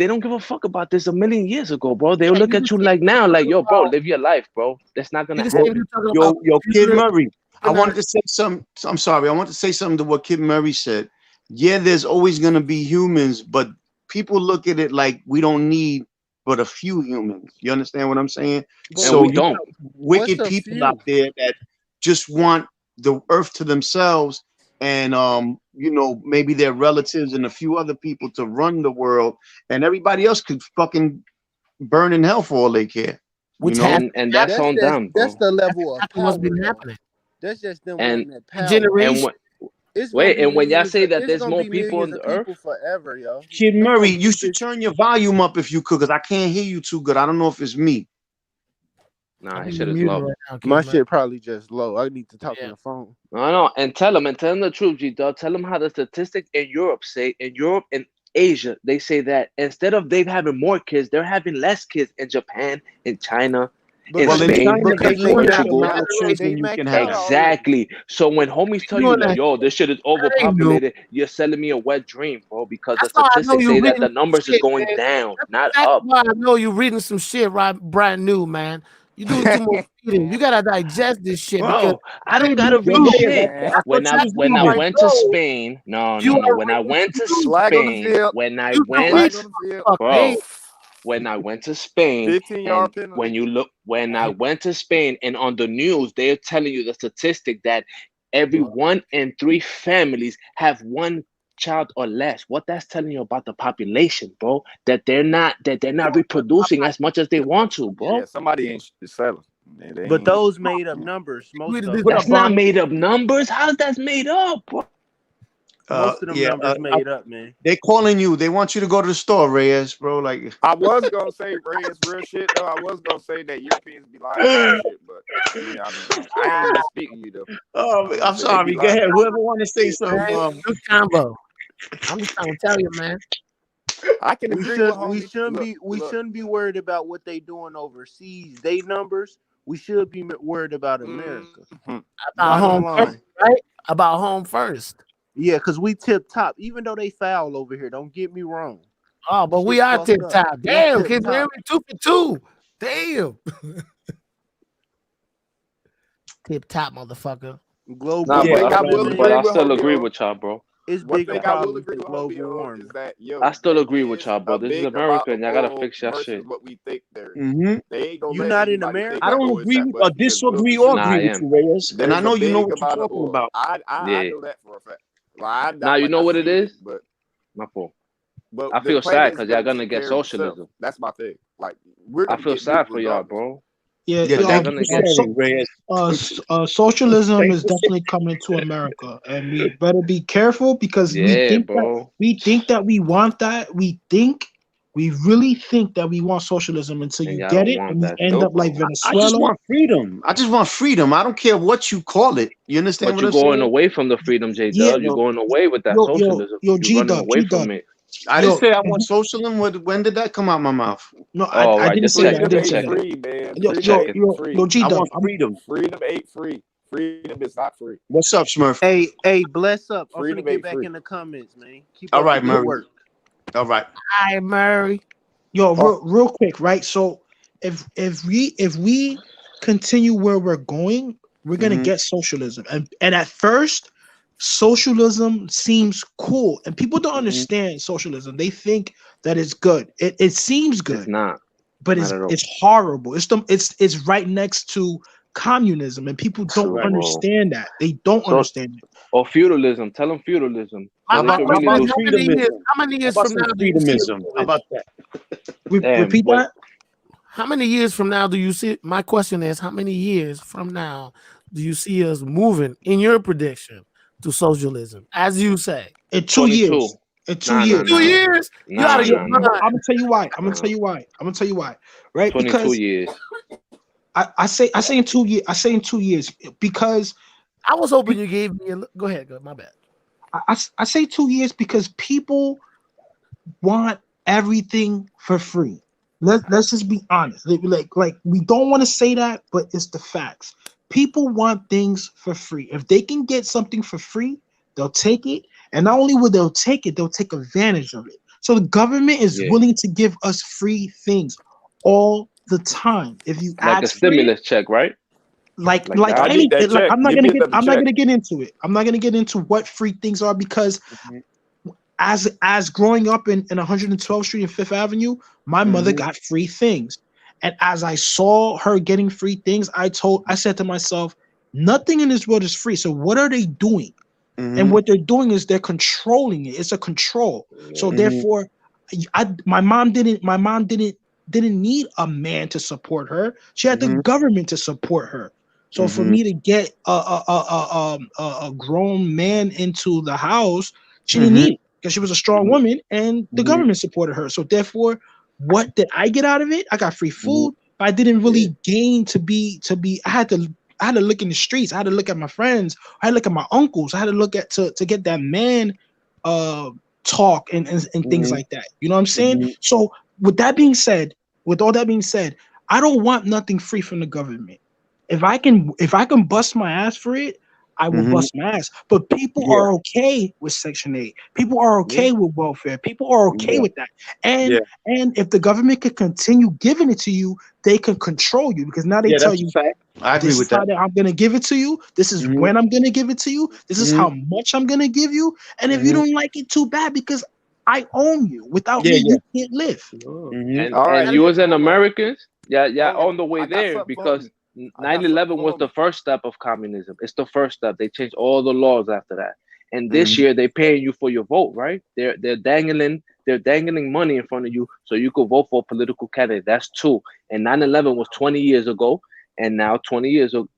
don't give a fuck about this a million years ago, bro. They'll look at you like now, like, yo, bro, live your life, bro. That's not gonna happen. Yo, Kid Murray. I wanted to say something. I'm sorry. I want to say something to what Kid Murray said. Yeah, there's always gonna be humans, but people look at it like we don't need but a few humans. You understand what I'm saying? So we don't. Wicked people out there that just want the earth to themselves. And maybe their relatives and a few other people to run the world, and everybody else could fucking burn in hell for all they care. And that's on them. That's the level of what's been happening. That's just them and that power. Generation. And when y'all say that there's more people on the earth, forever, yo. Kid Murray, you should turn your volume up if you could, because I can't hear you too good. I don't know if it's me. Nah, his shit is low. Right now, my shit probably just low. I need to talk on the phone. No, and tell them the truth, G-Dog. Tell them how the statistics in Europe and Asia, they say that instead of they having more kids, they're having less kids in Japan, in China, in Spain. Exactly. So when homies tell you, yo, this shit is overpopulated, you're selling me a wet dream, bro, because the statistics say that the numbers is going down, not up. I know you're reading some shit brand new, man. You doing too much eating. You gotta digest this shit. Bro, I don't gotta read shit. When I went to Spain, when I went to Spain, when I went to Spain, when I went to Spain, and on the news they're telling you the statistic that every 1 in 3 families have one child or less. What that's telling you about the population, bro? That they're not reproducing as much as they want to, bro. Yeah, somebody ain't selling. But those made up numbers. Most of them. That's not made up numbers. How's that made up, bro? Most of them numbers made up, man. They calling you. They want you to go to the store, Reyes, bro. Like I was gonna say, Reyes, real shit though. I was gonna say that Europeans be lying about shit, but I ain't even speaking to you though. Oh, I'm sorry. Go ahead. Whoever want to say something. Good combo. I'm just trying to tell you, man. I can agree. We shouldn't be worried about what they doing overseas. They numbers. We should be worried about America. About home first, right? About home first. Yeah, because we tip top, even though they foul over here. Don't get me wrong. Oh, but we are tip top. Damn, Kid Murray 2 for 2. Damn. Tip top, motherfucker. Global. Nah, but I still agree with y'all, bro. It's big. I will agree with global warming. I still agree with y'all, bro. This is America, and y'all gotta fix your shit. What we think they're. They ain't gonna. You're not in America. I don't agree or disagree or agree with you, Reyes. And I know you know what you're talking about. I know that for a fact. Now you know what it is. But my fault. But I feel sad because y'all gonna get socialism. That's my thing. Like I feel sad for y'all, bro. Socialism is definitely coming to America, and we better be careful because we think that we want that. We really think that we want socialism until you get it, and you end up like Venezuela. I just want freedom. I don't care what you call it. You understand? But you're going away from the freedom, J. Dub. You're going away with that socialism. You're running away from it. I didn't say I want socialism. When did that come out my mouth? No, I didn't say that. I didn't say that. Free, man. I want freedom. Freedom ain't free. Freedom is not free. What's up, Smurf? Hey, bless up. I'm gonna get back in the comments, man. All right, Murray. All right. Hi, Murray. Yo, real quick, right? So if we continue where we're going, we're gonna get socialism, and at first. Socialism seems cool, and people don't understand socialism. They think that it's good. It seems good. It's not, but it's horrible. It's right next to communism, and people don't understand that. They don't understand it. Or feudalism. Tell them feudalism. How many years from now? Freedomism. How about that? Repeat that. How many years from now do you see? My question is, how many years from now do you see us moving in your prediction? To socialism, as you say, in 2 years. In 2 years. 2 years. You out of your mind. I'm gonna tell you why. I'm gonna tell you why. Right? 22 years. I say in 2 years. I say in 2 years because I was hoping you gave me. Go ahead. Go. My bad. I say 2 years because people want everything for free. Let's just be honest. Like we don't want to say that, but it's the facts. People want things for free. If they can get something for free, they'll take it. And not only will they'll take it, they'll take advantage of it. So the government is willing to give us free things all the time. If you like a stimulus check, right? Like anything, like I'm not gonna get into it. I'm not gonna get into what free things are because as growing up in 112th Street and Fifth Avenue, my mother got free things. And as I saw her getting free things, I said to myself, nothing in this world is free. So what are they doing? And what they're doing is they're controlling it. It's a control. So therefore, my mom didn't need a man to support her. She had the government to support her. So for me to get a grown man into the house, she didn't need it because she was a strong woman and the government supported her. So therefore, what did I get out of it? I got free food, but I didn't really gain to be. I had to look in the streets. I had to look at my friends. I had to look at my uncles. I had to look at to get that man talk and things like that. You know what I'm saying? So with all that being said, I don't want nothing free from the government. If I can bust my ass for it, I will bust my ass. But people are okay with Section 8. People are okay with welfare. People are okay with that. And if the government can continue giving it to you, they can control you because now they tell you, I agree with that. I'm going to give it to you. This is when I'm going to give it to you. This is how much I'm going to give you. And if you don't like it, too bad because I own you. Without me, you can't live. And you as an American, on the way there because 9/11 was the first step of communism. It's the first step. They changed all the laws after that. And this year they're paying you for your vote, right? They're dangling money in front of you so you could vote for a political candidate. That's two. And 9/11 was 20 years ago. And now 20 years to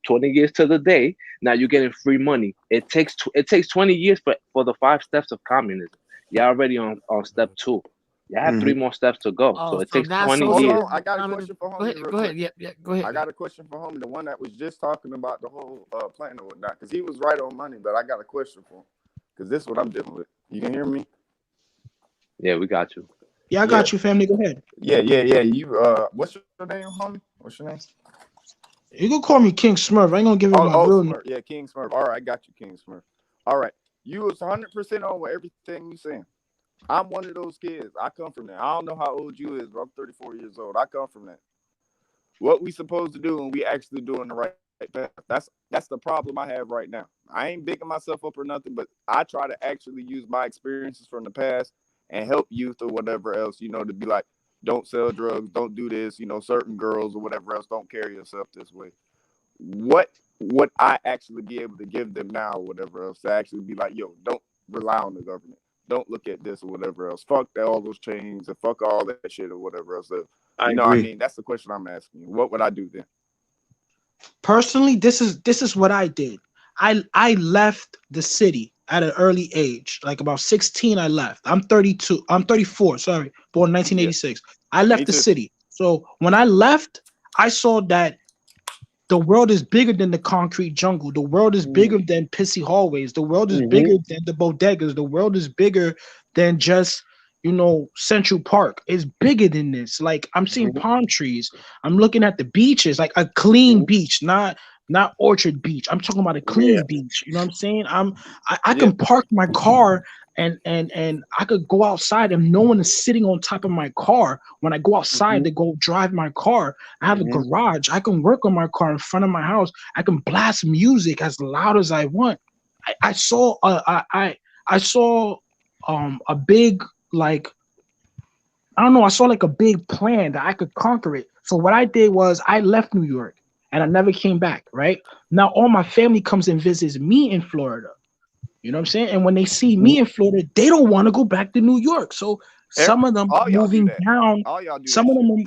the day, now you're getting free money. It takes 20 years for the 5 steps of communism. You're already on step 2. You have 3 more steps to go. So it takes 20 years. I got a question for homie. Go ahead. Yeah, go ahead. I got a question for homie, the one that was just talking about the whole plan or whatnot, because he was right on money, but I got a question for him. Because this is what I'm dealing with. You can hear me? Yeah, we got you. Yeah, I got you, family. Go ahead. Yeah. You what's your name, homie? What's your name? You can call me King Smurf. I ain't gonna give you my real name. Yeah, King Smurf. All right, I got you, King Smurf. All right. You was 100% on with everything you saying. I'm one of those kids. I come from that. I don't know how old you is, but I'm 34 years old. I come from that. What we supposed to do and we actually doing the right path. That's the problem I have right now. I ain't bigging myself up or nothing, but I try to actually use my experiences from the past and help youth or whatever else, to be like, don't sell drugs, don't do this, certain girls or whatever else, don't carry yourself this way. What would I actually be able to give them now or whatever else to actually be like, yo, don't rely on the government. Don't look at this or whatever else. Fuck all those chains and fuck all that shit or whatever else. I mean? That's the question I'm asking you. What would I do then? Personally, this is what I did. I left the city at an early age, like about 16. I left. I'm 32. I'm 34. Sorry, born 1986. I left the city. So when I left, I saw that the world is bigger than the concrete jungle. The world is bigger than pissy hallways. The world is bigger than the bodegas. The world is bigger than just, Central Park. It's bigger than this. Like, I'm seeing palm trees. I'm looking at the beaches, like a clean beach, not Orchard Beach. I'm talking about a clean beach. You know what I'm saying? I can park my car and I could go outside and no one is sitting on top of my car. When I go outside to go drive my car, I have a garage. I can work on my car in front of my house. I can blast music as loud as I want. I saw a big, like, I don't know, I saw like a big plan that I could conquer it. So what I did was I left New York and I never came back, right? Now all my family comes and visits me in Florida. You know what I'm saying? And when they see me in Florida, they don't want to go back to New York. So some of them moving down. Some of them,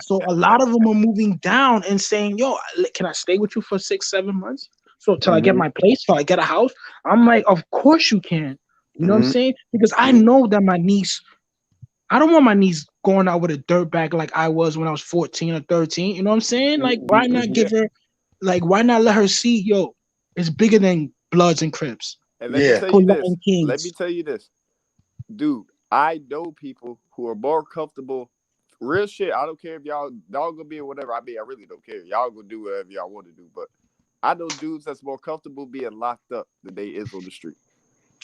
so a lot of them are moving down and saying, yo, can I stay with you for 6-7 months? So till I get my place, till I get a house. I'm like, of course you can. You know what I'm saying? Because I know that my niece, I don't want my niece going out with a dirt bag like I was when I was 14 or 13. You know what I'm saying? Like, why not give her, like, why not let her see, yo, it's bigger than Bloods and Crips. And let me tell you this. Let me tell you this. Dude, I know people who are more comfortable. Real shit. I don't care if y'all gonna be or whatever. I mean, I really don't care. Y'all gonna do whatever y'all want to do. But I know dudes that's more comfortable being locked up than they is on the street.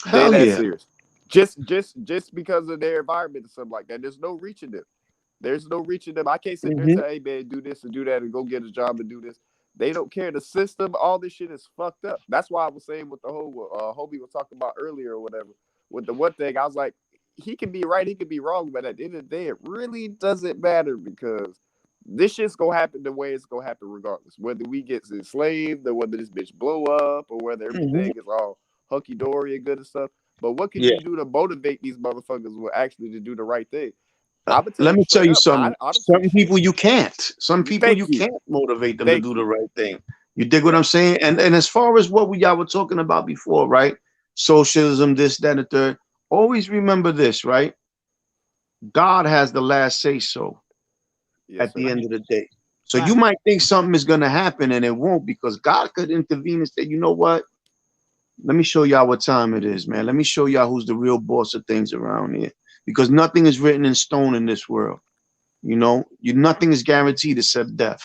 Hell yeah. Serious. Just because of their environment or something like that. There's no reaching them. There's no reaching them. I can't sit there and say, hey man, do this and do that and go get a job and do this. They don't care. The system, all this shit is fucked up. That's why I was saying with the whole Hobie was talking about earlier or whatever. With the one thing, I was like, he can be right, he can be wrong, but at the end of the day, it really doesn't matter because this shit's gonna happen the way it's gonna happen regardless. Whether we get enslaved or whether this bitch blow up or whether everything is all hunky dory and good and stuff. But what can you do to motivate these motherfuckers who actually to do the right thing? Let me tell you something. Certain people you can't. Some people you can't motivate them to do the right thing. You dig what I'm saying? And as far as what y'all were talking about before, right? Socialism, this, that, and the third. Always remember this, right? God has the last say so at the end of the day. So you might think something is going to happen and it won't because God could intervene and say, you know what? Let me show y'all what time it is, man. Let me show y'all who's the real boss of things around here. Because nothing is written in stone in this world. You know, nothing is guaranteed except death.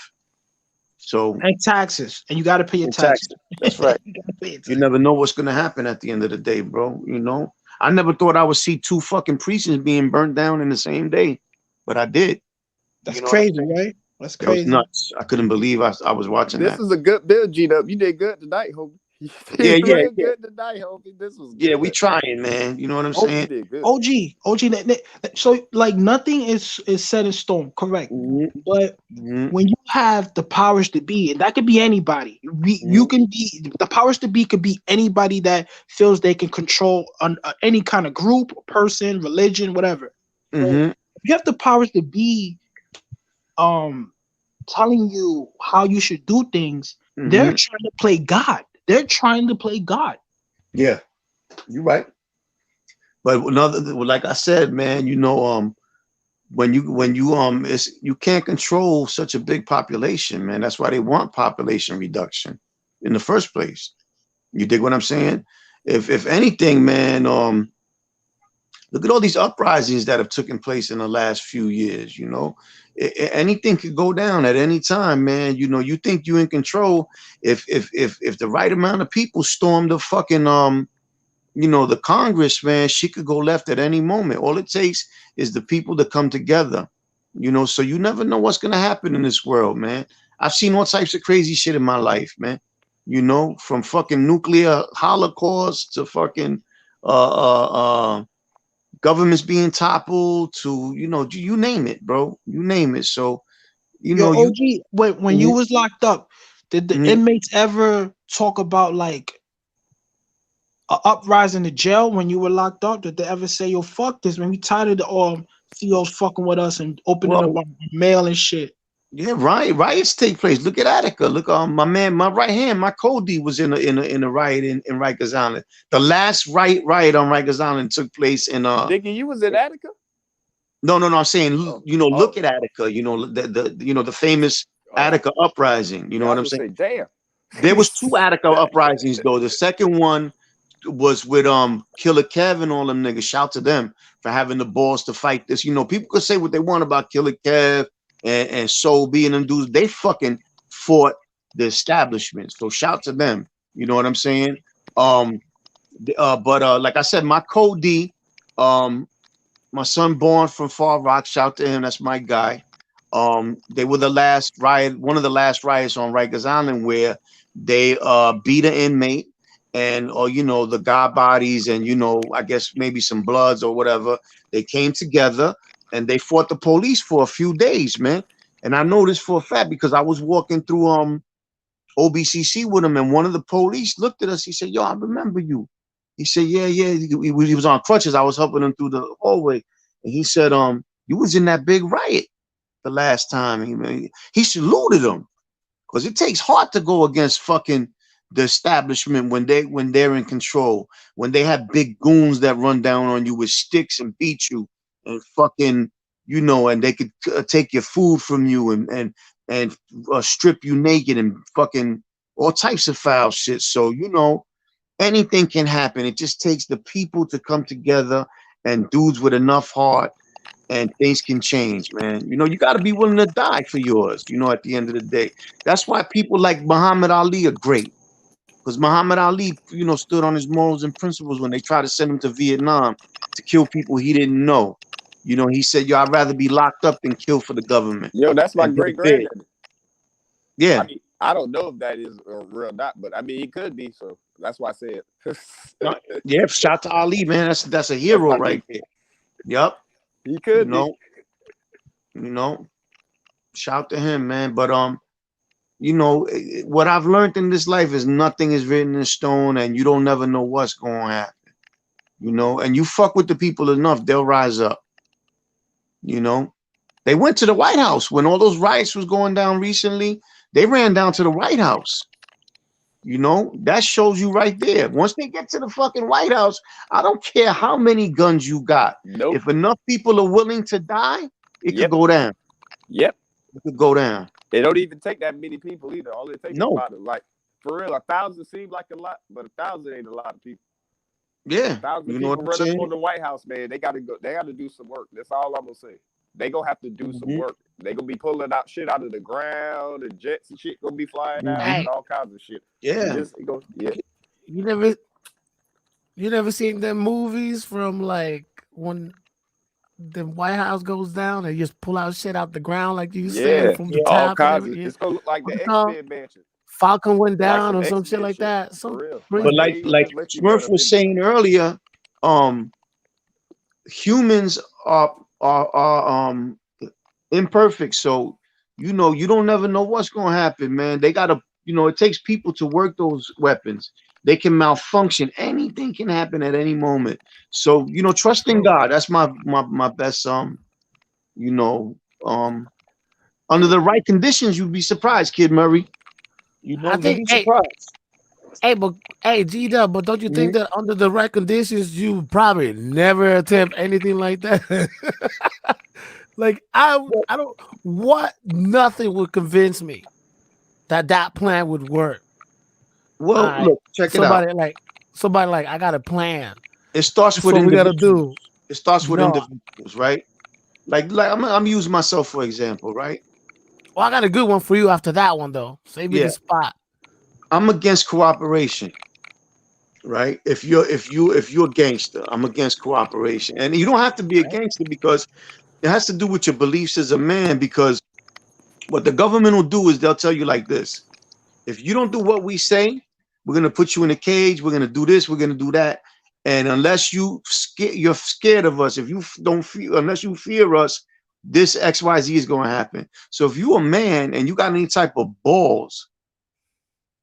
So and taxes. And you got to pay your taxes. That's right. You never know what's going to happen at the end of the day, bro. You know, I never thought I would see 2 fucking precincts being burnt down in the same day, but I did. That's crazy, right? That's crazy. That was nuts. I couldn't believe I was watching that. This is a good build, G-Dub. You did good tonight, homie. Yeah. Good tonight, homie. This was good. We trying, man. You know what I'm saying? OG. So like nothing is set in stone, correct? But when you have the powers to be, and that could be anybody. You can be the powers to be could be anybody that feels they can control any kind of group, person, religion, whatever. So if you have the powers to be, telling you how you should do things, they're trying to play God. They're trying to play God. Yeah, you're right. But like I said, man, you know, when you can't control such a big population, man. That's why they want population reduction in the first place. You dig what I'm saying? If anything, man, look at all these uprisings that have taken place in the last few years. You know, anything could go down at any time, man. You know, you think you're in control. If the right amount of people storm the fucking you know, the Congress, man, she could go left at any moment. All it takes is the people to come together. You know, so you never know what's gonna happen in this world, man. I've seen all types of crazy shit in my life, man. You know, from fucking nuclear holocaust to fucking governments being toppled to, you know, you name it, bro. You name it. So, you know, OG, when you was locked up, did the inmates ever talk about like a uprising to jail when you were locked up? Did they ever say, yo, fuck this, man? We tired of the CEOs fucking with us and opening up our mail and shit? Yeah, riots take place. Look at Attica. Look, my man, my right hand, my Cody was in a riot in Rikers Island. The last riot on Rikers Island took place in Dickie, you was in Attica? No. I'm saying, you know, look at Attica. You know the famous Attica uprising. You know what I'm saying? Damn. There was 2 Attica uprisings though. The second one was with Killer Kev and all them niggas. Shout to them for having the balls to fight this. You know, people could say what they want about Killer Kev and Soul being them dudes. They fucking fought the establishment. So shout to them. You know what I'm saying? But like I said, my Cody, my son born from Far Rock, shout to him. That's my guy. They were the last riot, one of the last riots on Rikers Island where they beat an inmate and you know, the God bodies and, you know, I guess maybe some bloods or whatever. They came together and they fought the police for a few days, man. And I know this for a fact because I was walking through OBCC with him, and one of the police looked at us. He said, yo, I remember you. He said, yeah. He was on crutches. I was helping him through the hallway. And he said, you was in that big riot the last time. He saluted him because it takes heart to go against fucking the establishment when they're in control, when they have big goons that run down on you with sticks and beat you and fucking you know, and they could take your food from you and strip you naked and fucking all types of foul shit. So, you know, anything can happen. It just takes the people to come together and dudes with enough heart, and things can change, man. You know, you got to be willing to die for yours, you know, at the end of the day. That's why people like Muhammad Ali are great. Because Muhammad Ali, you know, stood on his morals and principles when they tried to send him to Vietnam to kill people he didn't know. You know, he said, yo, I'd rather be locked up than killed for the government. Yo, that's my great granddad. Yeah. I mean, I don't know if that is a real not, but I mean, it could be. So that's why I said. Yeah, shout to Ali, man. That's a hero right there. Yep. He could be. You know, shout to him, man. But you know, what I've learned in this life is nothing is written in stone, and you don't never know what's going to happen. You know, and you fuck with the people enough, they'll rise up. You know, they went to the White House when all those riots was going down recently. They ran down to the White House. You know, that shows you right there. Once they get to the fucking White House, I don't care how many guns you got. Nope. If enough people are willing to die, it could go down. Yep. It could go down. It don't even take that many people either. All it takes is No. about like, for real, 1,000 seems like a lot, but 1,000 ain't a lot of people. Yeah. 1,000 You know people what I'm running for the White House, man. They gotta go. They gotta do some work. That's all I'm gonna say. They gonna have to do some work. They gonna be pulling out shit out of the ground, and jets and shit gonna be flying out, and all kinds of shit. Yeah. You never seen them movies from like when the White House goes down and just pull out shit out the ground like you said from the all top. kinds of, it's gonna look like the X-Men mansion. Falcon went down or some shit like that. But like Smurf was saying earlier, humans are imperfect. So, you know, you don't never know what's gonna happen, man. They gotta, you know, it takes people to work those weapons. They can malfunction. Anything can happen at any moment. So, you know, trust in God. That's my best you know, under the right conditions, you'd be surprised, Kid Murray. You know, I think, G-Dub, but don't you think that under the right conditions, you would probably never attempt anything like that? Like, I don't, nothing would convince me that plan would work. Well, look, check it out. Somebody like, I got a plan. It starts with individuals. It starts with individuals, right? Like I'm using myself for example, right? Well, I got a good one for you after that one, though. Save me the spot. I'm against cooperation, right? If you're a gangster, I'm against cooperation, and you don't have to be a gangster because it has to do with your beliefs as a man. Because what the government will do is they'll tell you like this: if you don't do what we say, we're gonna put you in a cage. We're gonna do this. We're gonna do that. And unless you're scared of us, if you don't feel, unless you fear us, this XYZ is going to happen. So if you're a man and you got any type of balls,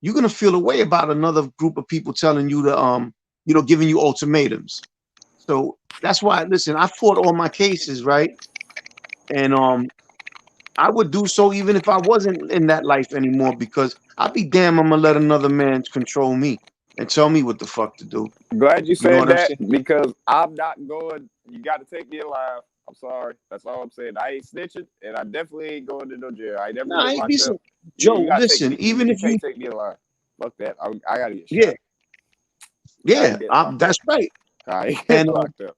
you're going to feel a way about another group of people telling you to, you know, giving you ultimatums. So that's why, listen, I fought all my cases, right? And I would do so even if I wasn't in that life anymore, because I'd be damn, I'm going to let another man control me and tell me what the fuck to do. Glad you said that, because I'm not going. You got to take me alive. I'm sorry. That's all I'm saying. I ain't snitching, and I definitely ain't going to no jail. I never. Nah, ain't be so. Joe, listen. Even if you take me alive, fuck that. I gotta get shot. Yeah, that's right. I ain't locked up.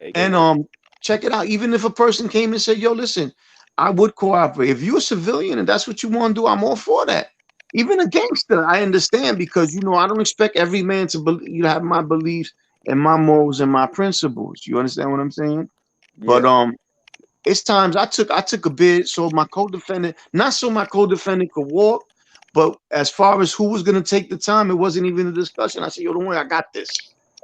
And check it out. Even if a person came and said, "Yo, listen, I would cooperate." If you're a civilian and that's what you want to do, I'm all for that. Even a gangster, I understand, because, you know, I don't expect every man to believe, you have my beliefs and my morals and my principles. You understand what I'm saying? Yeah. But it's times I took a bid so my co-defendant, not so my co-defendant could walk, but as far as who was gonna take the time, it wasn't even a discussion. I said, yo, don't worry, I got this.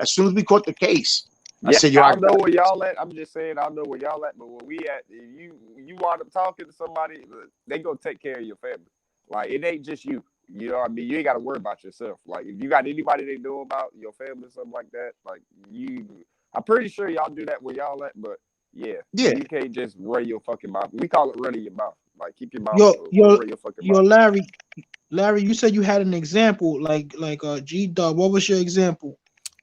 As soon as we caught the case, I said, yo, I know where y'all at. I'm just saying, I know where y'all at, but where we at, you wind up talking to somebody, they gonna take care of your family. Like, it ain't just you. You know what I mean? You ain't got to worry about yourself. Like, if you got anybody they know about your family or something like that, like, I'm pretty sure y'all do that where y'all at, but you can't just run your fucking mouth. We call it running your mouth. Like, keep your mouth Larry, you said you had an example, like G-Dub. What was your example?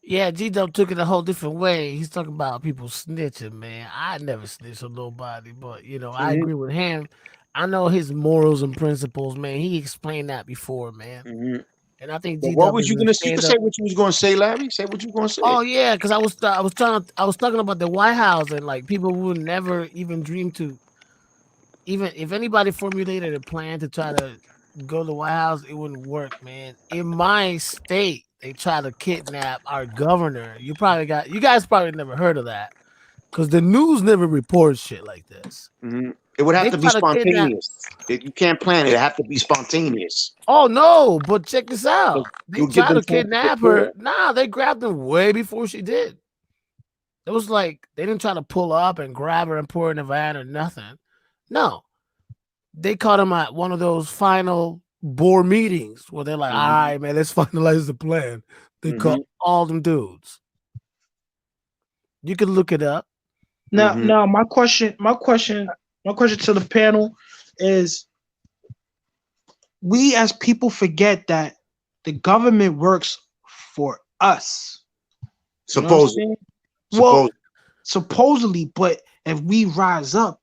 Yeah, G-Dub took it a whole different way. He's talking about people snitching, man. I never snitch on nobody, but you know, I agree with him. I know his morals and principles, man. He explained that before, man. And I think What was you gonna say? You can say what you was gonna say, Larry. Say what you gonna say. Oh yeah, because I was talking about the White House, and like people would never even dream to, even if anybody formulated a plan to try to go to the White House, it wouldn't work, man. In my state, they try to kidnap our governor. You guys probably never heard of that, because the news never reports shit like this. It would have to be spontaneous. You can't plan it. It have to be spontaneous. Oh no, but check this out. They tried to kidnap her. Nah, they grabbed her way before she did. It was like they didn't try to pull up and grab her and put her in a van or nothing. No. They caught him at one of those final board meetings where they're like, all right, man, let's finalize the plan. They caught all them dudes. You can look it up. Now, my question to the panel is, we as people forget that the government works for us. Supposedly. Well, supposedly, but if we rise up,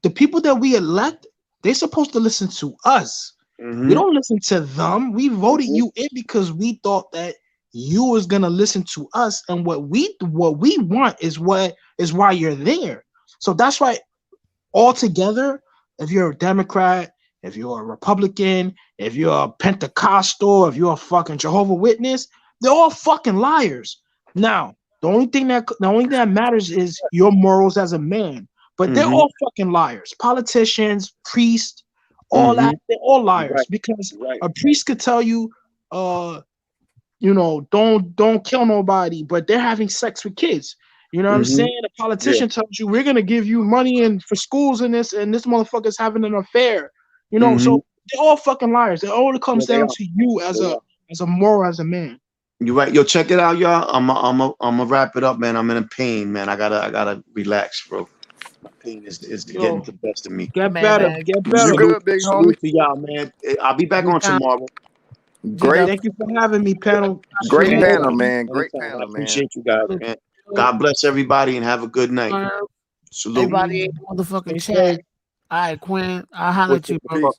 the people that we elect, they're supposed to listen to us. We don't listen to them. We voted you in because we thought that you was gonna listen to us, and what we want is why you're there. So that's why altogether, if you're a Democrat, if you're a Republican, if you're a Pentecostal, if you're a fucking Jehovah's Witness, they're all fucking liars. Now, the only thing that matters is your morals as a man. But they're all fucking liars. Politicians, priests, all that, they're all liars. Because a priest could tell you, don't kill nobody, but they're having sex with kids. You know what I'm saying? A politician tells you, we're gonna give you money for schools and this motherfucker's having an affair. You know, so they're all fucking liars. It all comes down to you as a moral, as a man. You're right. Yo, check it out, y'all. I'm gonna wrap it up, man. I'm in pain, man. I gotta relax, bro. My pain is getting the best of me. Get better. You good, big homie? To y'all, man. I'll be back on tomorrow. Great. Thank you for having me, panel. Great panel, man. Great panel, man. Appreciate you guys, man. God bless everybody and have a good night. Salute. Everybody in the motherfucking chat. All right, Quinn. I'll holler at you, bro.